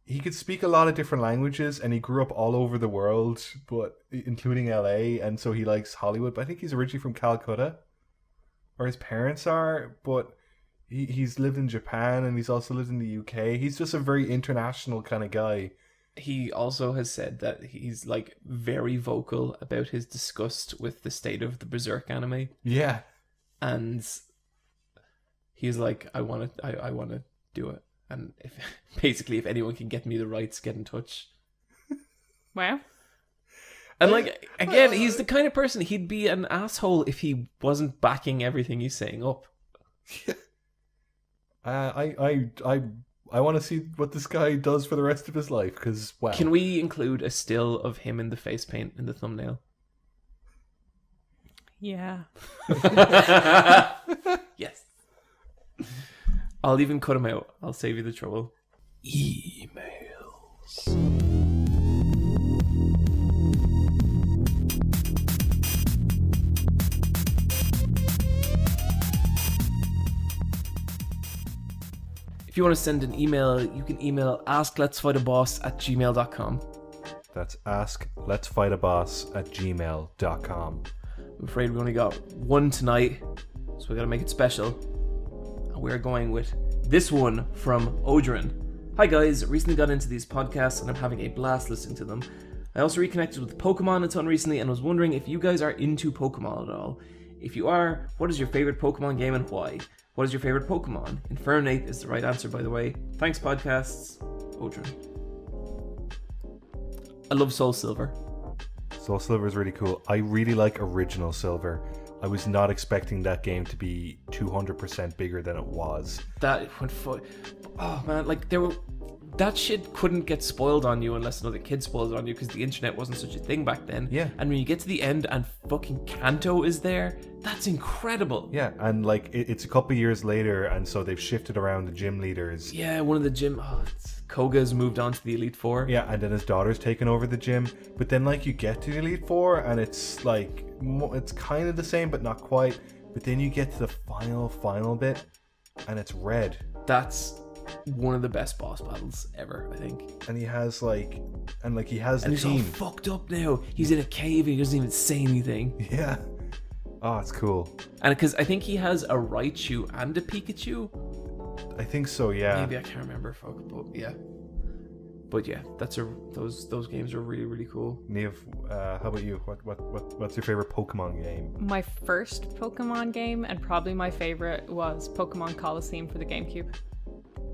he could speak a lot of different languages, and he grew up all over the world, but including LA, and so he likes Hollywood. But I think he's originally from Calcutta, or his parents are, but he's lived in Japan, and he's also lived in the UK. He's just a very international kind of guy. He also has said that he's, like, very vocal about his disgust with the state of the Berserk anime. Yeah. And he's like, I want to do it. And if anyone can get me the rights, get in touch. Wow. And, like, again, he's the kind of person, he'd be an asshole if he wasn't backing everything he's saying up. Yeah. I want to see what this guy does for the rest of his life, because, wow. Can we include a still of him in the face paint in the thumbnail? Yeah. Yes. I'll even cut him out. I'll save you the trouble. Emails. If you want to send an email, you can email askletsfightaboss@gmail.com. That's askletsfightaboss@gmail.com. I'm afraid we only got one tonight, so we gotta make it special. And we're going with this one from Odrin. Hi guys, recently got into these podcasts and I'm having a blast listening to them. I also reconnected with Pokemon a ton recently and was wondering if you guys are into Pokemon at all. If you are, what is your favorite Pokemon game and why? What is your favorite Pokemon? Infernape is the right answer, by the way. Thanks, podcasts. Odrin. I love Soul Silver. Soul Silver is really cool. I really like Original Silver. I was not expecting that game to be 200% bigger than it was. That went oh man, like that shit couldn't get spoiled on you unless another kid spoiled it on you because the internet wasn't such a thing back then. Yeah. And when you get to the end and fucking Kanto is there, that's incredible. Yeah, and like it's a couple of years later, and so they've shifted around the gym leaders. Yeah, one of the gym. Koga's moved on to the Elite Four. Yeah, and then his daughter's taken over the gym. But then, like, you get to the Elite Four, and it's like it's kind of the same, but not quite. But then you get to the final bit, and it's Red. That's one of the best boss battles ever, I think. And he has he has the he's team. All fucked up now. He's in a cave and he doesn't even say anything. Yeah. Oh, it's cool. And because I think he has a Raichu and a Pikachu. I think so, yeah. Maybe I can't remember. But yeah. But yeah, those games are really, really cool. Niamh, how about you? What's your favorite Pokemon game? My first Pokemon game, and probably my favorite, was Pokemon Coliseum for the GameCube.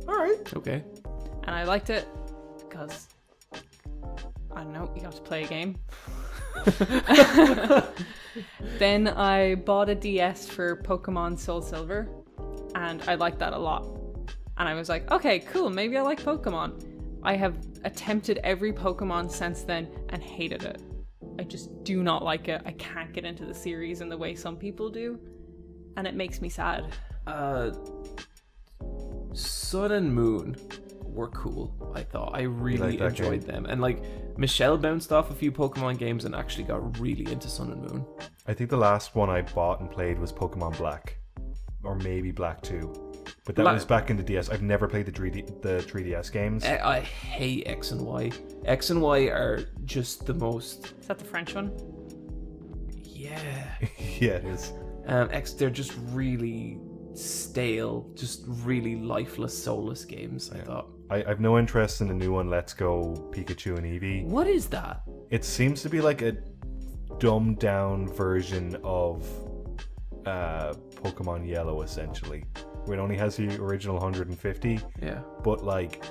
Alright. Okay. And I liked it because, I don't know, you got to play a game. Then I bought a DS for Pokemon Soul Silver, and I liked that a lot. And I was like, okay, cool, maybe I like Pokemon. I have attempted every Pokemon since then and hated it. I just do not like it. I can't get into the series in the way some people do, and it makes me sad. Sun and Moon were cool, I thought. I really enjoyed them. And like, Michelle bounced off a few Pokemon games and actually got really into Sun and Moon. I think the last one I bought and played was Pokemon Black. Or maybe Black 2. But that was back in the DS. I've never played the 3DS games. I hate X and Y. X and Y are just the most... Is that the French one? Yeah. Yeah, it is. They're just really stale, just really lifeless, soulless games, I thought. I've no interest in the new one, Let's Go Pikachu and Eevee. What is that? It seems to be like a dumbed down version of Pokemon Yellow, essentially. Where it only has the original 150. Yeah. But like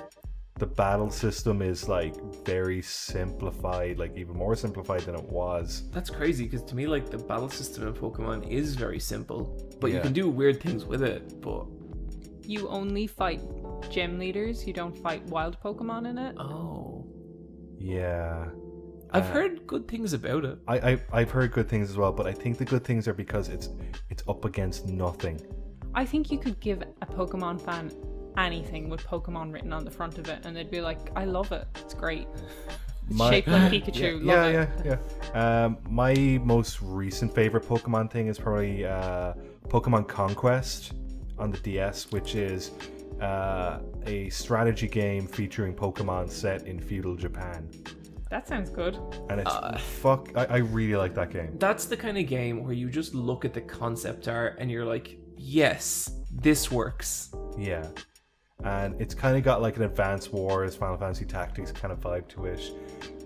the battle system is like very simplified, like even more simplified than it was. That's crazy, because to me, like, the battle system in Pokemon is very simple, but you can do weird things with it. But you only fight gym leaders, you don't fight wild Pokemon in it. Oh. Yeah. I've heard good things about it. I've heard good things as well, but I think the good things are because it's up against nothing. I think you could give a Pokemon fan anything with Pokemon written on the front of it, and they'd be like, "I love it. It's great. It's shaped like Pikachu. Love it." Yeah. My most recent favorite Pokemon thing is probably Pokemon Conquest on the DS, which is a strategy game featuring Pokemon set in feudal Japan. That sounds good. And it's I really like that game. That's the kind of game where you just look at the concept art and you're like, yes, this works. Yeah. And it's kind of got like an Advance Wars, Final Fantasy Tactics kind of vibe to it.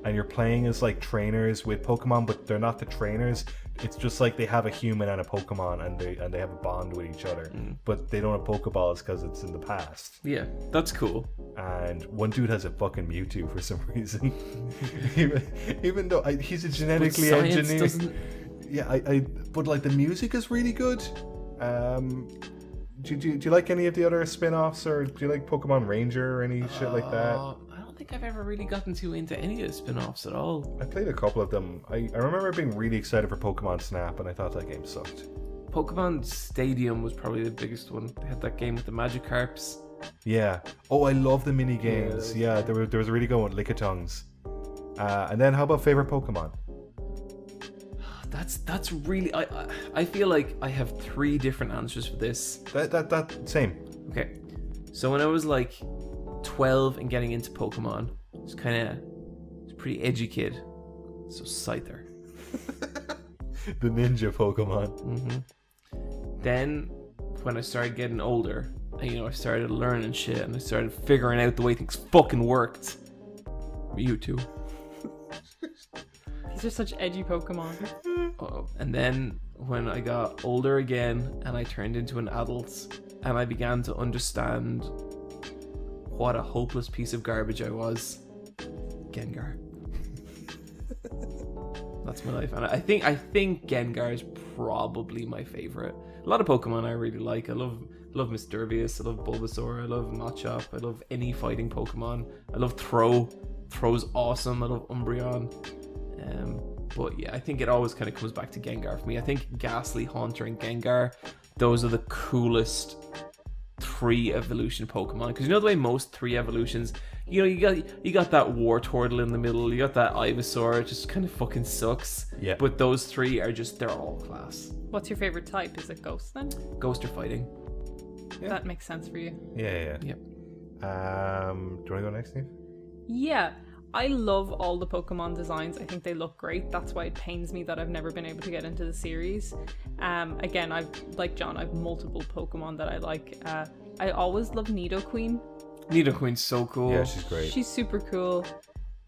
And you're playing as like trainers with Pokemon, but they're not the trainers. It's just like they have a human and a Pokemon, and they have a bond with each other. But they don't have Pokeballs because it's in the past. Yeah, that's cool. And one dude has a fucking Mewtwo for some reason. even though he's a genetically engineered. Yeah, but like the music is really good. Do you like any of the other spin-offs, or do you like Pokemon Ranger or any shit like that? I don't think I've ever really gotten too into any of the spin-offs at all. I played a couple of them. I remember being really excited for Pokemon Snap, and I thought that game sucked. Pokemon Stadium was probably the biggest one. They had that game with the Magikarps. Yeah. Oh, I love the mini games. Yeah, there was a really good one, Lickitungs. And then how about favorite Pokemon? That's really I feel like I have 3 different answers for this. That same. Okay, so when I was like 12 and getting into Pokemon, I was a pretty edgy kid. So Scyther. The ninja Pokemon. Mm-hmm. Then when I started getting older, and, I started learning shit, and I started figuring out the way things fucking worked. Mewtwo. These are such edgy Pokemon. And then when I got older again and I turned into an adult and I began to understand what a hopeless piece of garbage I was, Gengar. That's my life. And I think Gengar is probably my favorite. A lot of Pokemon I really like. I love Misdurvius, I love Bulbasaur, I love Machop, I love any fighting Pokemon. I love Throw. Throw's awesome. I love Umbreon. But yeah, I think it always kind of comes back to Gengar for me. I think Ghastly, Haunter, and Gengar, those are the coolest 3 evolution Pokemon. Because the way most 3 evolutions, you got that Wartortle in the middle, you got that Ivysaur, it just kind of fucking sucks. Yeah. But those 3 are they're all class. What's your favorite type? Is it Ghost then? Ghost or fighting. Yeah. That makes sense for you. Yeah. Yep. Do you want to go next, Steve? Yeah. I love all the Pokemon designs. I think they look great. That's why it pains me that I've never been able to get into the series. Again, like John, I've multiple Pokemon that I like. I always love Nidoqueen. Nidoqueen's so cool. Yeah, she's great. She's super cool.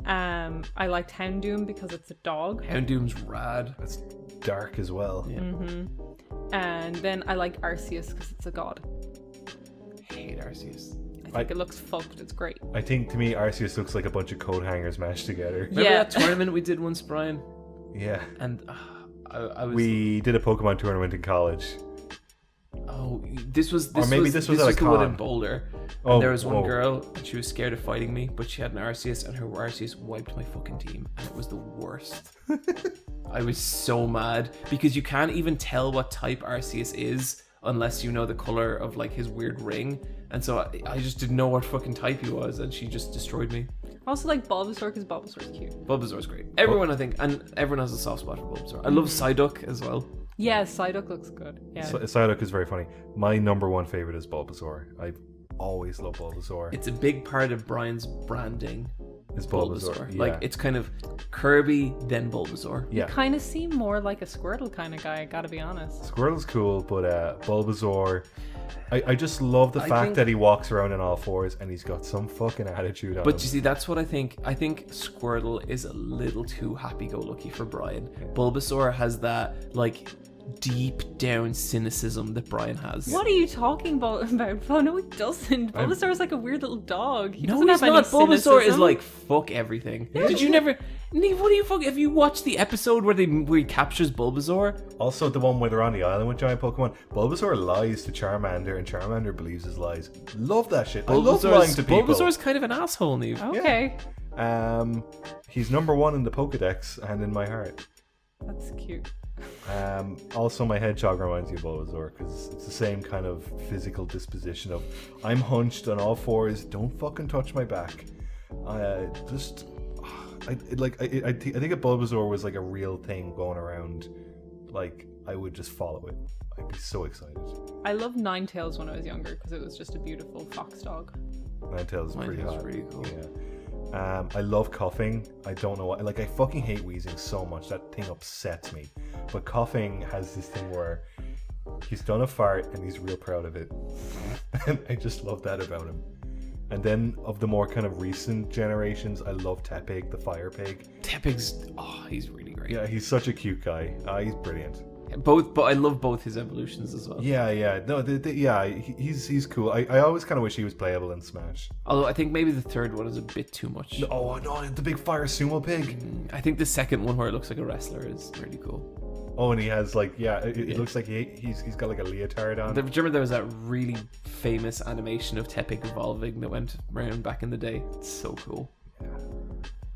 I liked Houndoom because it's a dog. Houndoom's rad. It's dark as well. Yeah. Mm-hmm. And then I like Arceus because it's a god. I hate Arceus. I think it looks fucked. It's great. I think to me Arceus looks like a bunch of coat hangers mashed together. Remember that tournament we did once, Brian? Yeah. And we did a Pokemon tournament in college. Oh, this was this was at a the one in con. Boulder. Oh, and there was one girl, and she was scared of fighting me, but she had an Arceus, and her Arceus wiped my fucking team, and it was the worst. I was so mad because you can't even tell what type Arceus is unless you know the color of like his weird ring, and so I just didn't know what fucking type he was, and she just destroyed me. I also like Bulbasaur because Bulbasaur's cute. Bulbasaur's great. Everyone, I think, and everyone has a soft spot for Bulbasaur. I love Psyduck as well. Yeah, Psyduck looks good. Yeah. Psyduck is very funny. My number 1 favorite is Bulbasaur. I've always loved Bulbasaur. It's a big part of Brian's branding. It's Bulbasaur. Yeah. Like, it's kind of Kirby, then Bulbasaur. Yeah. You kind of seem more like a Squirtle kind of guy, gotta be honest. Squirtle's cool, but Bulbasaur... I just love the fact that he walks around on all 4s and he's got some fucking attitude on him. But you see, that's what I think. I think Squirtle is a little too happy-go-lucky for Brian. Yeah. Bulbasaur has that, like, deep down cynicism that Brian has. What are you talking about? Oh, no, he doesn't. Bulbasaur is like a weird little dog. He no, doesn't he's have not. any Bulbasaur cynicism. is like, fuck everything. Yeah. Did you never... Neve, what do you fuck... Have you watched the episode where he captures Bulbasaur? Also, the one where they're on the island with giant Pokemon. Bulbasaur lies to Charmander, and Charmander believes his lies. Love that shit. I love lying to people. Bulbasaur's kind of an asshole, Neve. Okay. He's number 1 in the Pokedex and in my heart. That's cute. Also, my hedgehog reminds me of Bulbasaur because it's the same kind of physical disposition of I'm hunched on all fours, don't fucking touch my back. I think if Bulbasaur was like a real thing going around, like I would just follow it. I'd be so excited. I loved Ninetales when I was younger because it was just a beautiful fox dog. Ninetales is pretty hot. Really cool. Yeah. I love coughing. I don't know why. Like, I fucking hate wheezing so much. That thing upsets me. But coughing has this thing where he's done a fart and he's real proud of it. And I just love that about him. And then of the more kind of recent generations, I love Tepig, the fire pig. Tepig's, he's really great. Yeah, he's such a cute guy. He's brilliant. But I love both his evolutions as well. Yeah. No, he's cool. I always kind of wish he was playable in Smash. Although I think maybe the third one is a bit too much. Oh no, the big fire sumo pig. I think the second one where it looks like a wrestler is really cool. Oh, and he has like, it looks like he's got like a leotard on. Do you remember there was that really famous animation of Tepig evolving that went around back in the day? It's so cool.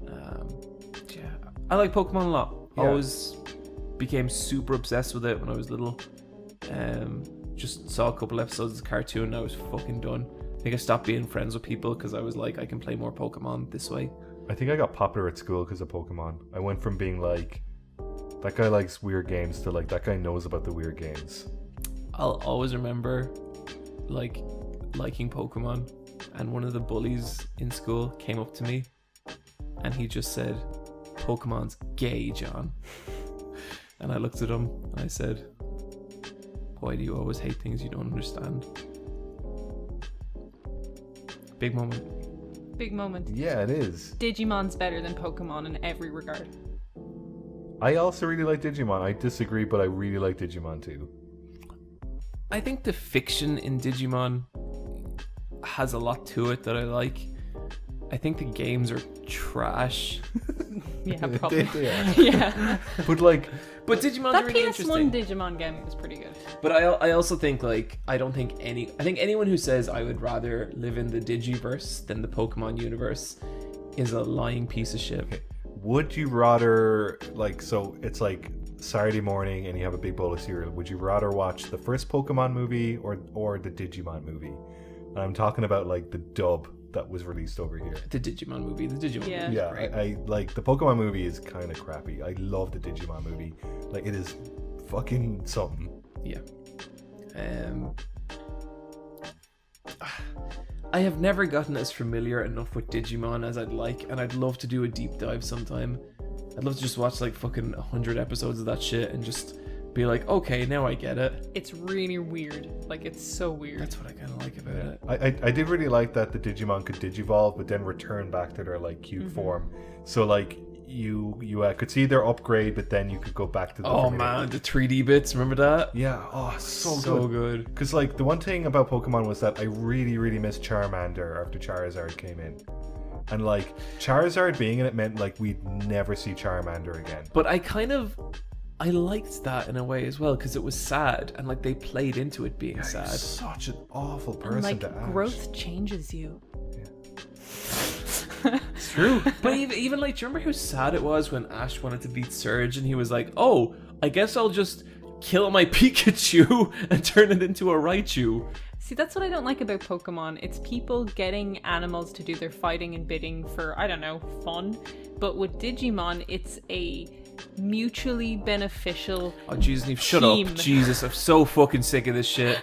Yeah. I like Pokemon a lot. Yeah. Always became super obsessed with it when I was little. Just saw a couple episodes of the cartoon and I was fucking done. I think I stopped being friends with people because I was like, I can play more Pokemon this way. I think I got popular at school because of Pokemon. I went from being like, that guy likes weird games to like, that guy knows about the weird games. I'll always remember like liking Pokemon, and one of the bullies in school came up to me and he just said, "Pokemon's gay, John." And I looked at him and I said, "Why do you always hate things you don't understand?" Big moment. Big moment. Yeah, it is. Digimon's better than Pokemon in every regard. I also really like Digimon. I disagree, but I really like Digimon too. I think the fiction in Digimon has a lot to it that I like. I think the games are trash. Yeah, probably. They are. Yeah. But like, but Digimon's That really PS1 interesting. Digimon game was pretty good. But I also think like I think anyone who says I would rather live in the Digiverse than the Pokemon universe is a lying piece of shit. would you rather, like, so it's like Saturday morning and you have a big bowl of cereal, would you rather watch the first Pokemon movie or the Digimon movie? And I'm talking about like the dub that was released over here. The Digimon movie. The Digimon movie is Yeah, great. I like the Pokemon movie is kind of crappy. I love the Digimon movie. Like, it is fucking something. Yeah. I have never gotten as familiar enough with Digimon as I'd like, and I'd love to do a deep dive sometime. I'd love to just watch like fucking 100 episodes of that shit and just be like, okay, now I get it. It's really weird. Like, it's so weird. That's what I kind of like about it. I did really like that the Digimon could digivolve, but then return back to their like cute form. So like you could see their upgrade, but then you could go back to the Oh man, the 3D bits, remember that? Yeah, oh, so good. Because like the one thing about Pokemon was that I really missed Charmander after Charizard came in. And like Charizard being in it meant like we'd never see Charmander again. But I liked that in a way as well, because it was sad and like they played into it being sad. He's such an awful person And, like, to Ash. growth changes you. It's true. But even like, do you remember how sad it was when Ash wanted to beat Surge and he was like, oh, I guess I'll just kill my Pikachu and turn it into a Raichu. See, that's what I don't like about Pokemon. It's people getting animals to do their fighting and bidding for, I don't know, fun. But with Digimon, it's a mutually beneficial Oh, Jesus, Neve, shut team. up. Jesus, I'm so fucking sick of this shit.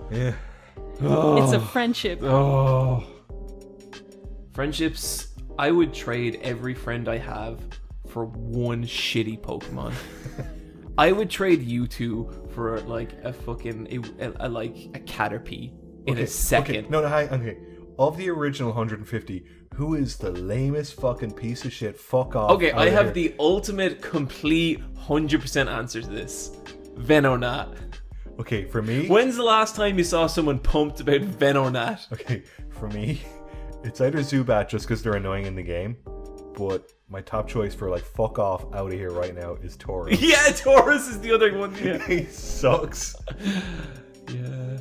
Yeah. It's a friendship. Oh. Friendships, I would trade every friend I have for one shitty Pokemon. I would trade you two for like a fucking a Caterpie in a second. Okay. No, okay. Of the original 150, who is the lamest fucking piece of shit? Fuck off. Okay, I outta have here. the ultimate, complete, 100% answer to this. Venonat. Okay, for me. When's the last time you saw someone pumped about Venonat? Okay, for me, it's either Zubat just because they're annoying in the game, but my top choice for like fuck off out of here right now is Tauros. Yeah, Taurus is the other one. Yeah. He sucks. Yeah.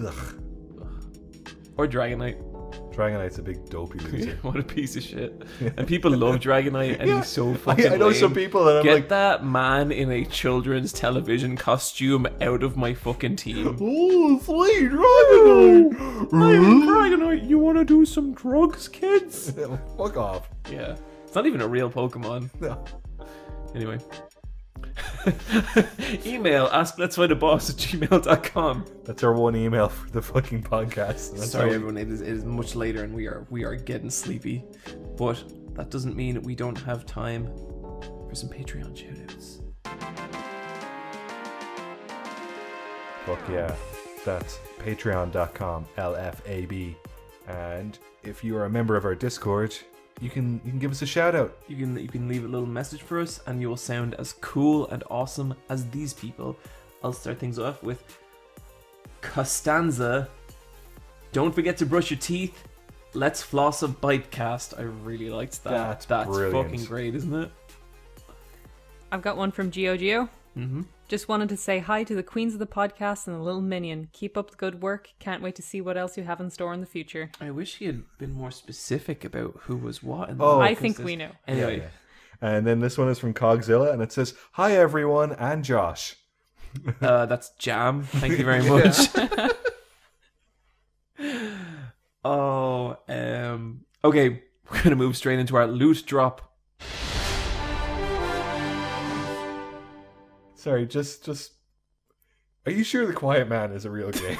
Ugh. Or Dragonite. Dragonite's a big dopey loser. What a piece of shit. And people love Dragonite, and he's so fucking I know lame. some people that I'm Get like, that man in a children's television costume out of my fucking team. oh, sweet Dragonite! I'm Dragonite. You want to do some drugs, kids? Fuck off. Yeah. It's not even a real Pokemon. No. Anyway. Email askletsfindtheboss@gmail.com. That's our one email for the fucking podcast. That's Sorry how- everyone, it is much later and we are getting sleepy. But that doesn't mean we don't have time for some Patreon shoutouts. Fuck yeah. That's patreon.com LFAB. And if you are a member of our Discord, you can give us a shout out. You can leave a little message for us and you will sound as cool and awesome as these people. I'll start things off with Costanza. Don't forget to brush your teeth. Let's floss a bitecast. I really liked that. That's brilliant. fucking great, isn't it? I've got one from Geo. Mm-hmm. Just wanted to say hi to the queens of the podcast and the little minion. Keep up the good work. Can't wait to see what else you have in store in the future. I wish he had been more specific about who was what. In Oh, I think we know. Anyway, Yeah. And then this one is from Cogzilla, and it says, "Hi everyone, and Josh." that's Jam. Thank you very much. Okay, we're gonna move straight into our loot drop. Sorry, just. Are you sure The Quiet Man is a real game?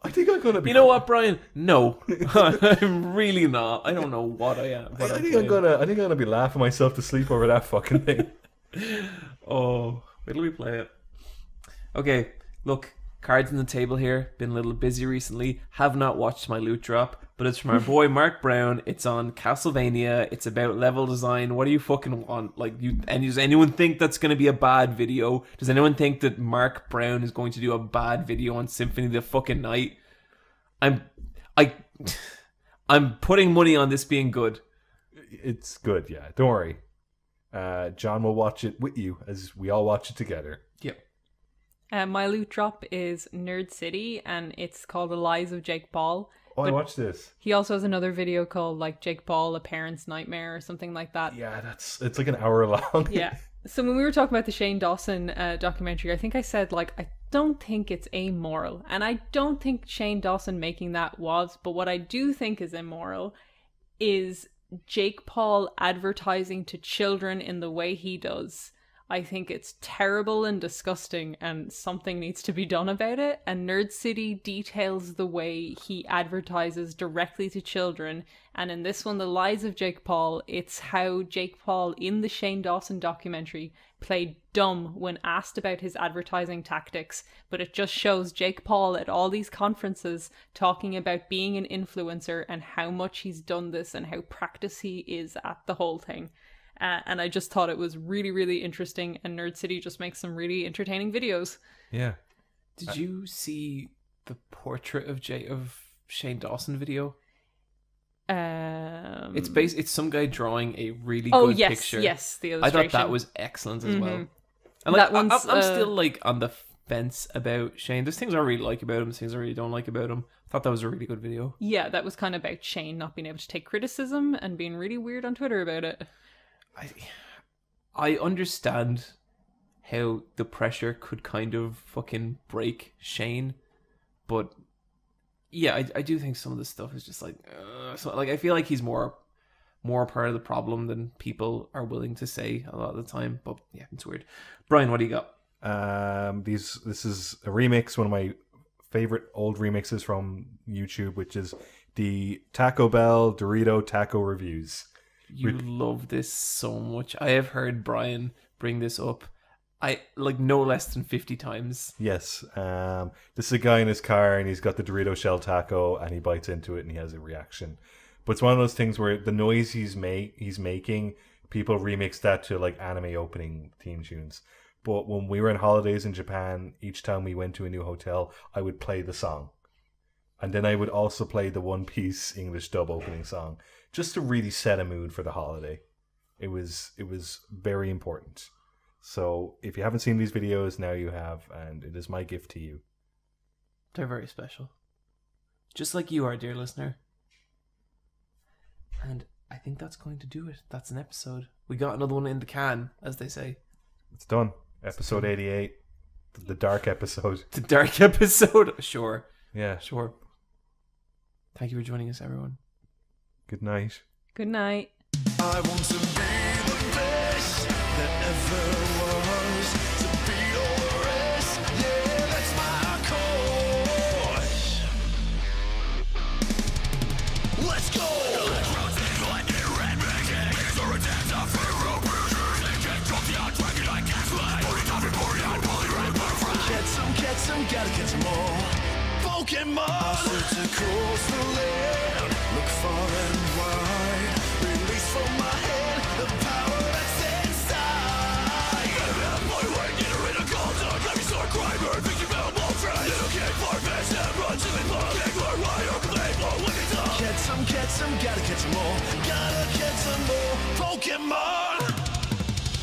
I think I'm gonna be. You know what, Brian? No, I'm really not. I don't know what I am. I think I'm gonna be laughing myself to sleep over that fucking thing. Oh, wait till we play it. Okay, look, cards on the table here. Been a little busy recently. Have not watched my loot drop, but it's from our boy Mark Brown. It's on Castlevania. It's about level design. What do you fucking want? Like, does anyone think that's going to be a bad video? Does anyone think that Mark Brown is going to do a bad video on Symphony of the fucking Night? I'm putting money on this being good. It's good, yeah. Don't worry. John will watch it with you as we all watch it together. Yep. My loot drop is Nerd City, and it's called The Lies of Jake Paul. Oh, I But watched this. he also has another video called like Jake Paul, A Parent's Nightmare or something like that. Yeah, it's like an hour long. Yeah. So when we were talking about the Shane Dawson documentary, I think I said, like, I don't think it's amoral. And I don't think Shane Dawson making that was. But what I do think is immoral is Jake Paul advertising to children in the way he does. I think it's terrible and disgusting, and something needs to be done about it. And Nerd City details the way he advertises directly to children. And in this one, The Lies of Jake Paul, it's how Jake Paul in the Shane Dawson documentary played dumb when asked about his advertising tactics. But it just shows Jake Paul at all these conferences talking about being an influencer and how much he's done this and how practiced he is at the whole thing. And I just thought it was really, really interesting. And Nerd City just makes some really entertaining videos. Yeah. Did you see the portrait of Shane Dawson video? It's some guy drawing a really good picture. Yes, the I illustration. thought that was excellent as well. And like, That one's, I'm still like on the fence about Shane. There's things I really like about him, there's things I really don't like about him. I thought that was a really good video. Yeah, that was kind of about Shane not being able to take criticism and being really weird on Twitter about it. I understand how the pressure could kind of fucking break Shane, but yeah, I do think some of this stuff is just like, I feel like he's more part of the problem than people are willing to say a lot of the time. But yeah, it's weird. Brian, what do you got? This is a remix, one of my favorite old remixes from YouTube, which is the Taco Bell Dorito Taco Reviews. You love this so much. I have heard Brian bring this up, no less than 50 times. Yes. This is a guy in his car and he's got the Dorito shell taco and he bites into it and he has a reaction. But it's one of those things where the noise he's making, people remix that to like anime opening theme tunes. But when we were on holidays in Japan, each time we went to a new hotel, I would play the song. And then I would also play the One Piece English dub opening song, just to really set a mood for the holiday. It was very important. So if you haven't seen these videos, now you have, and it is my gift to you. They're very special. Just like you are, dear listener. And I think that's going to do it. That's an episode. We got another one in the can, as they say. It's done. Episode 88. The dark episode. The dark episode? Sure. Yeah. Sure. Thank you for joining us, everyone. Good night. Good night. I want to be the best that ever was. To beat all the rest, yeah, that's my cause. Let's go! Catch 'em, gotta catch 'em all. Pokemon! Search across the land, look far and wide. Release from my hand the power that's inside. Boy, when you're in a cold dark, let me start crying, bird, thinking about Moltres. Little kid, far past that, run to me, blood. Can't go right or play, but let me talk. Catch 'em, gotta catch 'em all. Gotta catch 'em all. Pokemon!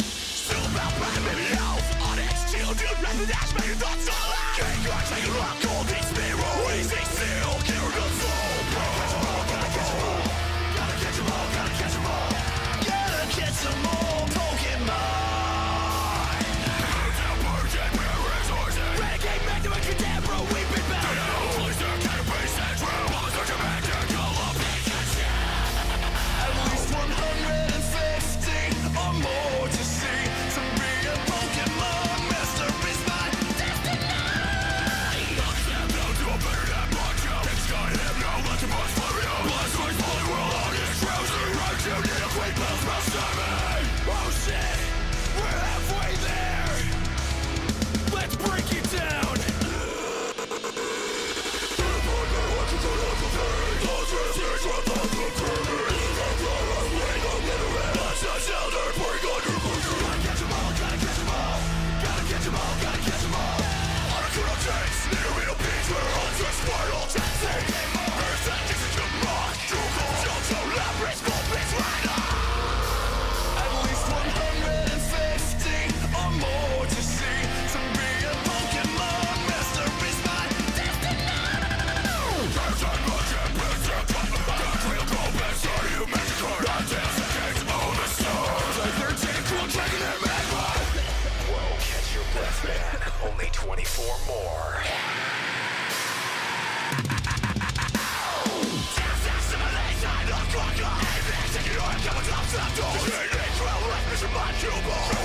Still about back and maybe elf. Onyx, Geodude, Rapid Dash, making thoughts all out. Shankar, take a rock, gold, beat, Spyro, Reignited Trilogy, Character Soul. Gotta catch 'em all, gotta catch 'em all. Gotta catch 'em all, gotta catch 'em all. Pokemon! Renegade, Magnum, and Kadabra, we've been back. At least 150 or more to see. To be a Pokemon master is my destiny. Oh shit, we're halfway there. Let's break it down. At least 150 or more to see. To be a Pokemon master is my destiny. Whoa, catch your breath, man. Only 24 more. Simulation,